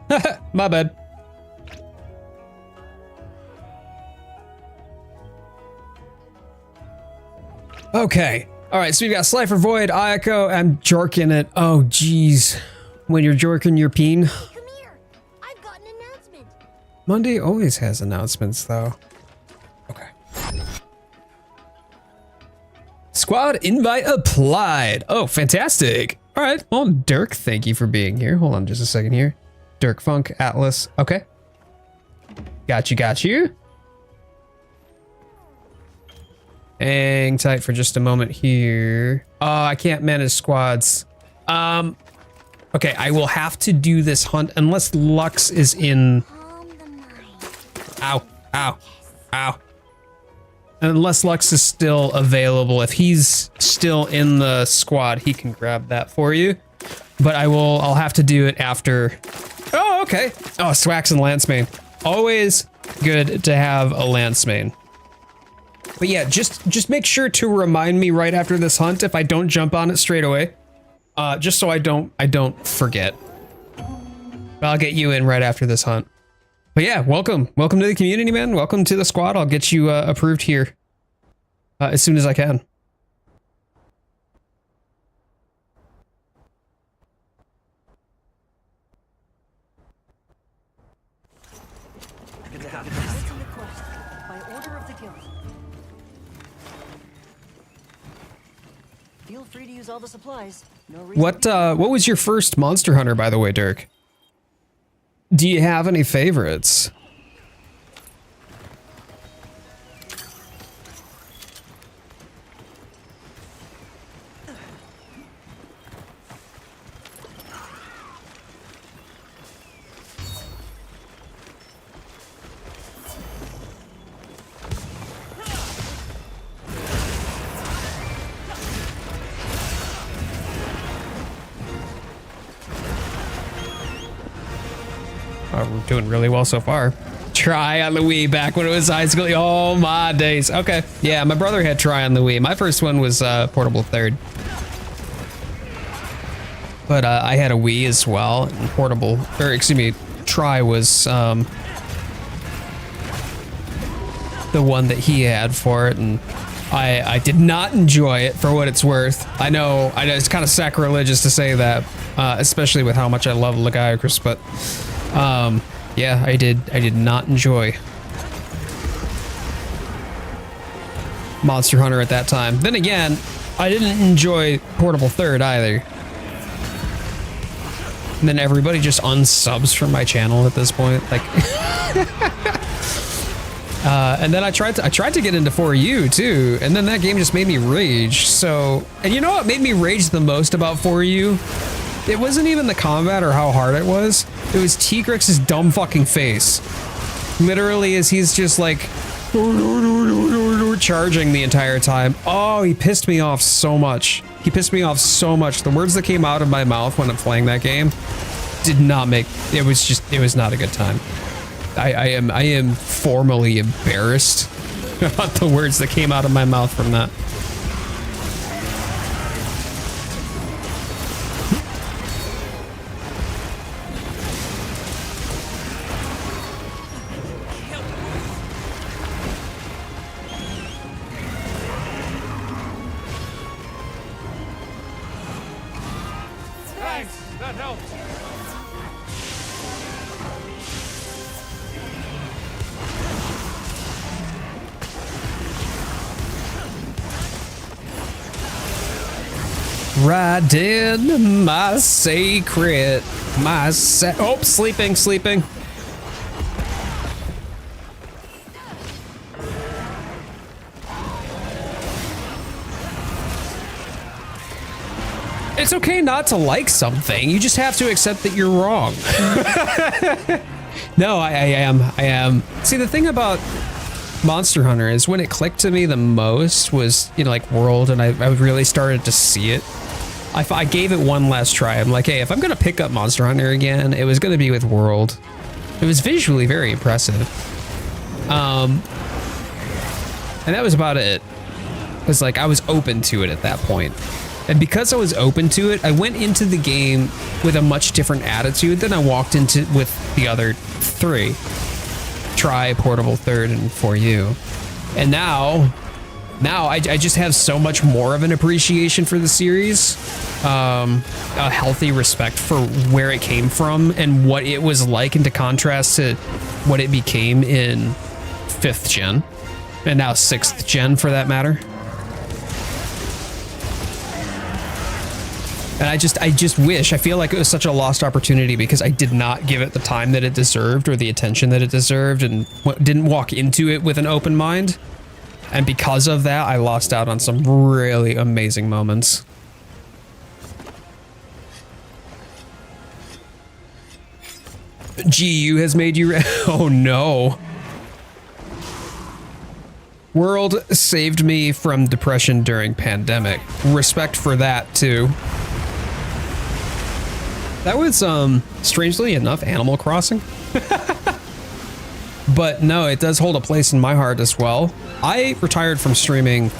My bad. Okay. All right, so we've got Slifer Void, Ayako, I'm jorking it. Oh, geez. When you're jorking your peen. Come here. I've got an announcement. Monday always has announcements, though. Okay. Squad invite applied. Oh, fantastic. All right. Well, Dirk, thank you for being here. Hold on just a second here. Dirk Funk, Atlas. Okay. Got you, got you. Hang tight for just a moment here. Oh, I can't manage squads. Okay, I will have to do this hunt unless Lux is in... Calm the mind. Ow, ow, ow. Unless Lux is still available. If he's still in the squad, he can grab that for you. But I'll have to do it after. Oh, okay. Oh, Swax and Lance Main. Always good to have a Lance Main. But yeah, just make sure to remind me right after this hunt if I don't jump on it straight away. Just so I don't forget. But I'll get you in right after this hunt. But yeah, welcome to the community, man. Welcome to the squad. I'll get you approved here as soon as I can. Good to have you. Written request by order of the guild. Feel free to use all the supplies. No reason What was your first Monster Hunter, by the way, Dirk? Do you have any favorites? Oh, we're doing really well so far. Try on the Wii back when it was high school. Oh my days. Okay. Yeah, my brother had Try on the Wii. My first one was Portable Third. But I had a Wii as well. And Portable, or excuse me, Try was the one that he had for it, and I did not enjoy it for what it's worth. I know it's kind of sacrilegious to say that, especially with how much I love Legiacris, but yeah, I did not enjoy Monster Hunter at that time. Then again, I didn't enjoy Portable Third either. And then everybody just unsubs from my channel at this point, like. And then I tried to get into 4U too, and then that game just made me rage. So, and you know what made me rage the most about 4U? It wasn't even the combat or how hard it was. It was Tigrex's dumb fucking face. Literally, as he's just like charging the entire time. Oh, he pissed me off so much. He pissed me off so much. The words that came out of my mouth when I'm playing that game did not make, it was not a good time. I am formally embarrassed about the words that came out of my mouth from that. Thanks, that helped. Riding my sacred, oh, sleeping. It's okay not to like something. You just have to accept that you're wrong. No, I am. See, the thing about Monster Hunter is when it clicked to me the most was, you know, like World, and I really started to see it. I gave it one last try. I'm like, hey, if I'm gonna pick up Monster Hunter again, it was gonna be with World. It was visually very impressive. And that was about it. Because like I was open to it at that point. And because I was open to it, I went into the game with a much different attitude than I walked into with the other 3. Try, Portable Third, and For You. And now I just have so much more of an appreciation for the series. A healthy respect for where it came from and what it was like, into contrast to what it became in 5th gen. And now 6th gen for that matter. And I just wish, I feel like it was such a lost opportunity because I did not give it the time that it deserved or the attention that it deserved, and didn't walk into it with an open mind. And because of that, I lost out on some really amazing moments. GU has made you oh no. World saved me from depression during pandemic. Respect for that too. That was, strangely enough, Animal Crossing. But no, it does hold a place in my heart as well. I retired from streaming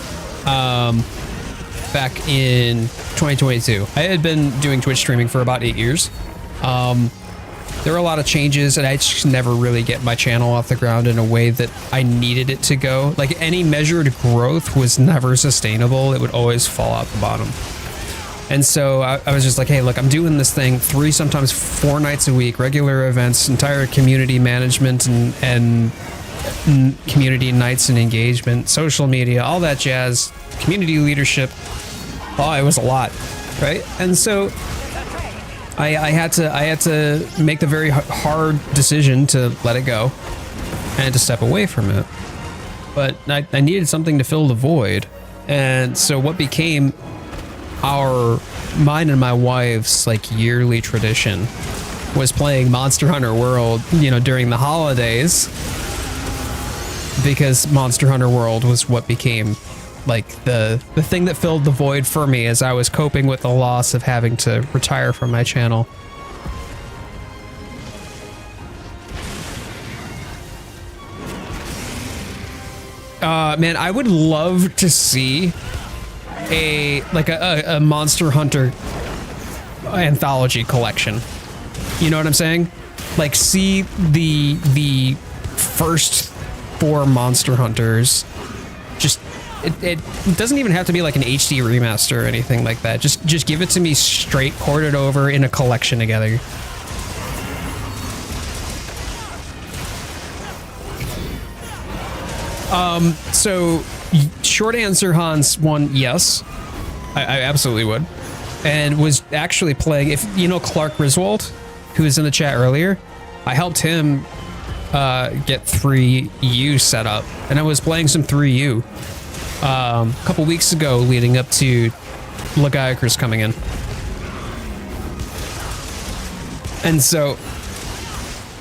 back in 2022. I had been doing Twitch streaming for about 8 years. There were a lot of changes, and I just never really get my channel off the ground in a way that I needed it to go. Like, any measured growth was never sustainable. It would always fall out the bottom. And so I was just like, hey, look, I'm doing this thing 3, sometimes 4 nights a week, regular events, entire community management and community nights and engagement, social media, all that jazz, community leadership. Oh, it was a lot, right? And so I had to make the very hard decision to let it go and to step away from it. But I needed something to fill the void. And so what became mine and my wife's like yearly tradition was playing Monster Hunter World, you know, during the holidays, because Monster Hunter World was what became like the thing that filled the void for me as I was coping with the loss of having to retire from my channel. Man, I would love to see a Monster Hunter anthology collection. You know what I'm saying? Like, see the first 4 Monster Hunters. Just it doesn't even have to be like an HD remaster or anything like that. Just give it to me straight, ported over in a collection together. So short answer, Hans, 1, yes. I absolutely would. And was actually playing, if you know Clark Griswold, who was in the chat earlier, I helped him get 3U set up, and I was playing some 3U a couple weeks ago leading up to Legiacrus coming in. And so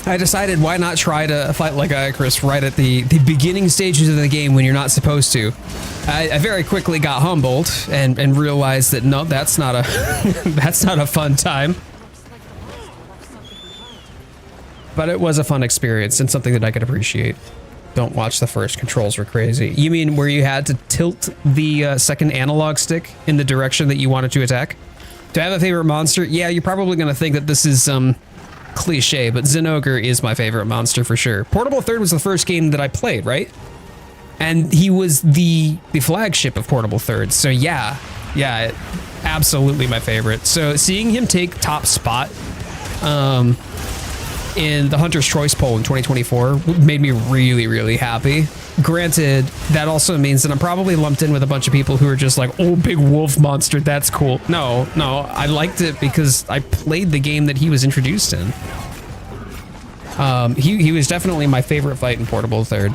I decided, why not try to fight Legiacrus right at the beginning stages of the game when you're not supposed to. I very quickly got humbled and realized that no, that's not a that's not a fun time. But it was a fun experience and something that I could appreciate. Don't watch the first, controls were crazy. You mean where you had to tilt the second analog stick in the direction that you wanted to attack? Do I have a favorite monster? Yeah, you're probably gonna think that this is cliche, but Zinogre is my favorite monster for sure. Portable Third was the first game that I played, right? And he was the flagship of Portable Third. So yeah, absolutely my favorite. So seeing him take top spot in the Hunter's Choice poll in 2024 made me really, really happy. Granted, that also means that I'm probably lumped in with a bunch of people who are just like, oh, big wolf monster, that's cool. No, I liked it because I played the game that he was introduced in. He was definitely my favorite fight in Portable Third.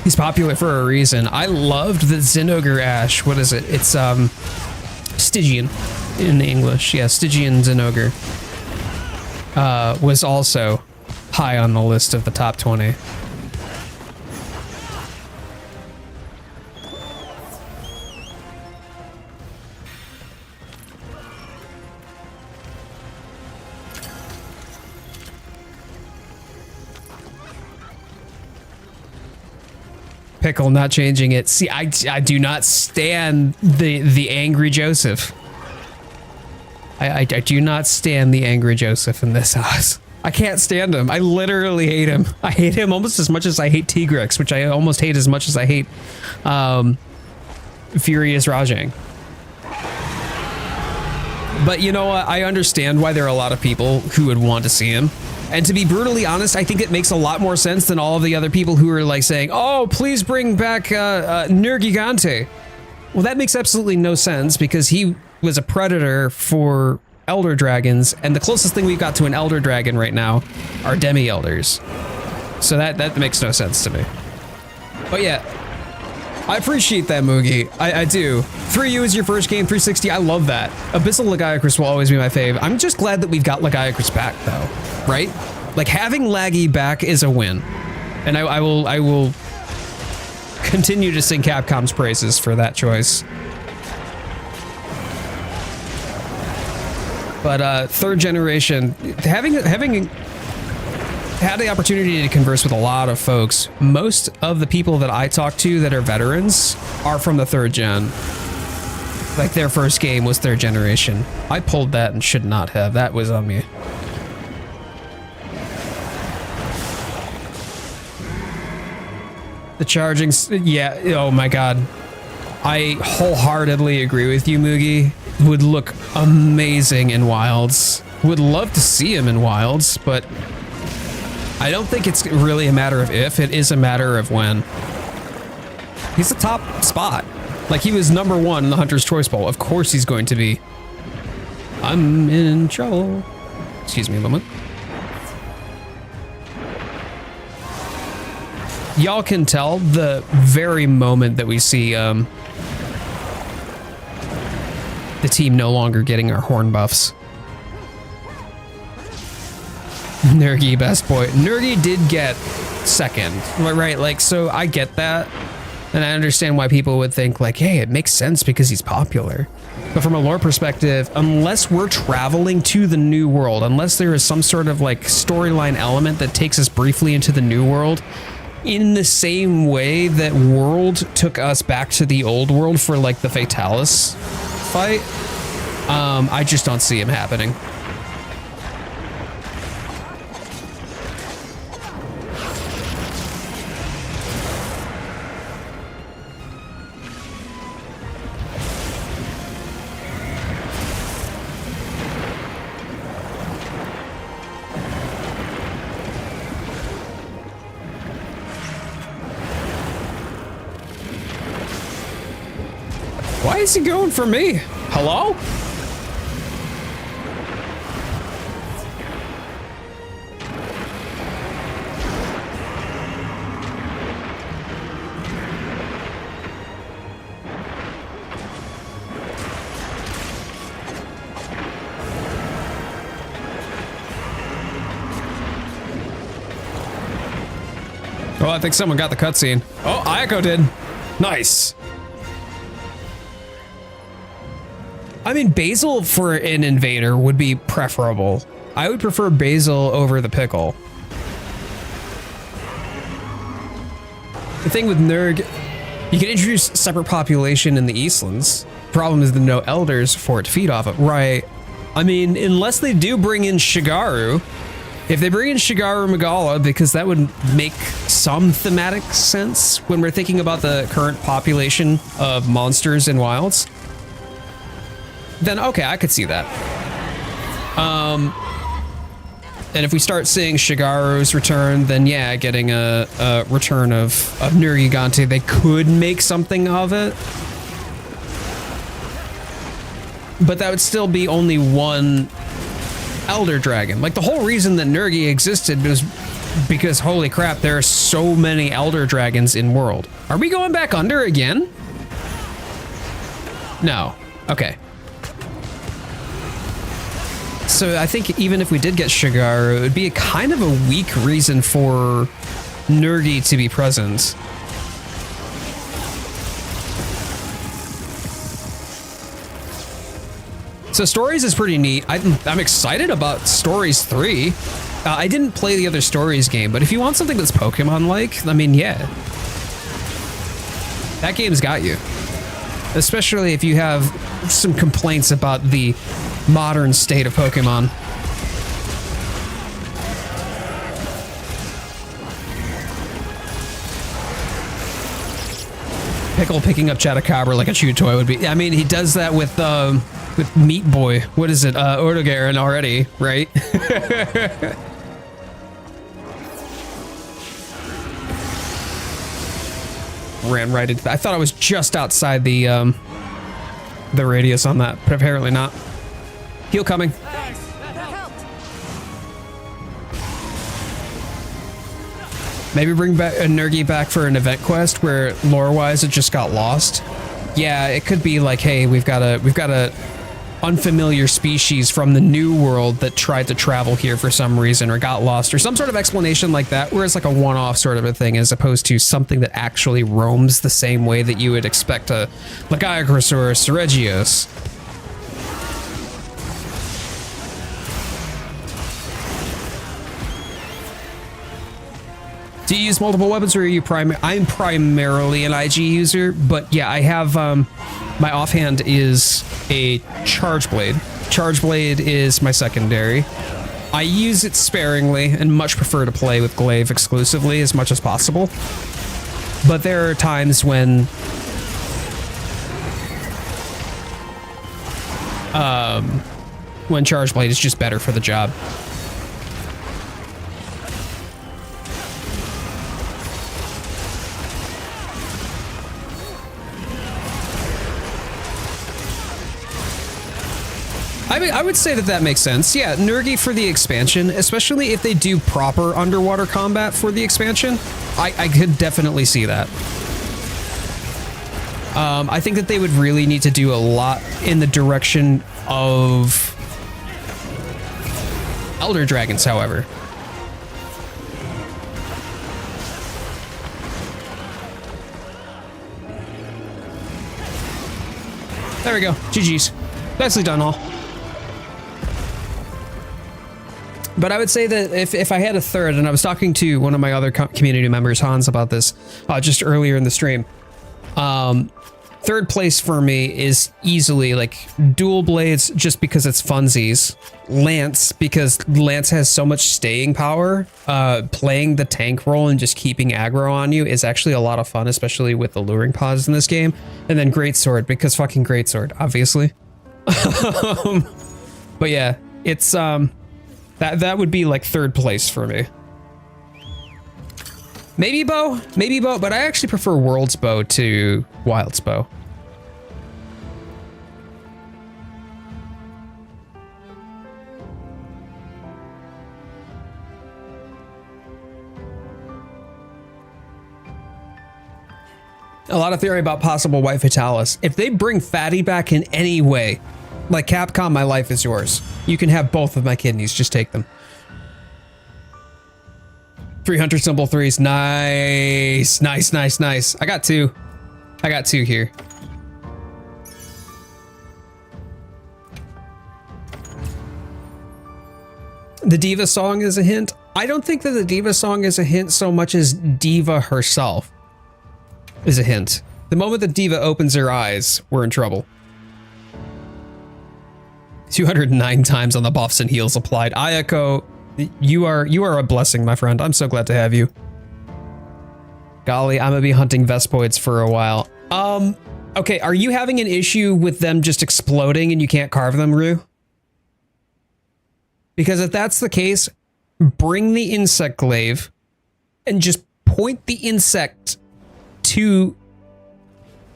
He's popular for a reason. I loved the Zinogre Ash. What is it? It's Stygian in English. Yeah, Stygian Zinogre. was also high on the list of the top 20. Pickle not changing it. See, I do not stand the angry Joseph. I do not stand the angry Joseph in this house. I can't stand him. I literally hate him. I hate him almost as much as I hate Tigrex, which I almost hate as much as I hate Furious Rajang. But you know what? I understand why there are a lot of people who would want to see him. And to be brutally honest, I think it makes a lot more sense than all of the other people who are like saying, oh, please bring back Nergigante. Well, that makes absolutely no sense because he was a predator for Elder Dragons, and the closest thing we've got to an Elder Dragon right now are Demi-Elders. So that makes no sense to me. But yeah, I appreciate that, Moogie. I do. 3U is your first game, 360, I love that. Abyssal Lagiacrus will always be my fave. I'm just glad that we've got Lagiacrus back, though, right? Like, having Laggy back is a win. And I will continue to sing Capcom's praises for that choice. But third generation, having had the opportunity to converse with a lot of folks, most of the people that I talk to that are veterans are from the third gen. Like their first game was third generation. I pulled that and should not have. That was on me. The charging, yeah, oh my god. I wholeheartedly agree with you, Moogie. Would look amazing in Wilds. Would love to see him in Wilds, but I don't think it's really a matter of if, it is a matter of when. He's the top spot. Like, he was #1 in the Hunter's Choice Bowl. Of course he's going to be. I'm in trouble. Excuse me a moment. Y'all can tell the very moment that we see the team no longer getting our horn buffs. Nergy, best boy. Nergy did get second, right? Like, so I get that. And I understand why people would think like, hey, it makes sense because he's popular. But from a lore perspective, unless we're traveling to the new world, unless there is some sort of like storyline element that takes us briefly into the new world, in the same way that World took us back to the old world for like the Fatalis fight, I just don't see him happening. Why is he going for me? Hello? Oh, I think someone got the cutscene. Oh, Ayako did. Nice. I mean, Basil for an invader would be preferable. I would prefer Basil over the Pickle. The thing with Nerg, you can introduce separate population in the Eastlands. Problem is the no elders for it to feed off of. Right. I mean, unless they do bring in Shigaru. If they bring in Shigaru Magala, because that would make some thematic sense when we're thinking about the current population of monsters in Wilds. Then okay, I could see that. And if we start seeing Shigaru's return, then yeah, getting a return of Nergigante, they could make something of it. But that would still be only one Elder Dragon. Like, the whole reason that Nergi existed was because, holy crap, there are so many Elder Dragons in World. Are we going back under again? No. Okay. So I think even if we did get Shigar, it would be a kind of a weak reason for Nergi to be present. So Stories is pretty neat. I'm excited about Stories 3. I didn't play the other Stories game, but if you want something that's Pokemon-like, I mean, yeah. That game's got you. Especially if you have some complaints about the modern state of Pokemon. Pickle picking up Chatacabra like a chew toy would be. I mean, he does that with Meat Boy. What is it? Ortogaren already, right? Ran right into that. I thought I was just outside the radius on that, but apparently not. Heal coming. Thanks, that helped. Maybe bring back a Nergi back for an event quest where lore-wise it just got lost. Yeah, it could be like, hey, we've got a unfamiliar species from the new world that tried to travel here for some reason or got lost or some sort of explanation like that, where it's like a one-off sort of a thing as opposed to something that actually roams the same way that you would expect a Lagiacrus or a Seregios. Do you use multiple weapons or are you I'm primarily an IG user, but yeah, I have, my offhand is a Charge Blade. Charge Blade is my secondary. I use it sparingly and much prefer to play with Glaive exclusively as much as possible. But there are times when Charge Blade is just better for the job. I would say that makes sense. Yeah, Nergi for the expansion, especially if they do proper underwater combat for the expansion, I could definitely see that. I think that they would really need to do a lot in the direction of Elder Dragons, however. There we go. GG's. Nicely done, all. But I would say that if I had a third, and I was talking to one of my other community members, Hans, about this just earlier in the stream, third place for me is easily like Dual Blades, just because it's funsies. Lance, because Lance has so much staying power. Playing the tank role and just keeping aggro on you is actually a lot of fun, especially with the luring pods in this game. And then Greatsword, because fucking Greatsword, obviously. But yeah, it's that would be like third place for me. Maybe bow, but I actually prefer World's Bow to Wild's Bow. A lot of theory about possible White Fatalis. If they bring Fatty back in any way, like Capcom, my life is yours. You can have both of my kidneys, just take them. 300 symbol threes, nice, nice, nice, nice. I got two here. The Diva song is a hint. I don't think that the Diva song is a hint so much as Diva herself is a hint. The moment that Diva opens her eyes, we're in trouble. 209 times on the buffs and heals applied. Ayako, you are a blessing, my friend. I'm so glad to have you. Golly, I'm gonna be hunting Vespoids for a while. Okay, are you having an issue with them just exploding and you can't carve them, Rue? Because if that's the case, bring the insect glaive and just point the insect to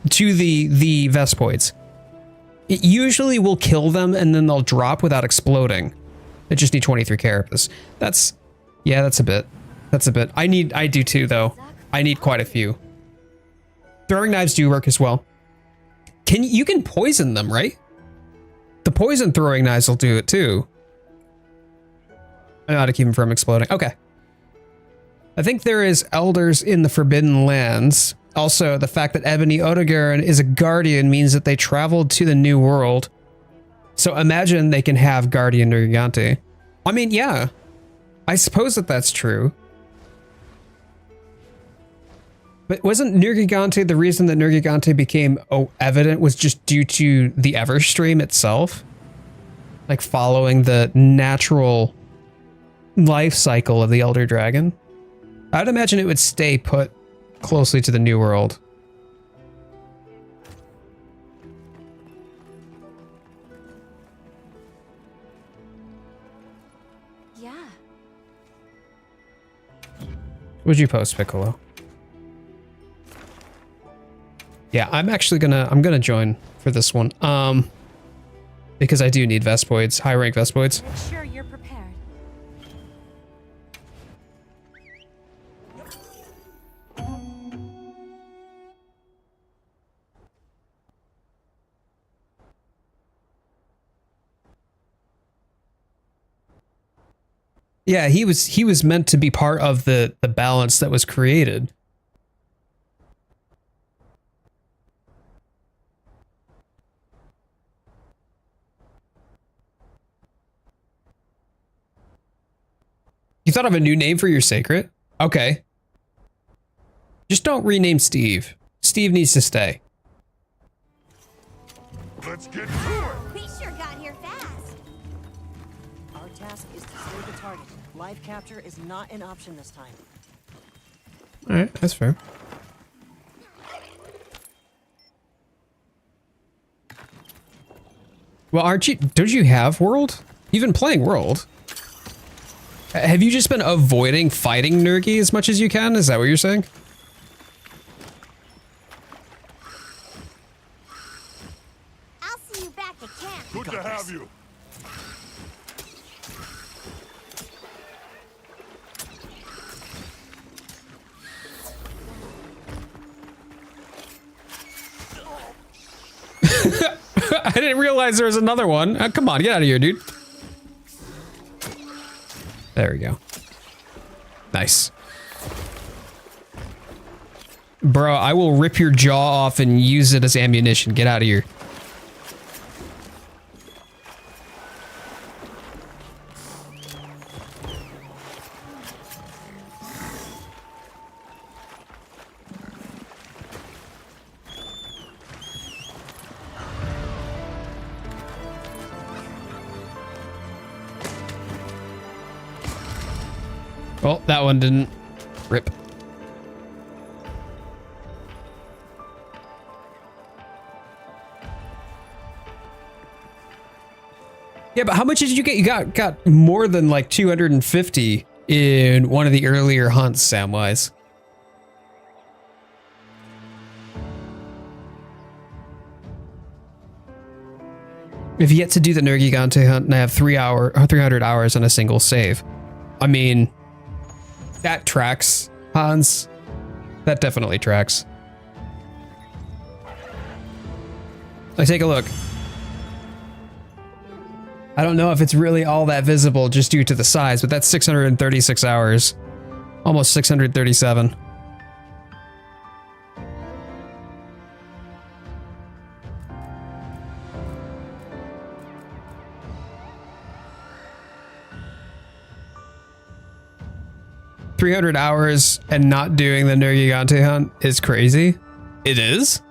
the Vespoids. It usually will kill them and then they'll drop without exploding. I just need 23 carapace. That's a bit. I do too, though. I need quite a few. Throwing knives do work as well. You can poison them, right? The poison throwing knives will do it too. I know how to keep them from exploding. Okay. I think there is elders in the Forbidden Lands. Also, the fact that Ebony Odegarin is a guardian means that they traveled to the New World. So imagine they can have Guardian Nergigante. I mean, yeah. I suppose that that's true. But wasn't Nergigante the reason that Nergigante became evident was just due to the Everstream itself? Like following the natural life cycle of the Elder Dragon? I'd imagine it would stay put closely to the New World. Yeah. Would you post, Piccolo? Yeah, I'm actually gonna join for this one. Because I do need Vespoids, high rank Vespoids. Make sure you're prepared. Yeah, he was meant to be part of the balance that was created. You thought of a new name for your sacred? Okay. Just don't rename Steve. Steve needs to stay. Let's get to it! We sure got here fast. Our task is to save the target. Live capture is not an option this time. All right, that's fair. Well, don't you have World? You've been playing World. Have you just been avoiding fighting Nergi as much as you can? Is that what you're saying? I'll see you back at camp. Good to have you. I didn't realize there was another one. Come on, get out of here, dude. There we go. Nice. Bro, I will rip your jaw off and use it as ammunition. Get out of here. Well, that one didn't rip. Yeah, but how much did you get? You got more than like 250 in one of the earlier hunts, Samwise. I've yet to do the Nergigante hunt, and I have 300 hours on a single save. I mean, that tracks, Hans. That definitely tracks. Like, take a look. I don't know if it's really all that visible just due to the size, but that's 636 hours. Almost 637. $300 hours and not doing the Nergigante hunt is crazy. It is?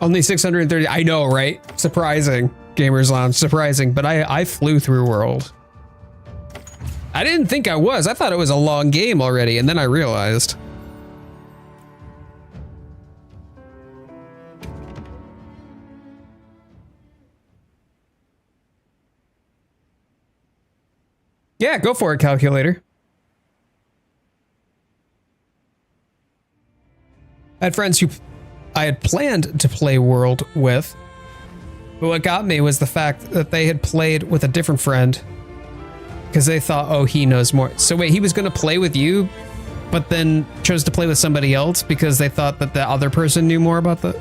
Only 630. I know, right? Surprising. Gamers Lounge, surprising. But I flew through World. I didn't think I was. I thought it was a long game already, and then I realized. Yeah, go for it, calculator. I had friends who I had planned to play World with, but what got me was the fact that they had played with a different friend because they thought, oh, he knows more. So wait, he was going to play with you, but then chose to play with somebody else because they thought that the other person knew more about the...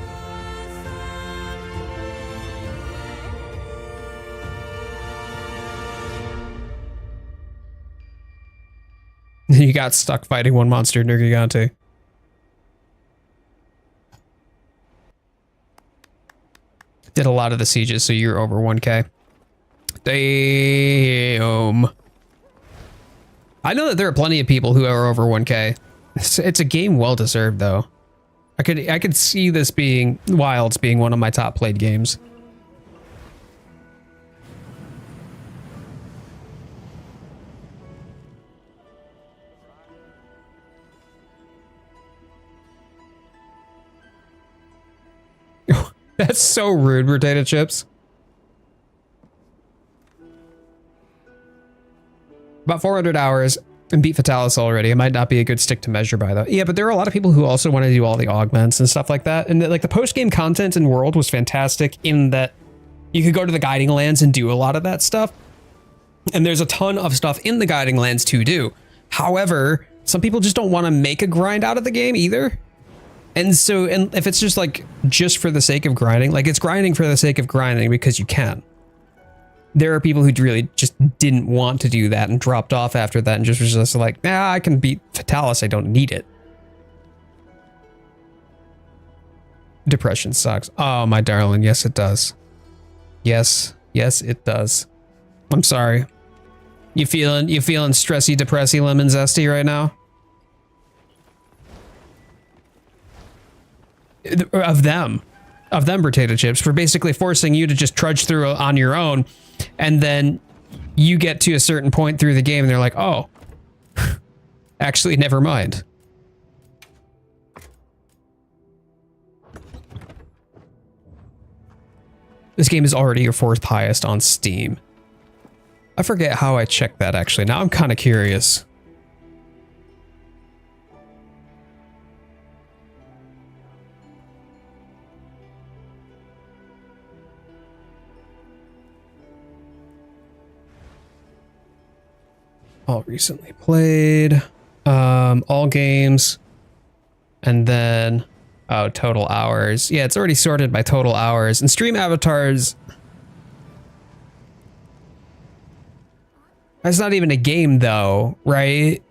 then you got stuck fighting one monster, Nergigante. Did a lot of the sieges, so you're over 1K. Damn. I know that there are plenty of people who are over 1K. It's a game well deserved, though. I could see this being Wilds being one of my top played games. That's so rude, potato chips. About 400 hours and beat Fatalis already. It might not be a good stick to measure by though. Yeah, but there are a lot of people who also want to do all the augments and stuff like that. And like the post-game content in World was fantastic in that you could go to the guiding lands and do a lot of that stuff. And there's a ton of stuff in the guiding lands to do. However, some people just don't want to make a grind out of the game either. And so, and if it's just like, just for the sake of grinding, like it's grinding for the sake of grinding because you can. There are people who really just didn't want to do that and dropped off after that and just was just like, nah, I can beat Fatalis, I don't need it. Depression sucks. Oh, my darling, yes it does. Yes, yes it does. I'm sorry. You feeling stressy, depressy, lemon zesty right now? Of them potato chips for basically forcing you to just trudge through on your own, and then you get to a certain point through the game and they're like, oh, actually never mind. This game is already your 4th highest on Steam. I forget how I checked that actually. Now I'm kind of curious. All recently played, all games, and then, oh, total hours. Yeah, it's already sorted by total hours. And stream avatars, that's not even a game though, right?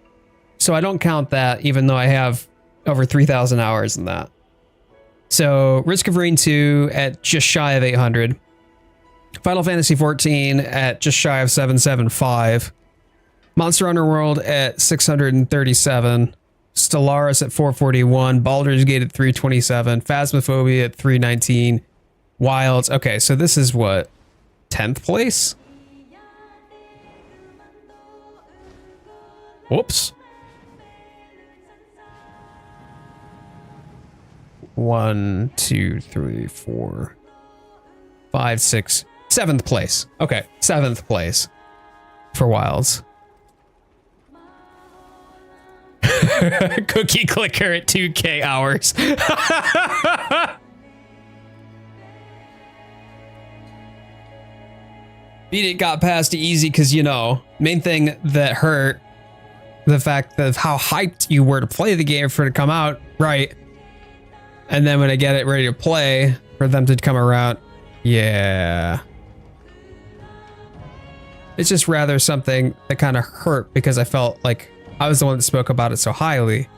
So I don't count that even though I have over 3,000 hours in that. So Risk of Rain 2 at just shy of 800. Final Fantasy 14 at just shy of 775. Monster Hunter World at 637, Stellaris at 441, Baldur's Gate at 327, Phasmophobia at 319, Wilds. Okay, so this is what, 10th place? Whoops. 1, 2, 3, 4, 5, 6, 7th place. Okay, 7th place for Wilds. Cookie clicker at 2K hours. Beat it, got past easy because, you know, main thing that hurt, the fact of how hyped you were to play the game for it to come out, right? And then when I get it ready to play, for them to come around, yeah. It's just rather something that kind of hurt because I felt like I was the one that spoke about it so highly.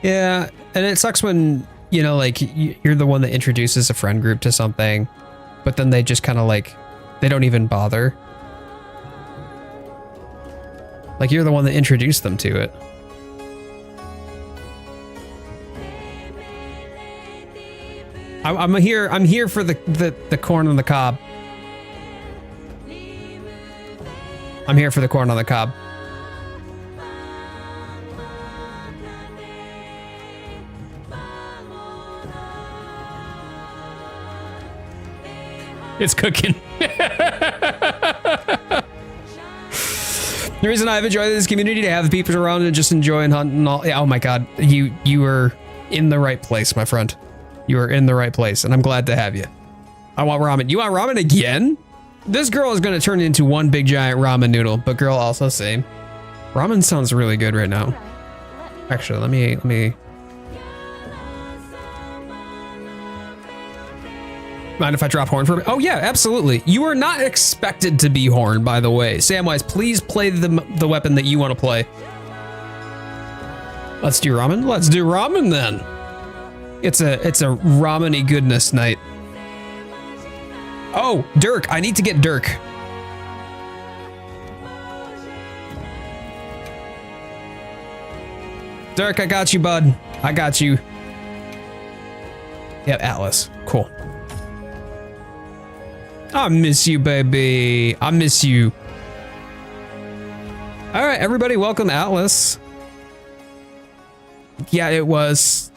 Yeah, and it sucks when, you know, like, you're the one that introduces a friend group to something, but then they just kind of like, they don't even bother. Like, you're the one that introduced them to it. I'm here for the corn on the cob. I'm here for the corn on the cob. It's cooking. The reason I've enjoyed this community to have the people around and just enjoy and hunt and all. Oh my God, you are in the right place, my friend. You are in the right place, and I'm glad to have you. I want ramen. You want ramen again? This girl is going to turn into one big giant ramen noodle, but girl also same. Ramen sounds really good right now. Actually, let me. Mind if I drop horn for? Oh yeah, absolutely. You are not expected to be horn, by the way. Samwise, please play the weapon that you want to play. Let's do ramen. Let's do ramen then. It's a ramen-y goodness night. Oh, Dirk. I need to get Dirk. Dirk, I got you, bud. I got you. Yep, Atlas. Cool. I miss you, baby. I miss you. All right, everybody, welcome Atlas. Yeah, it was.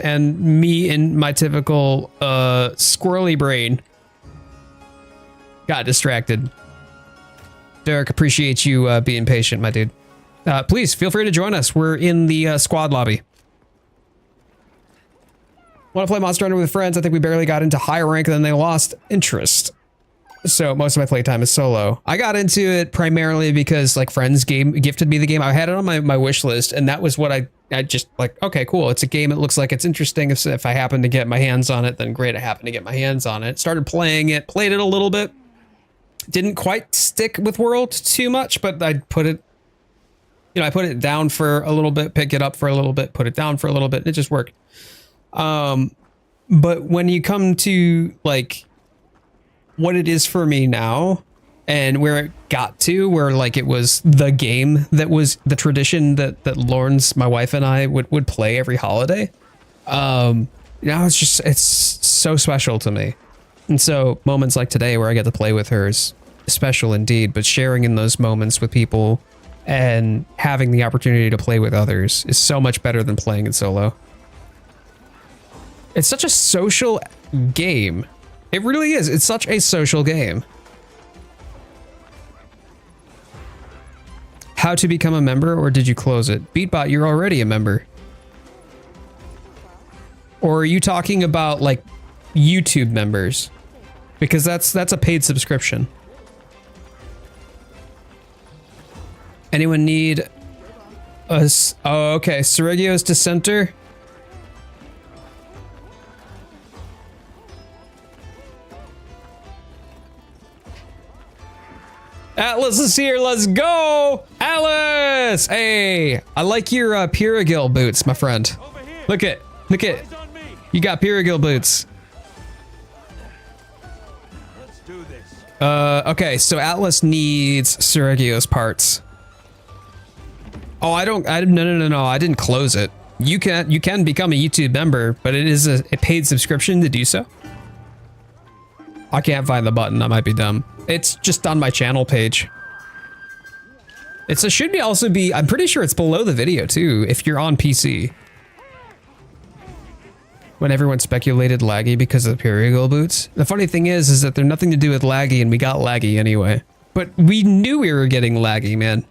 And me in my typical squirrely brain got distracted. Derek, appreciate you being patient, my dude. Please feel free to join us. We're in the squad lobby. Want to play Monster Hunter with friends? I think we barely got into higher rank, and then they lost interest. So most of my playtime is solo. I got into it primarily because like friends gifted me the game. I had it on my wish list, and that was what I just like, okay, cool. It's a game. It looks like it's interesting. If I happen to get my hands on it, then great. I happened to get my hands on it. Started playing it, played it a little bit. Didn't quite stick with World too much, but I put it, I put it down for a little bit, pick it up for a little bit, put it down for a little bit. It just worked. But when you come to like what it is for me now and where it got to, where like it was the game that was the tradition that Lawrence, my wife, and I would play every holiday. Now it's so special to me. And so moments like today where I get to play with her is special indeed, but sharing in those moments with people and having the opportunity to play with others is so much better than playing it solo. It's such a social game. It really is. It's such a social game. How to become a member, or did you close it? Beatbot, you're already a member. Or are you talking about like YouTube members? Because that's a paid subscription. Anyone need us? Oh, okay. Sergio's Dissenter. Atlas is here. Let's go. Atlas. Hey, I like your Piragil boots, my friend. Look at. You got Piragil boots. Let's do this. Okay, so Atlas needs Sergio's parts. Oh, no. I didn't close it. You can become a YouTube member, but it is a paid subscription to do so. I can't find the button. I might be dumb. It's just on my channel page. Should be also be, I'm pretty sure it's below the video too, if you're on PC. When everyone speculated laggy because of the Piragil boots. The funny thing is that they're nothing to do with laggy, and we got laggy anyway. But we knew we were getting laggy, man.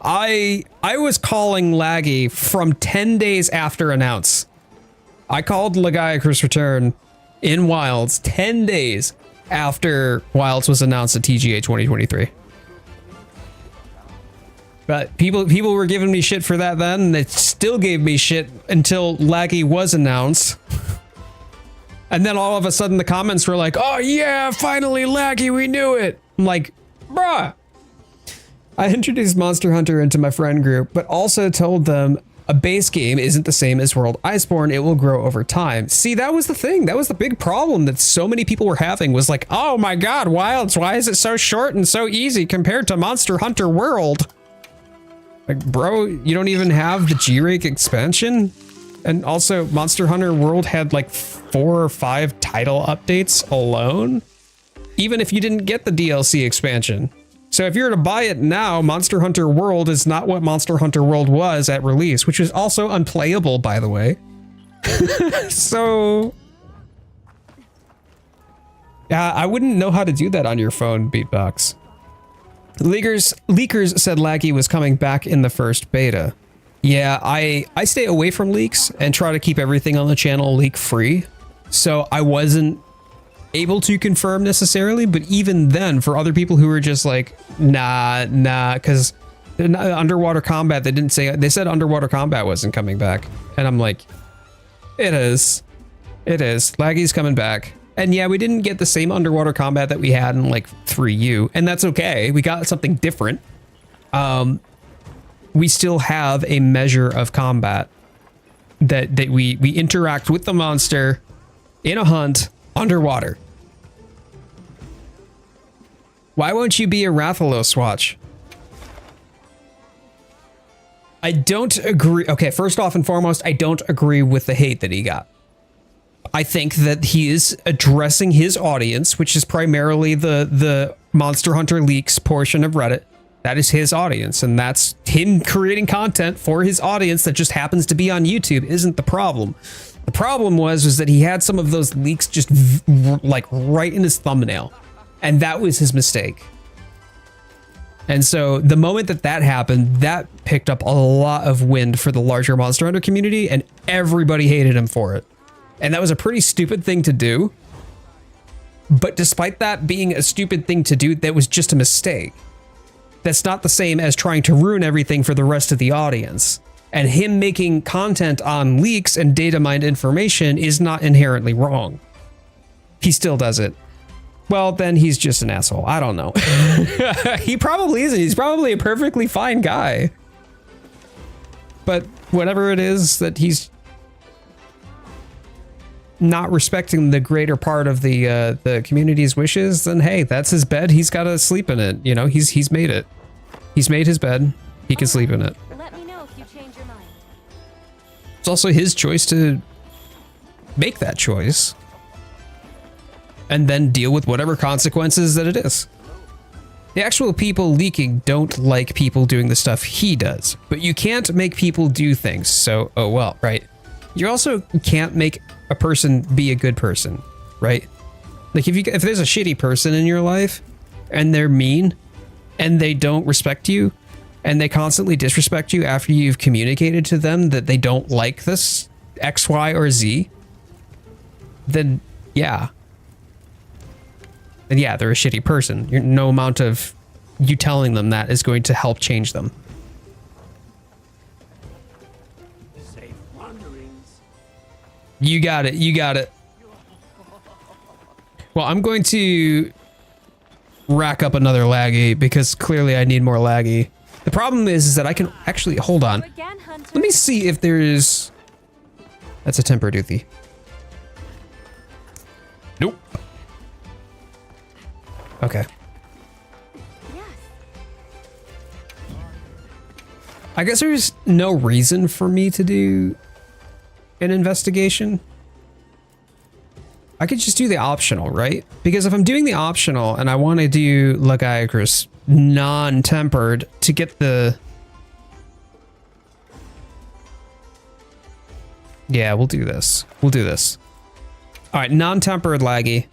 I was calling laggy from 10 days after announce. I called Lagiacrus Return in Wilds 10 days after Wilds was announced at TGA 2023. But people were giving me shit for that then, and they still gave me shit until laggy was announced. And then all of a sudden the comments were like, oh yeah, finally laggy, we knew it. I'm like, bruh. I introduced Monster Hunter into my friend group, but also told them a base game isn't the same as World Iceborne. It will grow over time. See, that was the thing. That was the big problem that so many people were having, was like, oh my God, Wilds, why is it so short and so easy compared to Monster Hunter World? Like, bro, you don't even have the G-Rank expansion? And also, Monster Hunter World had like 4 or 5 title updates alone, even if you didn't get the DLC expansion. So if you were to buy it now, Monster Hunter World is not what Monster Hunter World was at release, which is also unplayable, by the way. So yeah, I wouldn't know how to do that on your phone, Beatbox. Leakers said laggy was coming back in the first beta. Yeah, I stay away from leaks and try to keep everything on the channel leak free. So I wasn't able to confirm necessarily, but even then, for other people who were just like, nah, because underwater combat, they said underwater combat wasn't coming back. And I'm like, it is. Laggy's coming back. And yeah, we didn't get the same underwater combat that we had in like 3U, and that's okay. We got something different. We still have a measure of combat that we interact with the monster in a hunt underwater. Why won't you be a Rathalos watch? I don't agree. Okay, first off and foremost, I don't agree with the hate that he got. I think that he is addressing his audience, which is primarily the Monster Hunter Leaks portion of Reddit. That is his audience, and that's him creating content for his audience that just happens to be on YouTube isn't the problem. The problem was that he had some of those leaks just like right in his thumbnail, and that was his mistake. And so the moment that happened, that picked up a lot of wind for the larger Monster Hunter community, and everybody hated him for it. And that was a pretty stupid thing to do. But despite that being a stupid thing to do, that was just a mistake. That's not the same as trying to ruin everything for the rest of the audience. And him making content on leaks and data mined information is not inherently wrong. He still does it. Well, then he's just an asshole. I don't know. He probably isn't. He's probably a perfectly fine guy. But whatever it is that he's not respecting the greater part of the community's wishes, then hey, that's his bed. He's got to sleep in it. You know, he's made it. He's made his bed. He can sleep in it. Let me know if you change your mind. It's also his choice to make that choice and then deal with whatever consequences that it is. The actual people leaking don't like people doing the stuff he does, but you can't make people do things. So, oh well, right. You also can't make a person be a good person, right? Like if there's a shitty person in your life and they're mean and they don't respect you and they constantly disrespect you after you've communicated to them that they don't like this X, Y, or Z, then yeah. And yeah, they're a shitty person. No amount of you telling them that is going to help change them. Safe wanderings. You got it. You got it. Well, I'm going to rack up another laggy because clearly I need more laggy. The problem is that I can actually hold on. Again, Hunter. Let me see if there's. That's a tempered Uthi. Nope. Okay. Yes. I guess there's no reason for me to do an investigation. I could just do the optional, right? Because if I'm doing the optional and I want to do Lagiacrus non-tempered to get the... Yeah, we'll do this. We'll do this. All right, non-tempered laggy.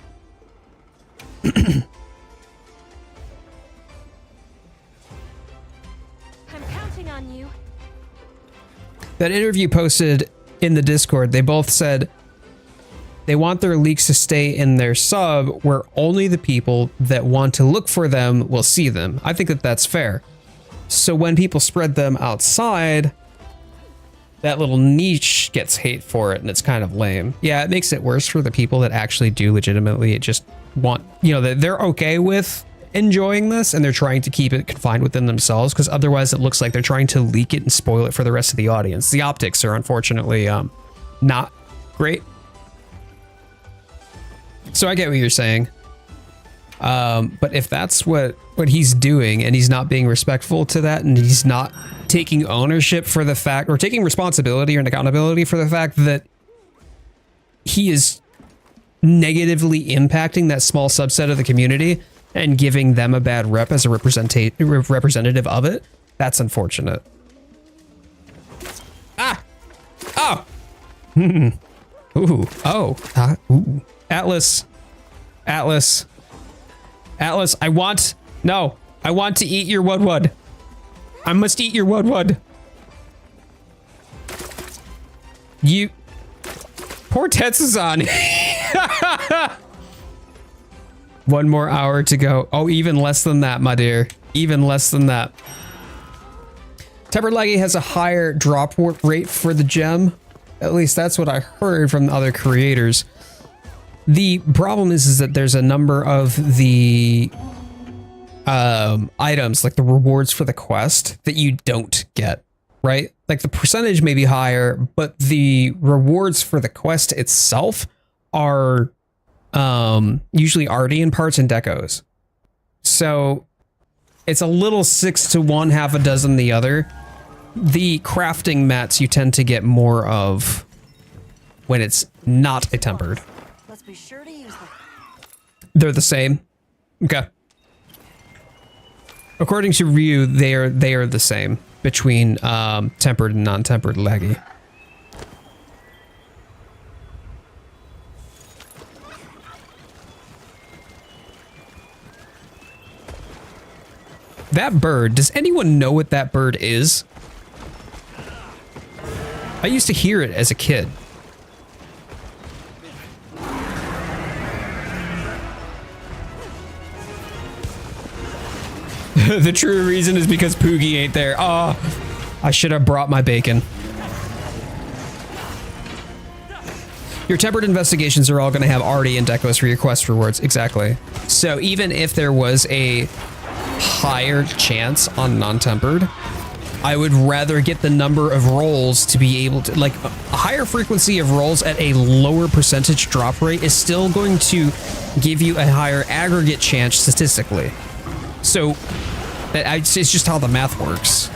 That interview posted in the Discord, they both said they want their leaks to stay in their sub where only the people that want to look for them will see them. I think that that's fair. So when people spread them outside, that little niche gets hate for it and it's kind of lame. Yeah, it makes it worse for the people that actually do legitimately just want, you know, that they're okay with enjoying this and they're trying to keep it confined within themselves, because otherwise it looks like they're trying to leak it and spoil it for the rest of the audience. The optics are unfortunately not great. So I get what you're saying. But if that's what he's doing and he's not being respectful to that and he's not taking ownership for the fact or taking responsibility and accountability for the fact that he is negatively impacting that small subset of the community and giving them a bad rep as a representative of it, that's unfortunate. Ah! Oh! Ooh. Oh. Ooh. Atlas. Atlas. Atlas, I want to eat your Woodwood. I must eat your Woodwood. You... Poor Tetsuzan. One more hour to go. Oh, even less than that, my dear. Even less than that. Tempered Laggy has a higher drop rate for the gem. At least that's what I heard from the other creators. The problem is that there's a number of the items, like the rewards for the quest, that you don't get, right? Like the percentage may be higher, but the rewards for the quest itself are usually Artian parts and decos. So it's a little 6 to 1, half a dozen the other. The crafting mats you tend to get more of when it's not a tempered. Let's be sure to use them. They're the same. Okay. According to Ryu, they are the same between tempered and non-tempered leggy. That bird, does anyone know what that bird is? I used to hear it as a kid. The true reason is because Poogie ain't there. Oh, I should have brought my bacon. Your tempered investigations are all going to have Artie and decos for your quest rewards. Exactly. So even if there was a higher chance on non-tempered, I would rather get the number of rolls to be able to, like, a higher frequency of rolls at a lower percentage drop rate is still going to give you a higher aggregate chance statistically. So it's just how the math works.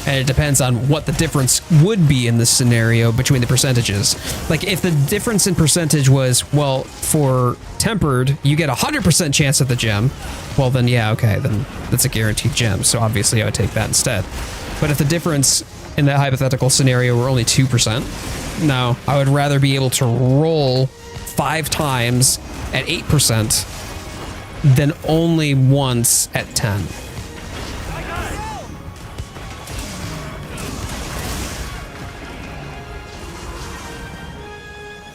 And it depends on what the difference would be in this scenario between the percentages. Like if the difference in percentage was, well, for tempered, you get 100% chance at the gem. Well, then yeah, okay, then that's a guaranteed gem. So obviously I would take that instead. But if the difference in that hypothetical scenario were only 2%, no, I would rather be able to roll 5 times at 8% than only once at 10.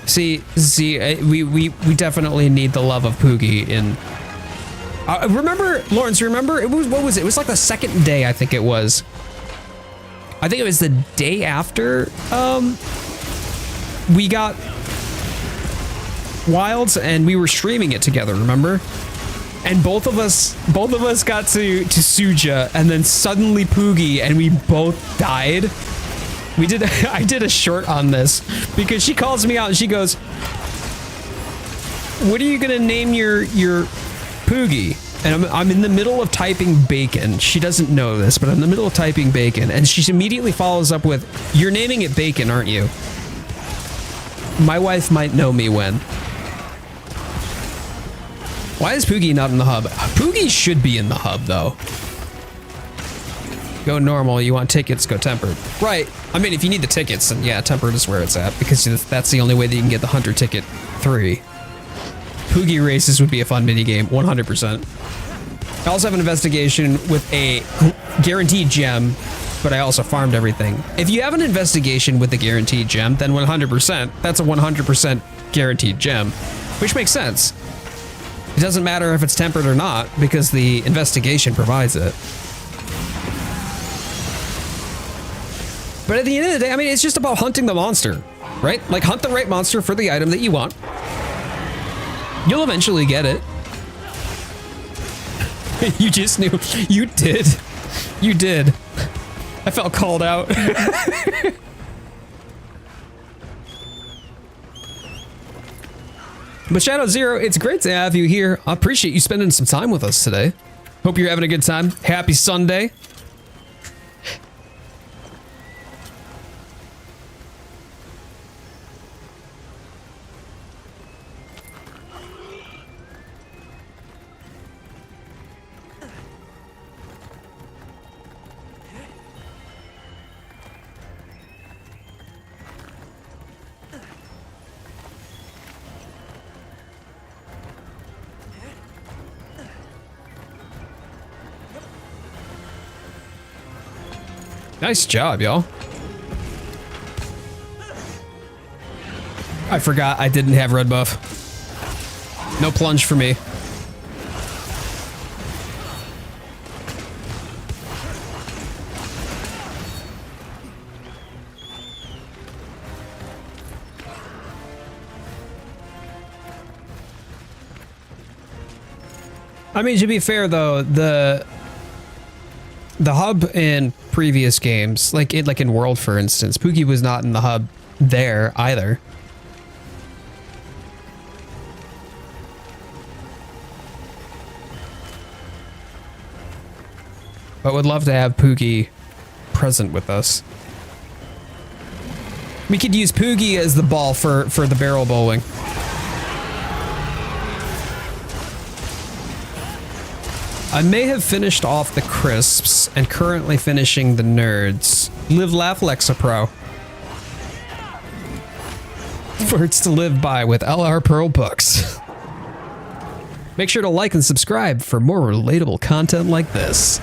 See, we definitely need the love of Poogie in. Remember, Lawrence? Remember, it was, what was it? It was like the second day, I think it was. I think it was the day after we got Wilds, and we were streaming it together. Remember? And both of us got to Suja, and then suddenly Poogie, and we both died. I did a short on this because she calls me out and she goes, "What are you gonna name your Poogie?" And I'm in the middle of typing bacon. She doesn't know this, but I'm in the middle of typing bacon, and she immediately follows up with, "You're naming it Bacon, aren't you?" My wife might know me when. Why is Poogie not in the hub? Poogie should be in the hub though. Go normal, you want tickets, go tempered. Right, I mean, if you need the tickets, then yeah, tempered is where it's at, because that's the only way that you can get the Hunter ticket 3. Poogie races would be a fun minigame, 100%. I also have an investigation with a guaranteed gem, but I also farmed everything. If you have an investigation with a guaranteed gem, then 100%, that's a 100% guaranteed gem, which makes sense. It doesn't matter if it's tempered or not, because the investigation provides it. But at the end of the day, I mean, it's just about hunting the monster, right? Like, hunt the right monster for the item that you want. You'll eventually get it. You just knew. You did. You did. I felt called out. But Shadow Zero, it's great to have you here. I appreciate you spending some time with us today. Hope you're having a good time. Happy Sunday. Nice job, y'all. I forgot I didn't have red buff. No plunge for me. I mean, to be fair though, the hub in previous games, like in World, for instance, Pookie was not in the hub there either. But would love to have Pookie present with us. We could use Poogie as the ball for the barrel bowling. I may have finished off the crisps and currently finishing the nerds. Live, laugh, Lexapro. Words to live by with LR Pearl books. Make sure to like and subscribe for more relatable content like this.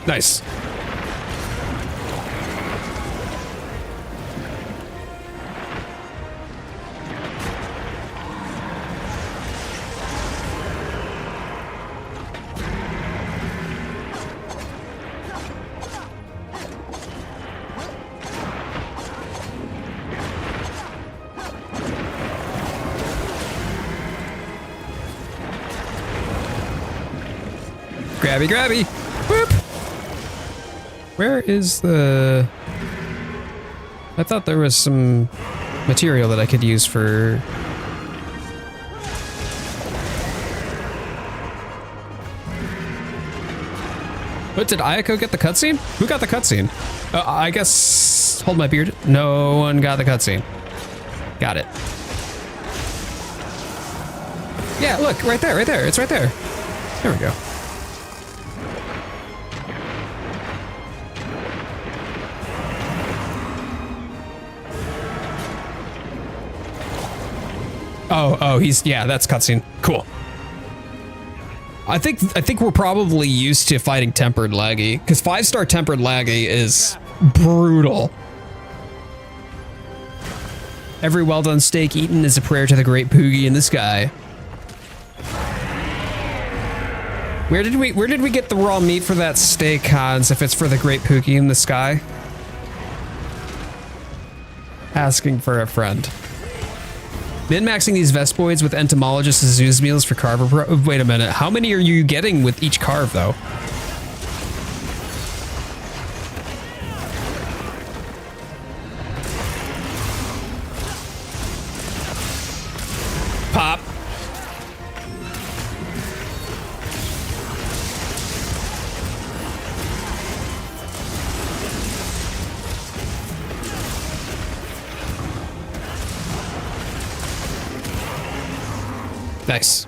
Nice. Grabby, grabby. Whoop. Where is the... I thought there was some material that I could use for... What, did Ayako get the cutscene? Who got the cutscene? I guess... Hold my beard. No one got the cutscene. Got it. Yeah, look, right there, right there. It's right there. There we go. Oh, he's, yeah, that's cutscene. Cool. I think we're probably used to fighting tempered laggy, because 5-star tempered laggy is brutal. Every well done steak eaten is a prayer to the great Poogie in the sky. Where did we get the raw meat for that steak, Hans, if it's for the great Poogie in the sky? Asking for a friend. Min-maxing these Vespoids with entomologists and Zeus meals for Carver Pro. Wait a minute, how many are you getting with each carve though? Pop. Nice.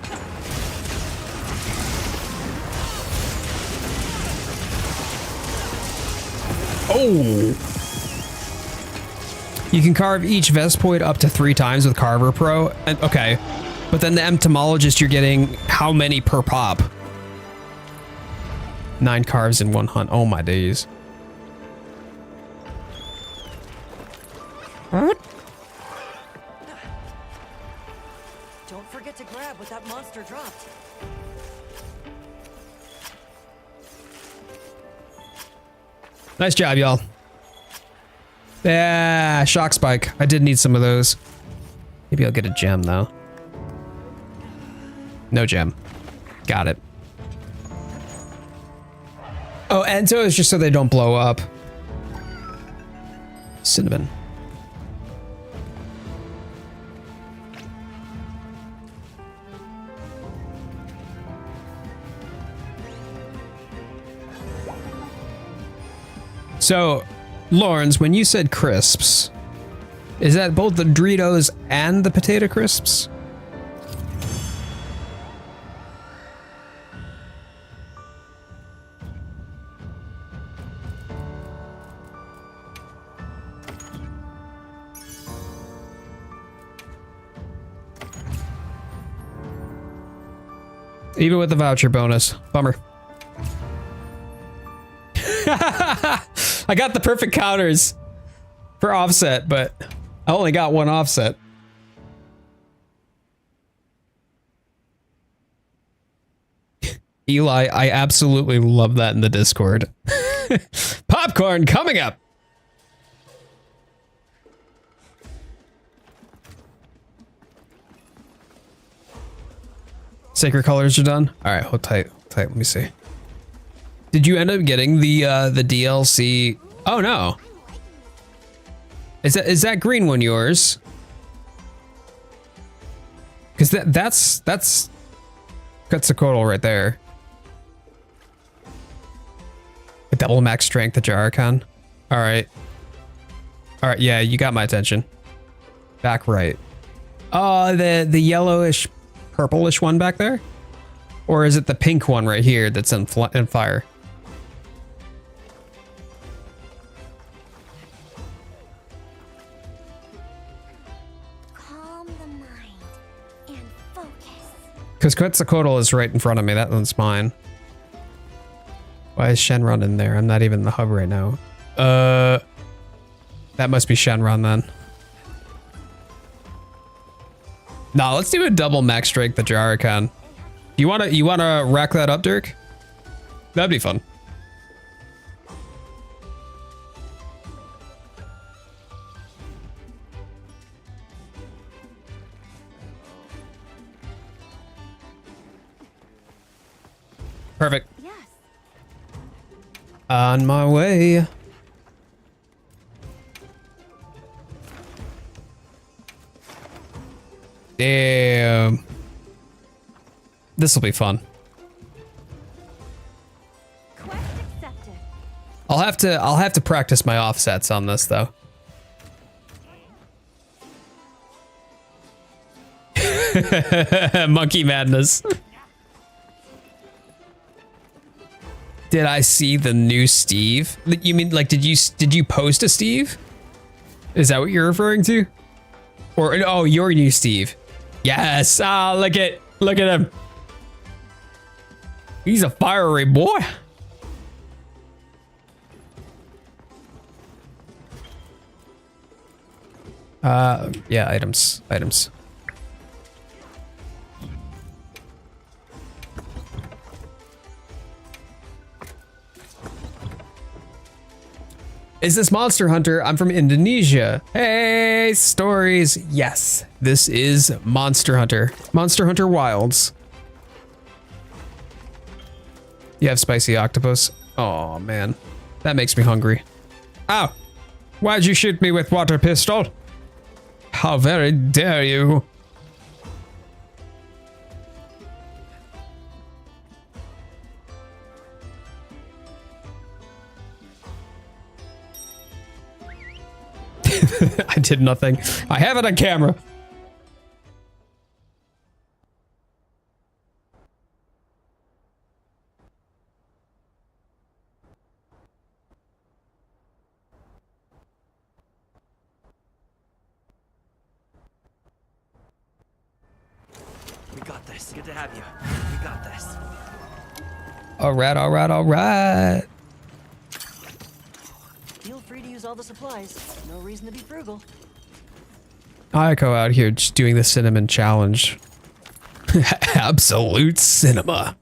Oh! You can carve each Vespoid up to 3 times with Carver Pro. And, okay. But then the entomologist, you're getting how many per pop? 9 carves in 1 hunt. Oh my days. What? Don't forget to grab what that monster dropped. Nice job, y'all. Yeah, shock spike. I did need some of those. Maybe I'll get a gem though. No gem. Got it. Oh, and so it's just so they don't blow up. Cinnamon. So, Lawrence, when you said crisps, is that both the Doritos and the potato crisps? Even with the voucher bonus. Bummer. I got the perfect counters for offset, but I only got 1 offset. Eli, I absolutely love that in the Discord. Popcorn coming up. Sacred colors are done. All right, hold tight, hold tight. Let me see. Did you end up getting the DLC? Oh no. Is that green one yours? Because that's Quetzalcoatl right there. A double max strength, the Jarrakan. All right. All right, yeah, you got my attention. Back right. The yellowish, purplish one back there? Or is it the pink one right here that's in fire? Calm the mind and focus. Because Quetzalcoatl is right in front of me. That one's mine. Why is Shenron in there? I'm not even in the hub right now. That must be Shenron then. Nah, let's do a double max strike the Jarrakan. You wanna rack that up, Dirk? That'd be fun. Perfect. Yes. On my way. Damn. This will be fun. Quest accepted. I'll have to practice my offsets on this though. Monkey madness. Did I see the new Steve? You mean like did you post a Steve? Is that what you're referring to? Or oh, your new Steve. Yes. Ah, look at him. He's a fiery boy. Yeah, items. Is this Monster Hunter? I'm from Indonesia. Hey, stories. Yes, this is Monster Hunter. Monster Hunter Wilds. You have spicy octopus? Oh man, that makes me hungry. Ow! Why'd you shoot me with water pistol? How very dare you? I did nothing. I have it on camera. We got this. Good to have you. We got this. All right. Feel free to use all the supplies. No reason to be frugal. Ayako out here just doing the cinnamon challenge. Absolute cinema.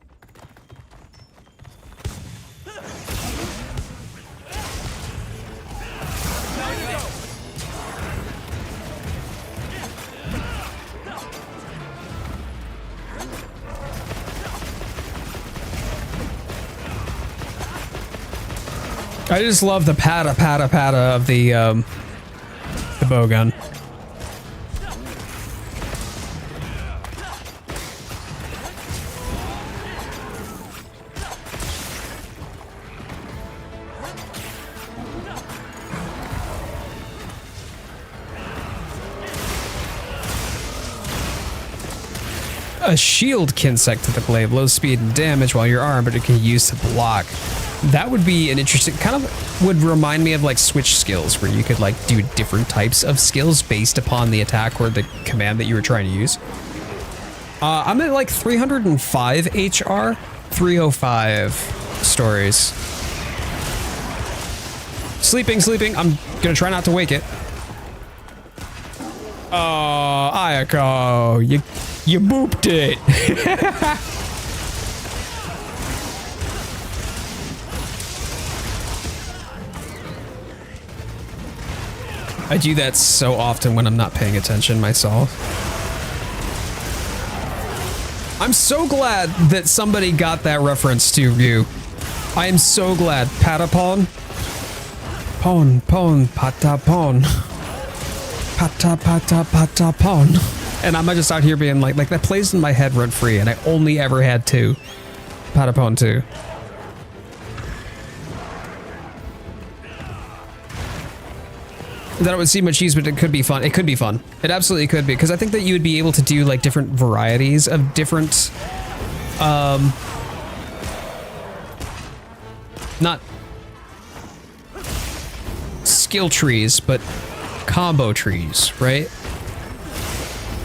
I just love the patta of the bow gun. A shield kinsect to the blade, low speed and damage while you're armed, but it can be used to block. That would be an interesting, kind of would remind me of like switch skills where you could like do different types of skills based upon the attack or the command that you were trying to use. I'm at like 305 HR, 305 stories. Sleeping. I'm gonna try not to wake it. Oh, Ayako, you booped it. I do that so often when I'm not paying attention myself. I'm so glad that somebody got that reference to you. I am so glad. Patapon. Pon, pon, patapon. Pata, pata, patapon. And I'm just out here being like that plays in my head rent free, and I only ever had 2. Patapon 2. That it would seem much easier, but it could be fun. It could be fun. It absolutely could be, because I think that you would be able to do like different varieties of different, not skill trees, but combo trees, right?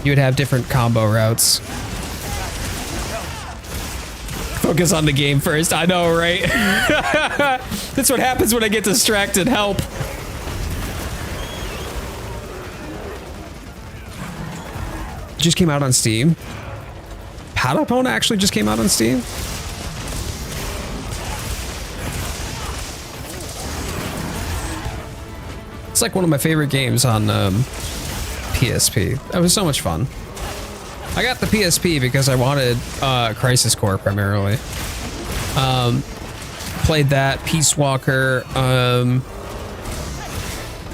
You would have different combo routes. Focus on the game first. I know, right? That's what happens when I get distracted. Help. Just came out on Steam. Patapon actually just came out on Steam. It's like one of my favorite games on PSP. That was so much fun. I got the PSP because I wanted Crisis Core primarily. Played that, Peace Walker,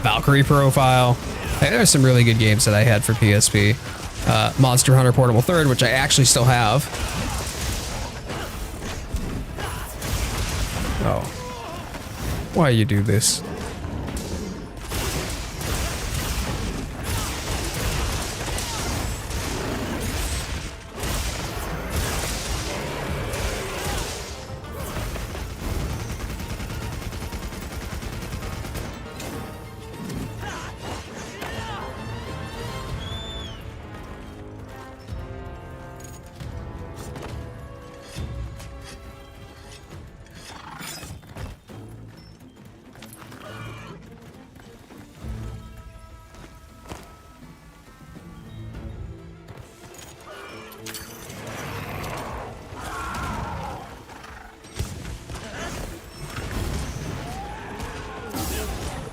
Valkyrie Profile. There are some really good games that I had for PSP. Monster Hunter Portable Third, which I actually still have. Oh. Why you do this?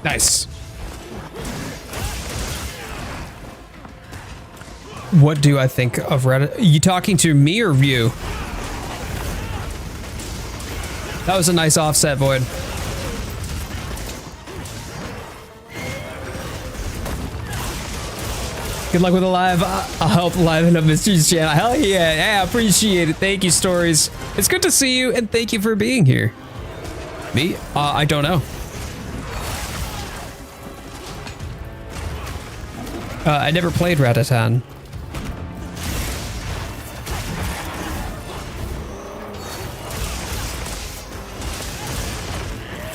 Nice. What do I think of Reddit? Are you talking to me or you? That was a nice offset, Void. Good luck with the live. I'll help liven up Mystery's channel. Hell yeah. Yeah, I appreciate it. Thank you, Stories. It's good to see you, and thank you for being here. Me? I don't know. I never played Ratatan.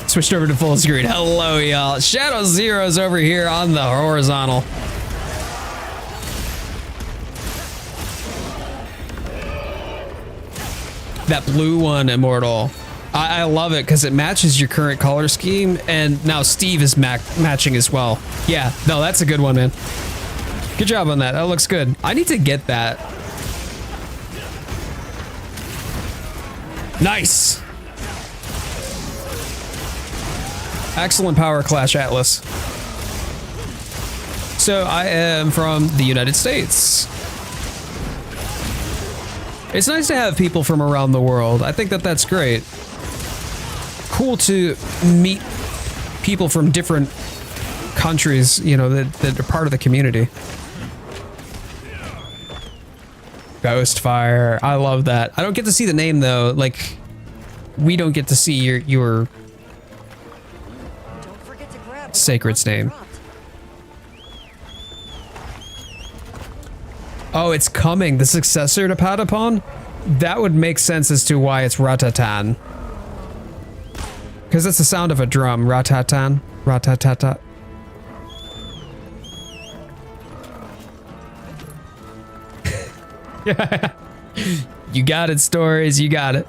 Switched over to full screen. Hello, y'all. Shadow Zero's over here on the horizontal. That blue one, Immortal. I love it because it matches your current color scheme, and now Steve is matching as well. Yeah, no, that's a good one, man. Good job on that. That looks good. I need to get that. Nice. Excellent power clash, Atlas. So I am from the United States. It's nice to have people from around the world. I think that that's great. Cool to meet people from different countries, you know, that are part of the community. Ghostfire. I love that. I don't get to see the name though. Like, we don't get to see your Sacred's name. Oh, it's coming. The successor to Patapon? That would make sense as to why it's Ratatan. Because it's the sound of a drum. Ratatan. Ratatata. Yeah. You got it, Stories. You got it.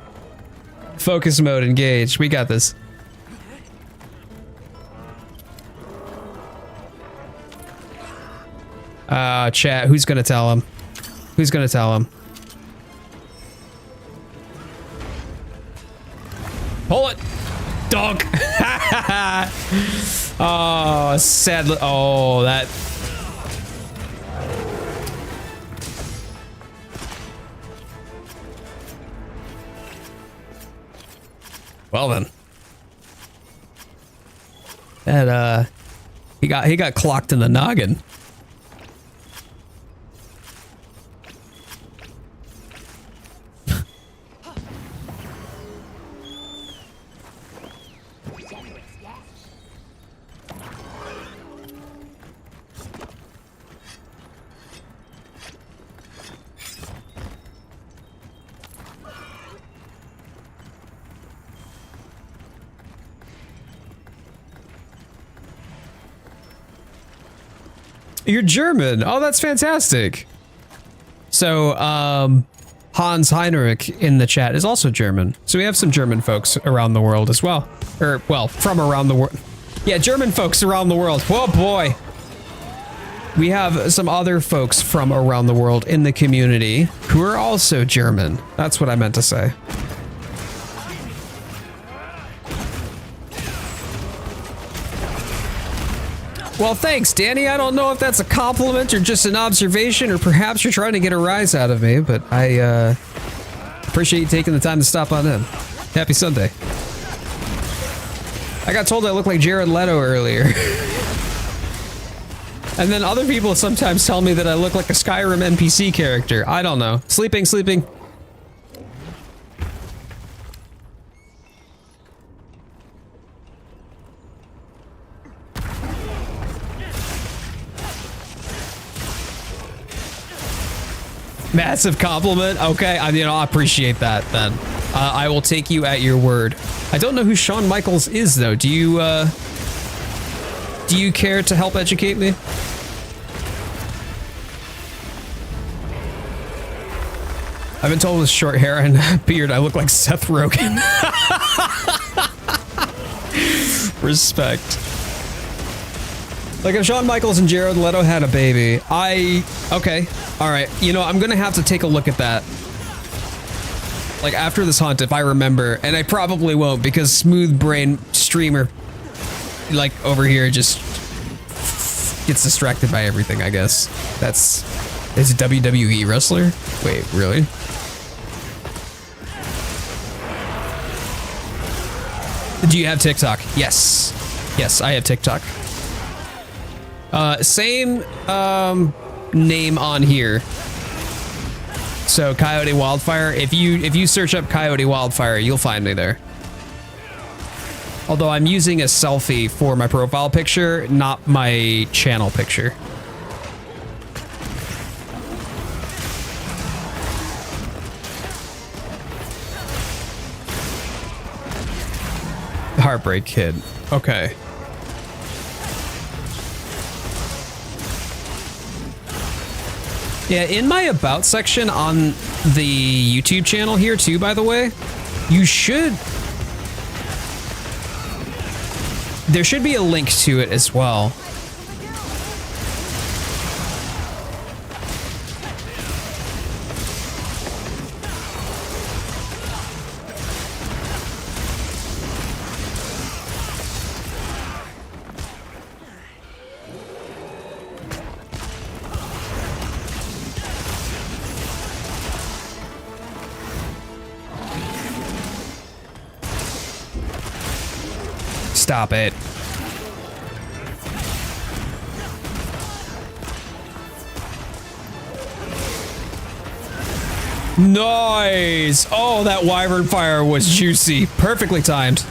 Focus mode engaged. We got this. Chat. Who's gonna tell him? Who's gonna tell him? Pull it, dog. Oh, sad. Oh, that. Well then. That he got clocked in the noggin. You're German. Oh, that's fantastic. So, Hans Heinrich in the chat is also German. So we have some German folks around the world as well. Or, well, from around the world. Yeah, German folks around the world. Whoa, boy. We have some other folks from around the world in the community who are also German. That's what I meant to say. Well, thanks, Danny. I don't know if that's a compliment or just an observation, or perhaps you're trying to get a rise out of me, but I appreciate you taking the time to stop on in. Happy Sunday. I got told I look like Jared Leto earlier. And then other people sometimes tell me that I look like a Skyrim NPC character. I don't know. Sleeping. Massive compliment. Okay, I appreciate that then. I will take you at your word. I don't know who Shawn Michaels is though. Do you care to help educate me? I've been told with short hair and beard I look like Seth Rogen. Respect. Like if Shawn Michaels and Jared Leto had a baby, okay, all right. You know, I'm gonna have to take a look at that. Like after this hunt, if I remember, and I probably won't because Smooth Brain Streamer, like over here, just gets distracted by everything, I guess. Is a WWE wrestler? Wait, really? Do you have TikTok? Yes. Yes, I have TikTok. Same name on here. So CoyoteWildfire. If you search up CoyoteWildfire, you'll find me there. Although I'm using a selfie for my profile picture, not my channel picture. Heartbreak Kid. Okay. Yeah, in my about section on the YouTube channel here too, by the way, there should be a link to it as well. Stop it. Nice. Oh, that wyvern fire was juicy. Perfectly timed.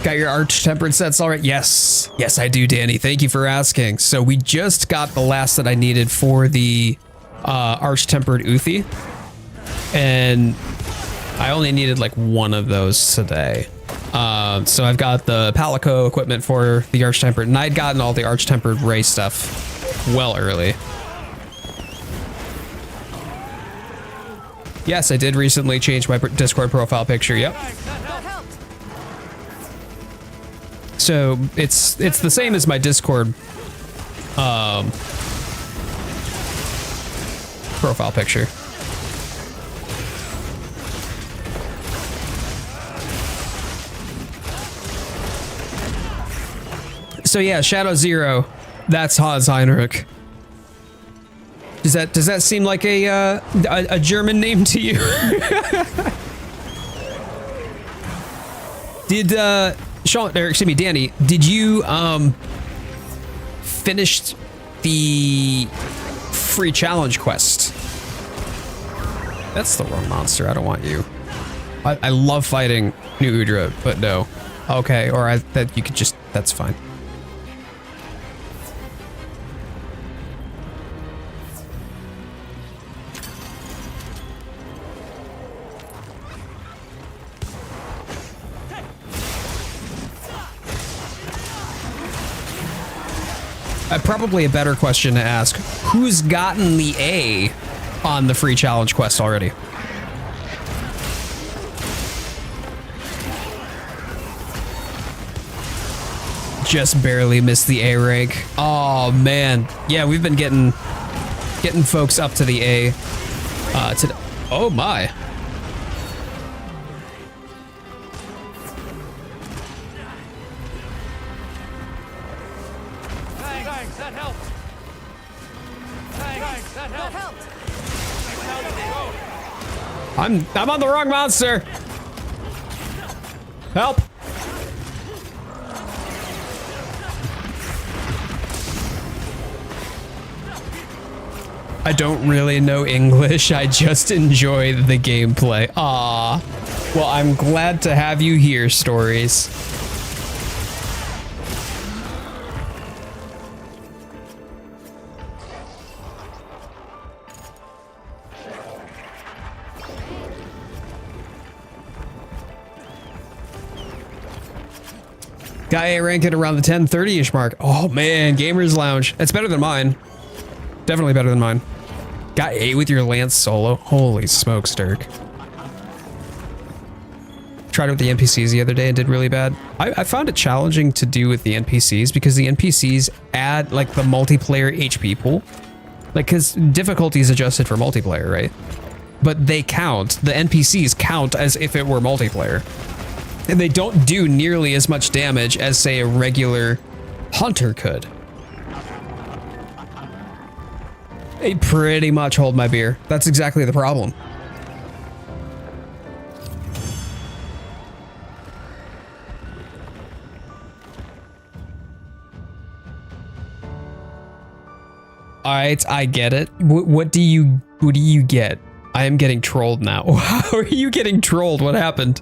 Got your arch-tempered sets all right? Yes. Yes, I do, Danny. Thank you for asking. So we just got the last that I needed for the arch-tempered Uthi. And I only needed like one of those today. So I've got the Palico equipment for the arch-tempered, and I'd gotten all the arch-tempered Ray stuff well early. Yes, I did recently change my Discord profile picture. Yep. So it's the same as my Discord profile picture. So yeah, Shadow Zero. That's Hans Heinrich. Does that seem like a German name to you? Did Sean, or excuse me, Danny, did you finish the free challenge quest? That's the wrong monster. I don't want you. I love fighting New Udra, but no. Okay, or that you could just, that's fine. Probably a better question to ask, who's gotten the A on the free challenge quest already? Just barely missed the A rank. Oh man. Yeah, we've been getting folks up to the A. Oh my. Thanks, that helped. Thanks, that helped. I'm on the wrong monster. Help. I don't really know English. I just enjoy the gameplay. Ah. Well, I'm glad to have you here, Stories. Got A rank at around the 10:30-ish mark. Oh man, Gamers Lounge. It's better than mine. Definitely better than mine. Got A with your Lance solo. Holy smokes, Dirk. Tried it with the NPCs the other day and did really bad. I found it challenging to do with the NPCs because the NPCs add like the multiplayer HP pool. Like, cause difficulty is adjusted for multiplayer, right? But they count, the NPCs count as if it were multiplayer. And they don't do nearly as much damage as, say, a regular hunter could. They pretty much hold my beer. That's exactly the problem. All right, I get it. What do you get? I am getting trolled now. How are you getting trolled? What happened?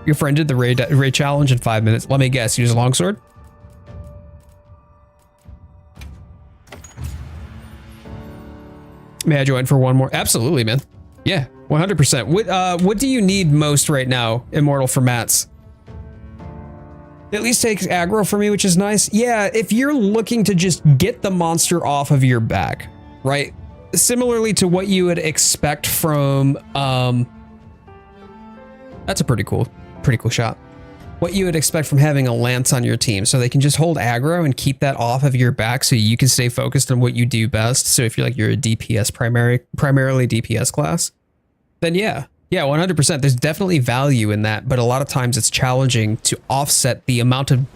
Your friend did the raid challenge in 5 minutes. Let me guess, use a longsword? May I join for one more? Absolutely, man. Yeah, 100%. What do you need most right now, Immortal, for mats? It at least takes aggro for me, which is nice. Yeah, if you're looking to just get the monster off of your back, right? Similarly to what you would expect from, that's a pretty cool shot. What you would expect from having a lance on your team, so they can just hold aggro and keep that off of your back so you can stay focused on what you do best. So if you're a DPS primarily DPS class, then yeah, 100%. There's definitely value in that, but a lot of times it's challenging to offset the amount of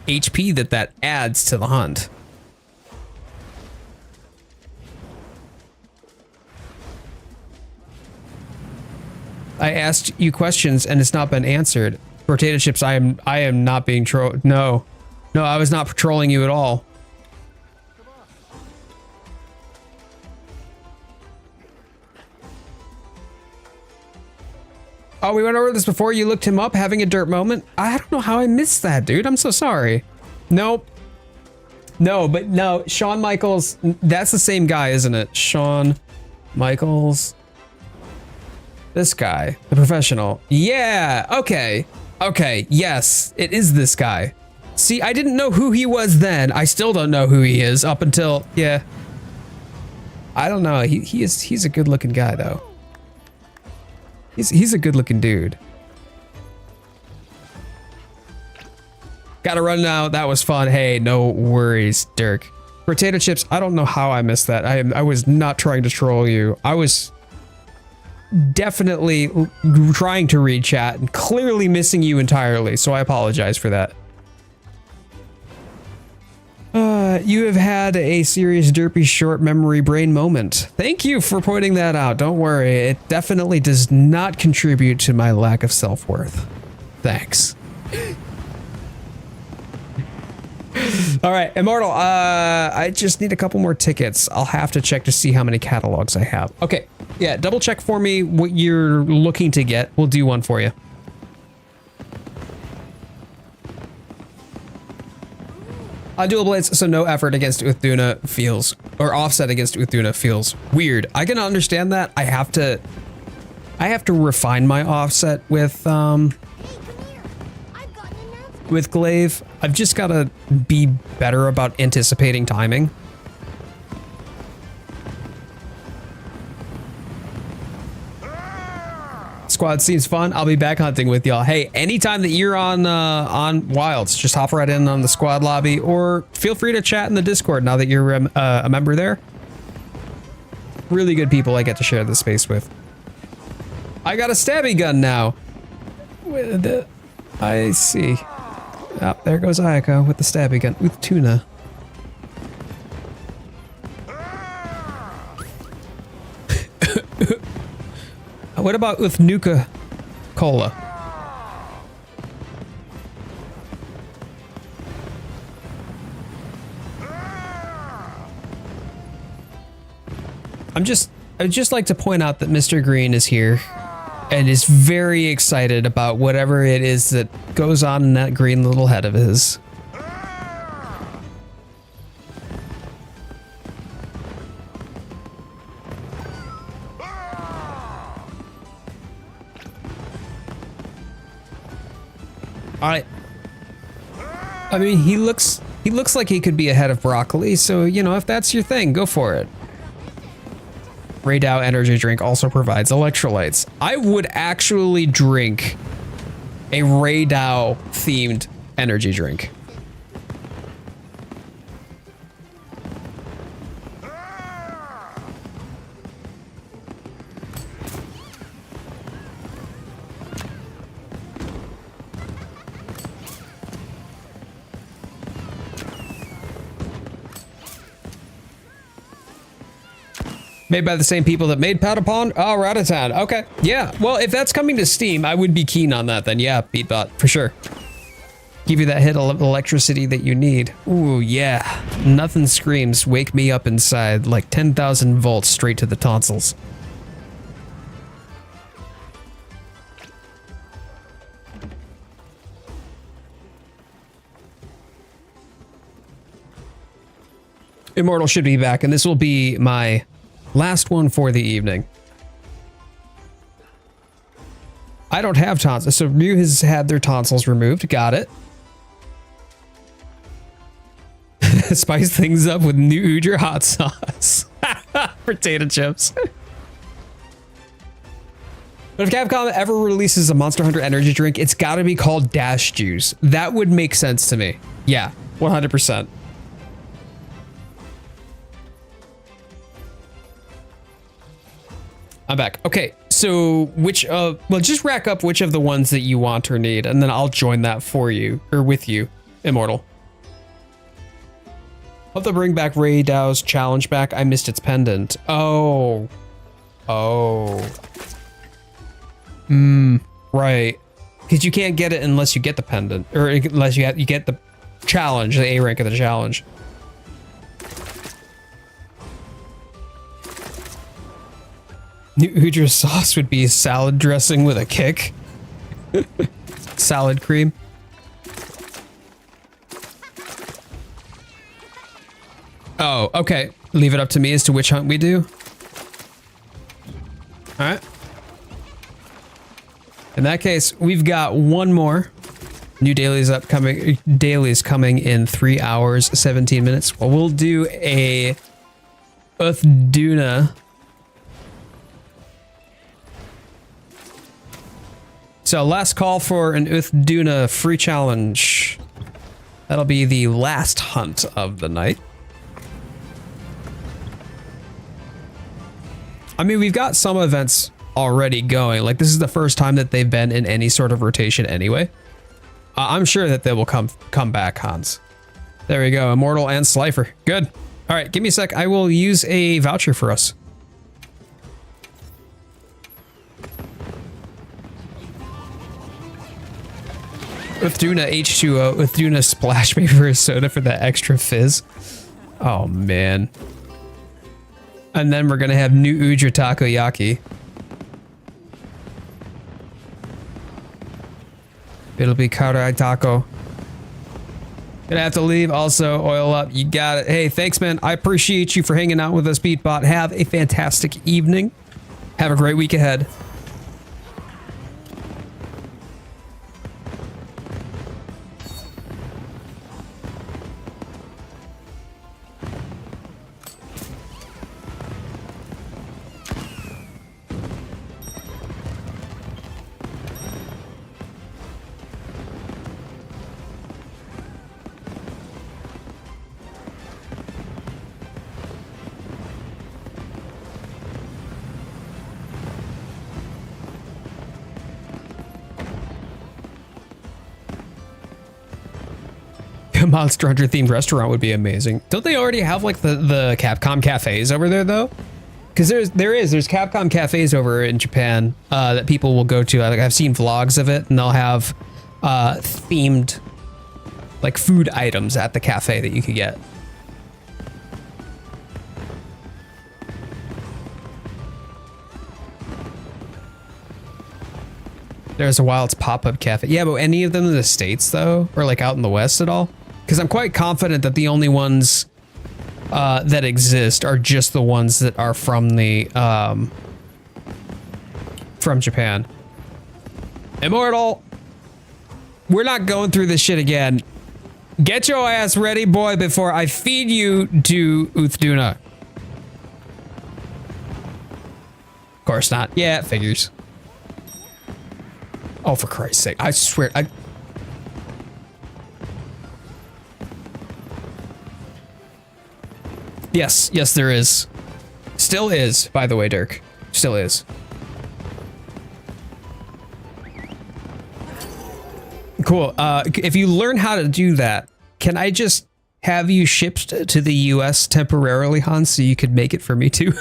HP that adds to the hunt. I asked you questions and it's not been answered. Potato chips, I am not being trolled. No, I was not trolling you at all. Oh, we went over this before. You looked him up, having a dirt moment. I don't know how I missed that, dude. I'm so sorry. Nope. No, but no, Shawn Michaels, that's the same guy, isn't it? Shawn Michaels. This guy, the professional. Yeah, okay. Okay, yes, it is this guy. See, I didn't know who he was then. I still don't know who he is up until, yeah. I don't know. He's a good looking guy though. He's a good looking dude. Gotta run now. That was fun. Hey, no worries, Dirk. Potato chips, I don't know how I missed that. I was not trying to troll you. definitely trying to read chat and clearly missing you entirely, so I apologize for that. You have had a serious derpy short memory brain moment. Thank you for pointing that out. Don't worry, it definitely does not contribute to my lack of self-worth. Thanks. All right, Immortal, I just need a couple more tickets. I'll have to check to see how many catalogs I have. Okay, yeah, double check for me what you're looking to get. We'll do one for you. On dual blades, so no effort against Uth Duna feels, or offset against Uth Duna feels weird. I can understand that. I have to refine my offset with Glaive. I've just got to be better about anticipating timing. Squad seems fun. I'll be back hunting with y'all. Hey, anytime that you're on Wilds, just hop right in on the squad lobby, or feel free to chat in the Discord now that you're a member there. Really good people I get to share the space with. I got a stabby gun now. I see. Oh, there goes Ayako with the stabby gun. Uth Duna. What about Uth Nuka Cola? I'd just like to point out that Mr. Green is here and is very excited about whatever it is that goes on in that green little head of his. I mean, he looks like he could be ahead of Broccoli, so, you know, if that's your thing, go for it. Raydow energy drink also provides electrolytes. I would actually drink a Raydow themed energy drink. Made by the same people that made Patapon? Oh, Ratatan. Okay. Yeah. Well, if that's coming to Steam, I would be keen on that then. Yeah, Beatbot, for sure. Give you that hit of electricity that you need. Ooh, yeah. Nothing screams, wake me up inside, like 10,000 volts straight to the tonsils. Immortal should be back, and this will be my last one for the evening. I don't have tonsils, so Ryu has had their tonsils removed. Got it. Spice things up with new Udra hot sauce. Potato chips. But if Capcom ever releases a Monster Hunter energy drink, it's got to be called Dash Juice. That would make sense to me. Yeah, 100%. I'm back. Okay, so well, just rack up which of the ones that you want or need, and then I'll join that for you, or with you, Immortal. Hope they'll bring back Ray Dow's challenge back. I missed its pendant. Oh. Right. Because you can't get it unless you get the pendant, or unless you get the challenge, the A rank of the challenge. New Udra sauce would be salad dressing with a kick. Salad cream. Oh, okay. Leave it up to me as to which hunt we do. All right. In that case, we've got one more. New dailies upcoming. Dailies coming in 3 hours, 17 minutes. Well, we'll do a Uth Duna. So last call for an Uth Duna free challenge. That'll be the last hunt of the night. I mean, we've got some events already going. Like, this is the first time that they've been in any sort of rotation anyway. I'm sure that they will come back, Hans. There we go. Immortal and Slifer. Good. All right, give me a sec. I will use a voucher for us. Uth Duna H2O. Uth Duna splash me for a soda for that extra fizz. Oh, man. And then we're going to have new Udra Takoyaki. It'll be Karai Taco. Gonna have to leave. Also, oil up. You got it. Hey, thanks, man. I appreciate you for hanging out with us, Beatbot. Have a fantastic evening. Have a great week ahead. Monster Hunter themed restaurant would be amazing. Don't they already have like the Capcom cafes over there though? Because there's Capcom cafes over in Japan that people will go to. Like, I've seen vlogs of it, and they'll have themed like food items at the cafe that you could get. There's a Wilds pop-up cafe. Yeah, but any of them in the States though, or like out in the West at all? Because I'm quite confident that the only ones that exist are just the ones that are from the from Japan. Immortal, we're not going through this shit again. Get your ass ready, boy, before I feed you to Uth Duna. Of course not. Yeah, it figures. Oh, for Christ's sake! I swear, Yes, there is. Still is, by the way, Dirk. Still is. Cool. If you learn how to do that, can I just have you shipped to the US temporarily, Hans, so you could make it for me too?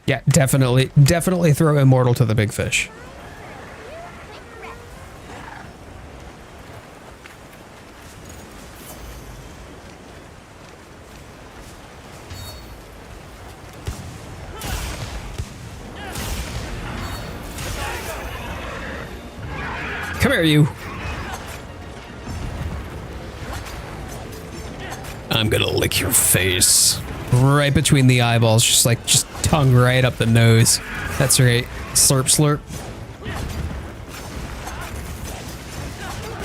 Yeah, definitely throw Immortal to the big fish. Come here, you. I'm gonna lick your face. Right between the eyeballs, just tongue right up the nose. That's right. Slurp, slurp.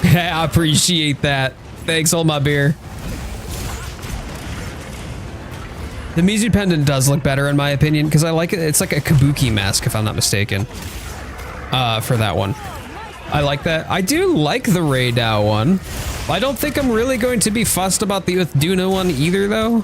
I appreciate that. Thanks, hold my beer. The Mizu pendant does look better in my opinion, because I like it. It's like a kabuki mask, if I'm not mistaken. For that one. I like that. I do like the Raydao one. I don't think I'm really going to be fussed about the Uth Duna one either, though.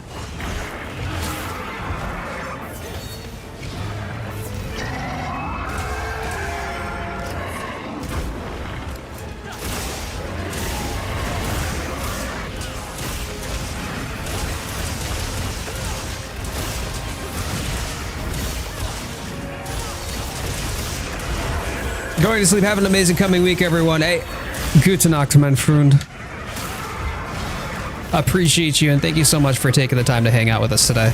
Going to sleep. Have an amazing coming week, everyone. Hey, gute Nacht, mein Freund. Appreciate you, and thank you so much for taking the time to hang out with us today.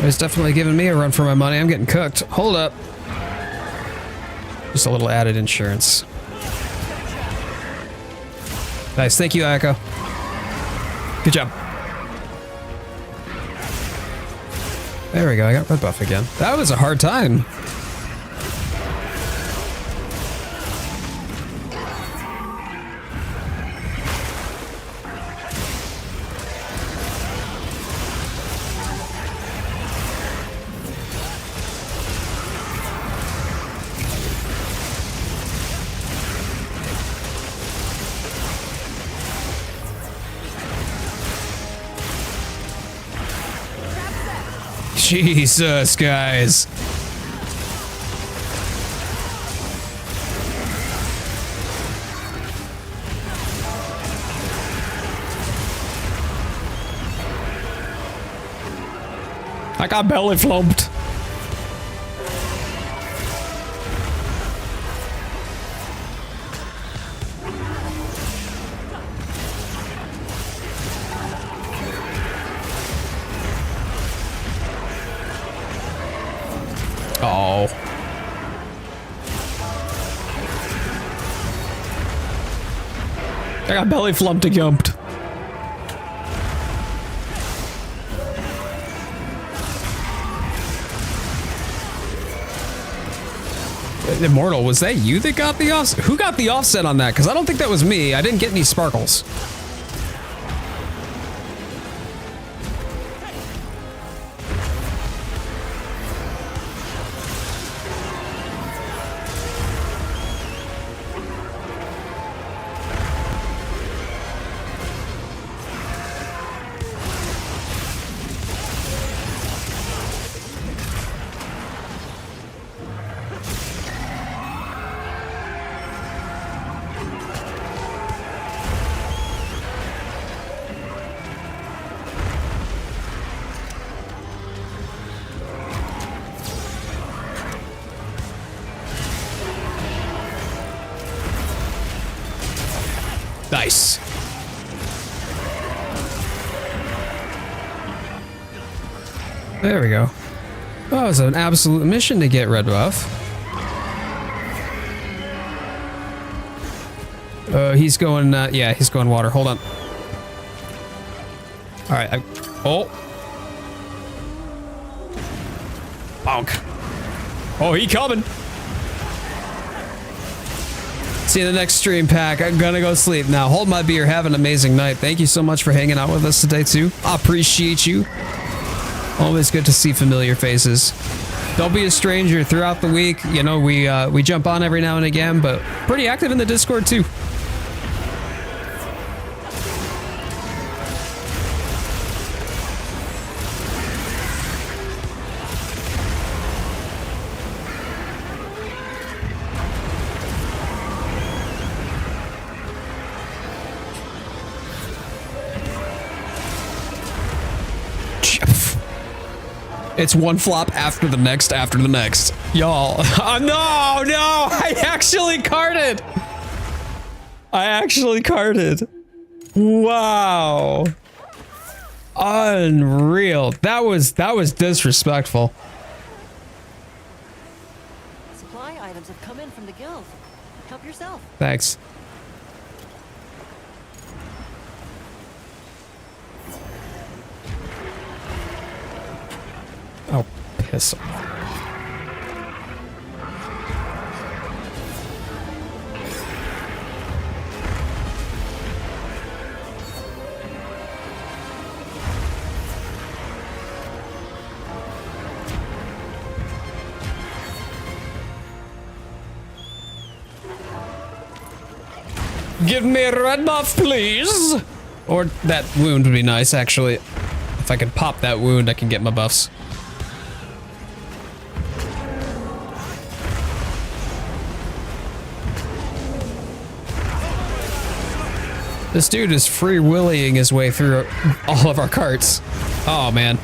It's definitely giving me a run for my money. I'm getting cooked. Hold up. Just a little added insurance. Nice. Thank you, Echo. Good job. There we go. I got red buff again. That was a hard time. Jesus, guys. I got belly flumped. Oh. I got belly flumped and jumped. Immortal, was that you that got the offset? Who got the offset on that? Because I don't think that was me. I didn't get any sparkles. Nice. There we go. Oh, it's an absolute mission to get red buff. He's going, yeah, he's going water. Hold on. All right. Oh. Bonk. Oh, he coming. See you in the next stream, Pack. I'm gonna go sleep now. Hold my beer. Have an amazing night. Thank you so much for hanging out with us today, too. I appreciate you. Always good to see familiar faces. Don't be a stranger throughout the week. You know, we jump on every now and again, but pretty active in the Discord, too. It's one flop after the next, after the next. Y'all. Oh, no, I actually carded. Wow. Unreal. That was disrespectful. Supply items have come in from the guild. Help yourself. Thanks. Oh, piss off. Give me a red buff, please. Or that wound would be nice, actually. If I could pop that wound, I can get my buffs. This dude is free-willying his way through all of our carts. Oh, man.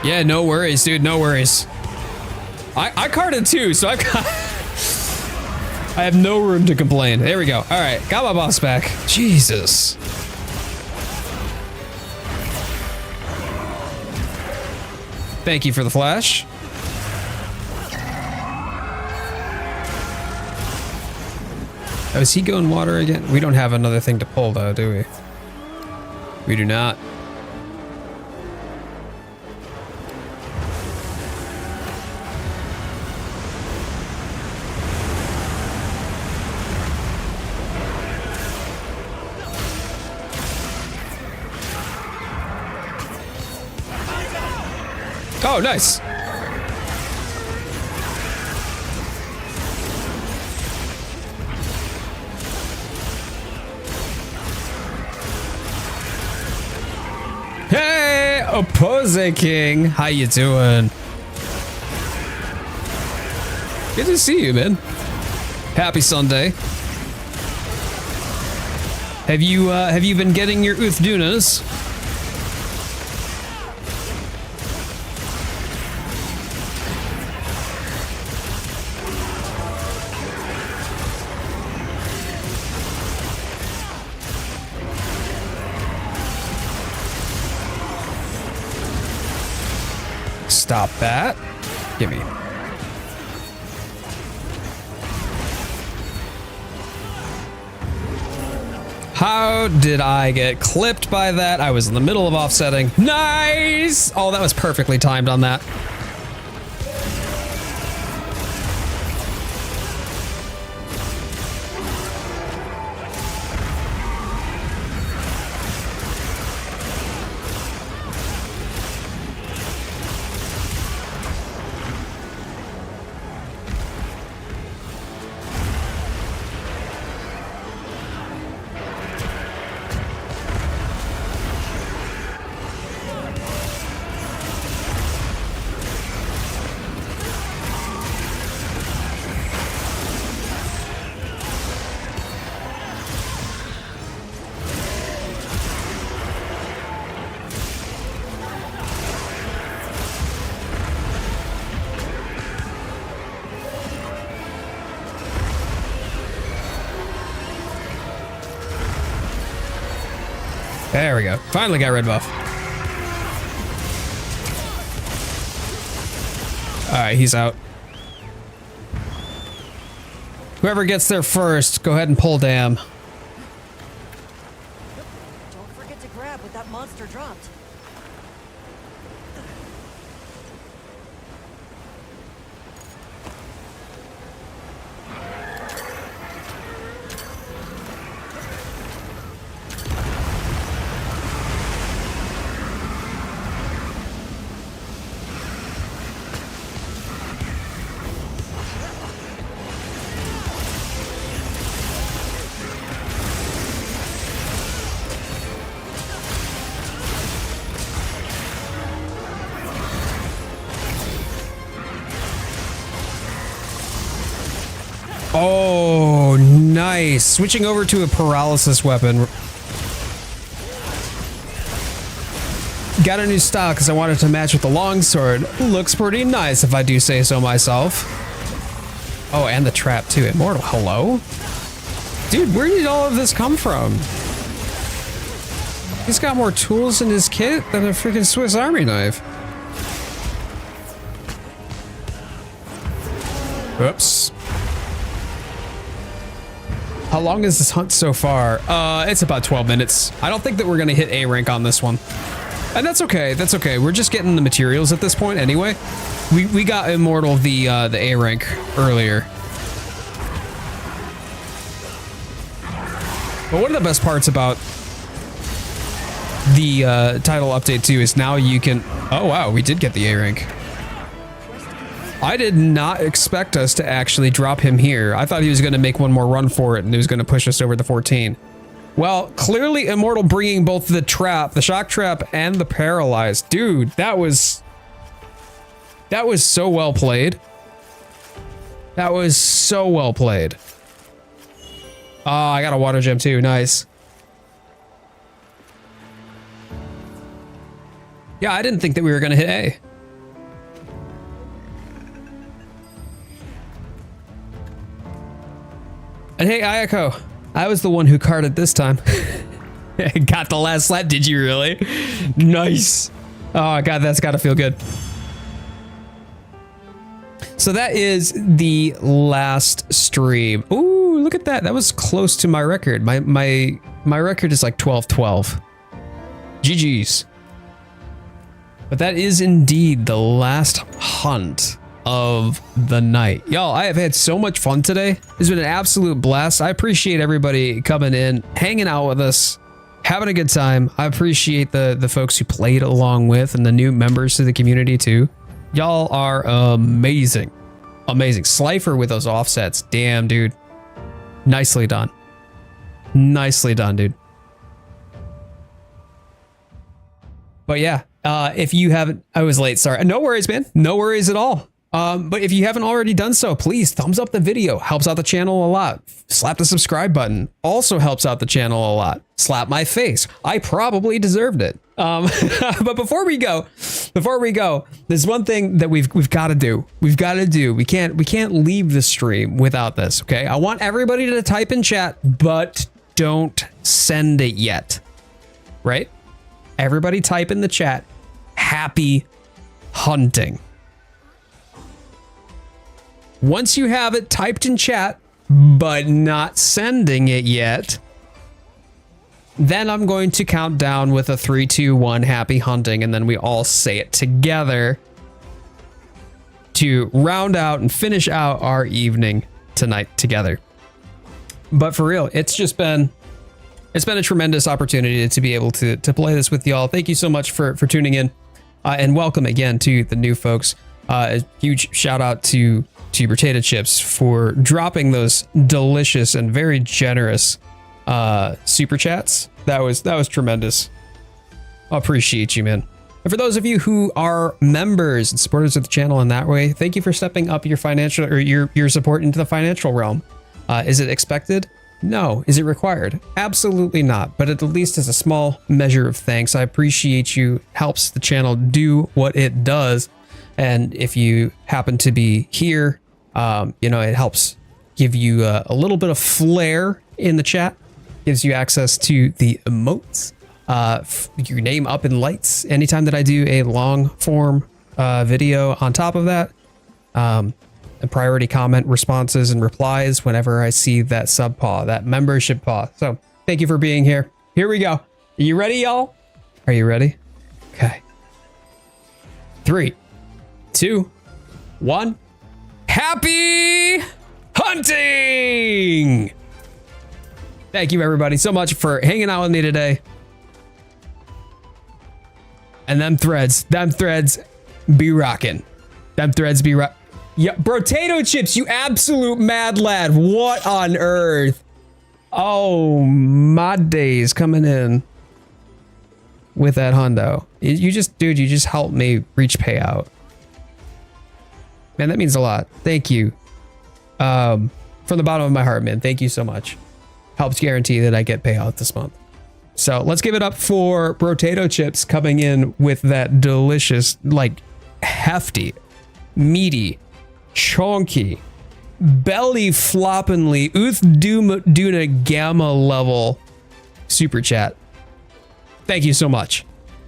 Yeah, no worries, dude. No worries. I carded too, so I've got... I have no room to complain. There we go. All right, got my boss back. Jesus. Thank you for the flash. Oh, is he going water again? We don't have another thing to pull though, do we? We do not. Oh, nice. Hey, opposing king. How you doing? Good to see you, man. Happy Sunday. Have you been getting your Uth Dunas? Stop that. Give me. How did I get clipped by that? I was in the middle of offsetting. Nice! Oh, that was perfectly timed on that. There we go. Finally got red buff. All right, he's out. Whoever gets there first, go ahead and pull dam. Don't forget to grab what that monster dropped. Oh, nice. Switching over to a paralysis weapon. Got a new style because I wanted to match with the longsword. Looks pretty nice if I do say so myself. Oh, and the trap too. Immortal, hello? Dude, where did all of this come from? He's got more tools in his kit than a freaking Swiss Army knife. Oops. How long is this hunt so far? It's about 12 minutes. I don't think that we're gonna hit A rank on this one. And that's okay, that's okay. We're just getting the materials at this point anyway. We got Immortal the A rank earlier. But one of the best parts about the title update too is now you can, oh wow, we did get the A rank. I did not expect us to actually drop him here. I thought he was going to make one more run for it and he was going to push us over the 14. Well, clearly Immortal bringing both the trap, the shock trap, and the paralyzed. Dude, that was so well played. That was so well played. Oh, I got a water gem too. Nice. Yeah, I didn't think that we were going to hit A. And hey, Ayako, I was the one who carded this time. Got the last slap, did you really? Nice. Oh God, that's gotta feel good. So that is the last stream. Ooh, look at that. That was close to my record. My record is like 12-12. GG's. But that is indeed the last hunt of the night. Y'all, I have had so much fun today. It's been an absolute blast. I appreciate everybody coming in, hanging out with us, having a good time. I appreciate the folks who played along with and the new members to the community too. Y'all are amazing. Amazing. Slifer with those offsets. Damn, dude. Nicely done. Nicely done, dude. But yeah, if you haven't, I was late, sorry. No worries, man. No worries at all. But if you haven't already done so, please thumbs up the video. Helps out the channel a lot. Slap the subscribe button. Also helps out the channel a lot. Slap my face. I probably deserved it. But before we go, there's one thing that we've got to do. We've got to do. We can't leave the stream without this. Okay. I want everybody to type in chat, but don't send it yet. Right? Everybody type in the chat. Happy hunting. Once you have it typed in chat, but not sending it yet, then I'm going to count down with a 3, 2, 1, happy hunting, and then we all say it together to round out and finish out our evening tonight together. But for real, it's been a tremendous opportunity to be able to play this with y'all. Thank you so much for tuning in, and welcome again to the new folks. A huge shout out to Potato Chips for dropping those delicious and very generous super chats. That was tremendous. I appreciate you, man. And for those of you who are members and supporters of the channel in that way, thank you for stepping up your financial or your support into the financial realm. Is it expected? No. Is it required? Absolutely not. But at the least as a small measure of thanks, I appreciate you. Helps the channel do what it does. And if you happen to be here, it helps give you a little bit of flair in the chat, gives you access to the emotes, your name up in lights anytime that I do a long form video on top of that, and priority comment responses and replies whenever I see that sub paw, that membership paw. So thank you for being here. Here we go. Are you ready, y'all? Are you ready? Okay. 3, 2, 1. Happy hunting! Thank you everybody so much for hanging out with me today. And them threads be rocking. Them threads be rock. Yeah, Potato Chips, you absolute mad lad. What on earth? Oh, my days coming in with that hundo. You just helped me reach payout. Man, that means a lot. Thank you. From the bottom of my heart, man. Thank you so much. Helps guarantee that I get payout this month. So let's give it up for Potato Chips coming in with that delicious, like hefty, meaty, chunky, belly floppingly Uth Duna gamma level super chat. Thank you so much.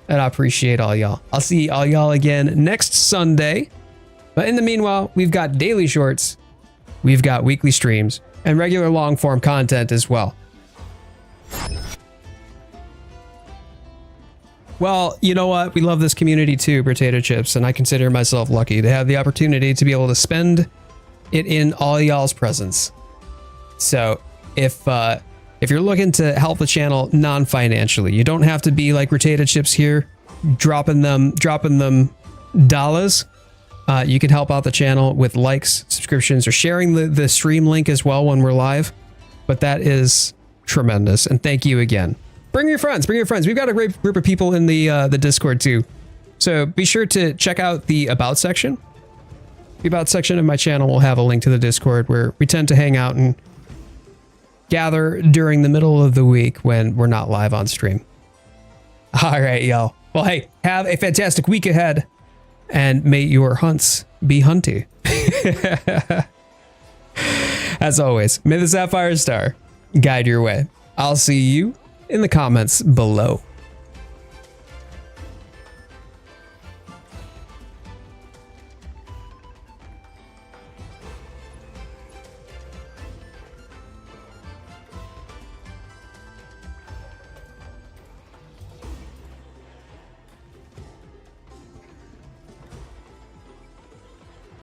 And I appreciate all y'all. I'll see all y'all again next Sunday. But in the meanwhile, we've got daily shorts, we've got weekly streams, and regular long form content as well. Well, you know what? We love this community too, Potato Chips, and I consider myself lucky to have the opportunity to be able to spend it in all y'all's presence. So if you're looking to help the channel non-financially, you don't have to be like Potato Chips here, dropping them dollars. You can help out the channel with likes, subscriptions, or sharing the stream link as well when we're live. But that is tremendous. And thank you again. Bring your friends. Bring your friends. We've got a great group of people in the Discord too. So be sure to check out the About section. The About section of my channel will have a link to the Discord where we tend to hang out and gather during the middle of the week when we're not live on stream. All right, y'all. Well, hey, have a fantastic week ahead. And may your hunts be hunty. As always, may the Sapphire Star guide your way. I'll see you in the comments below.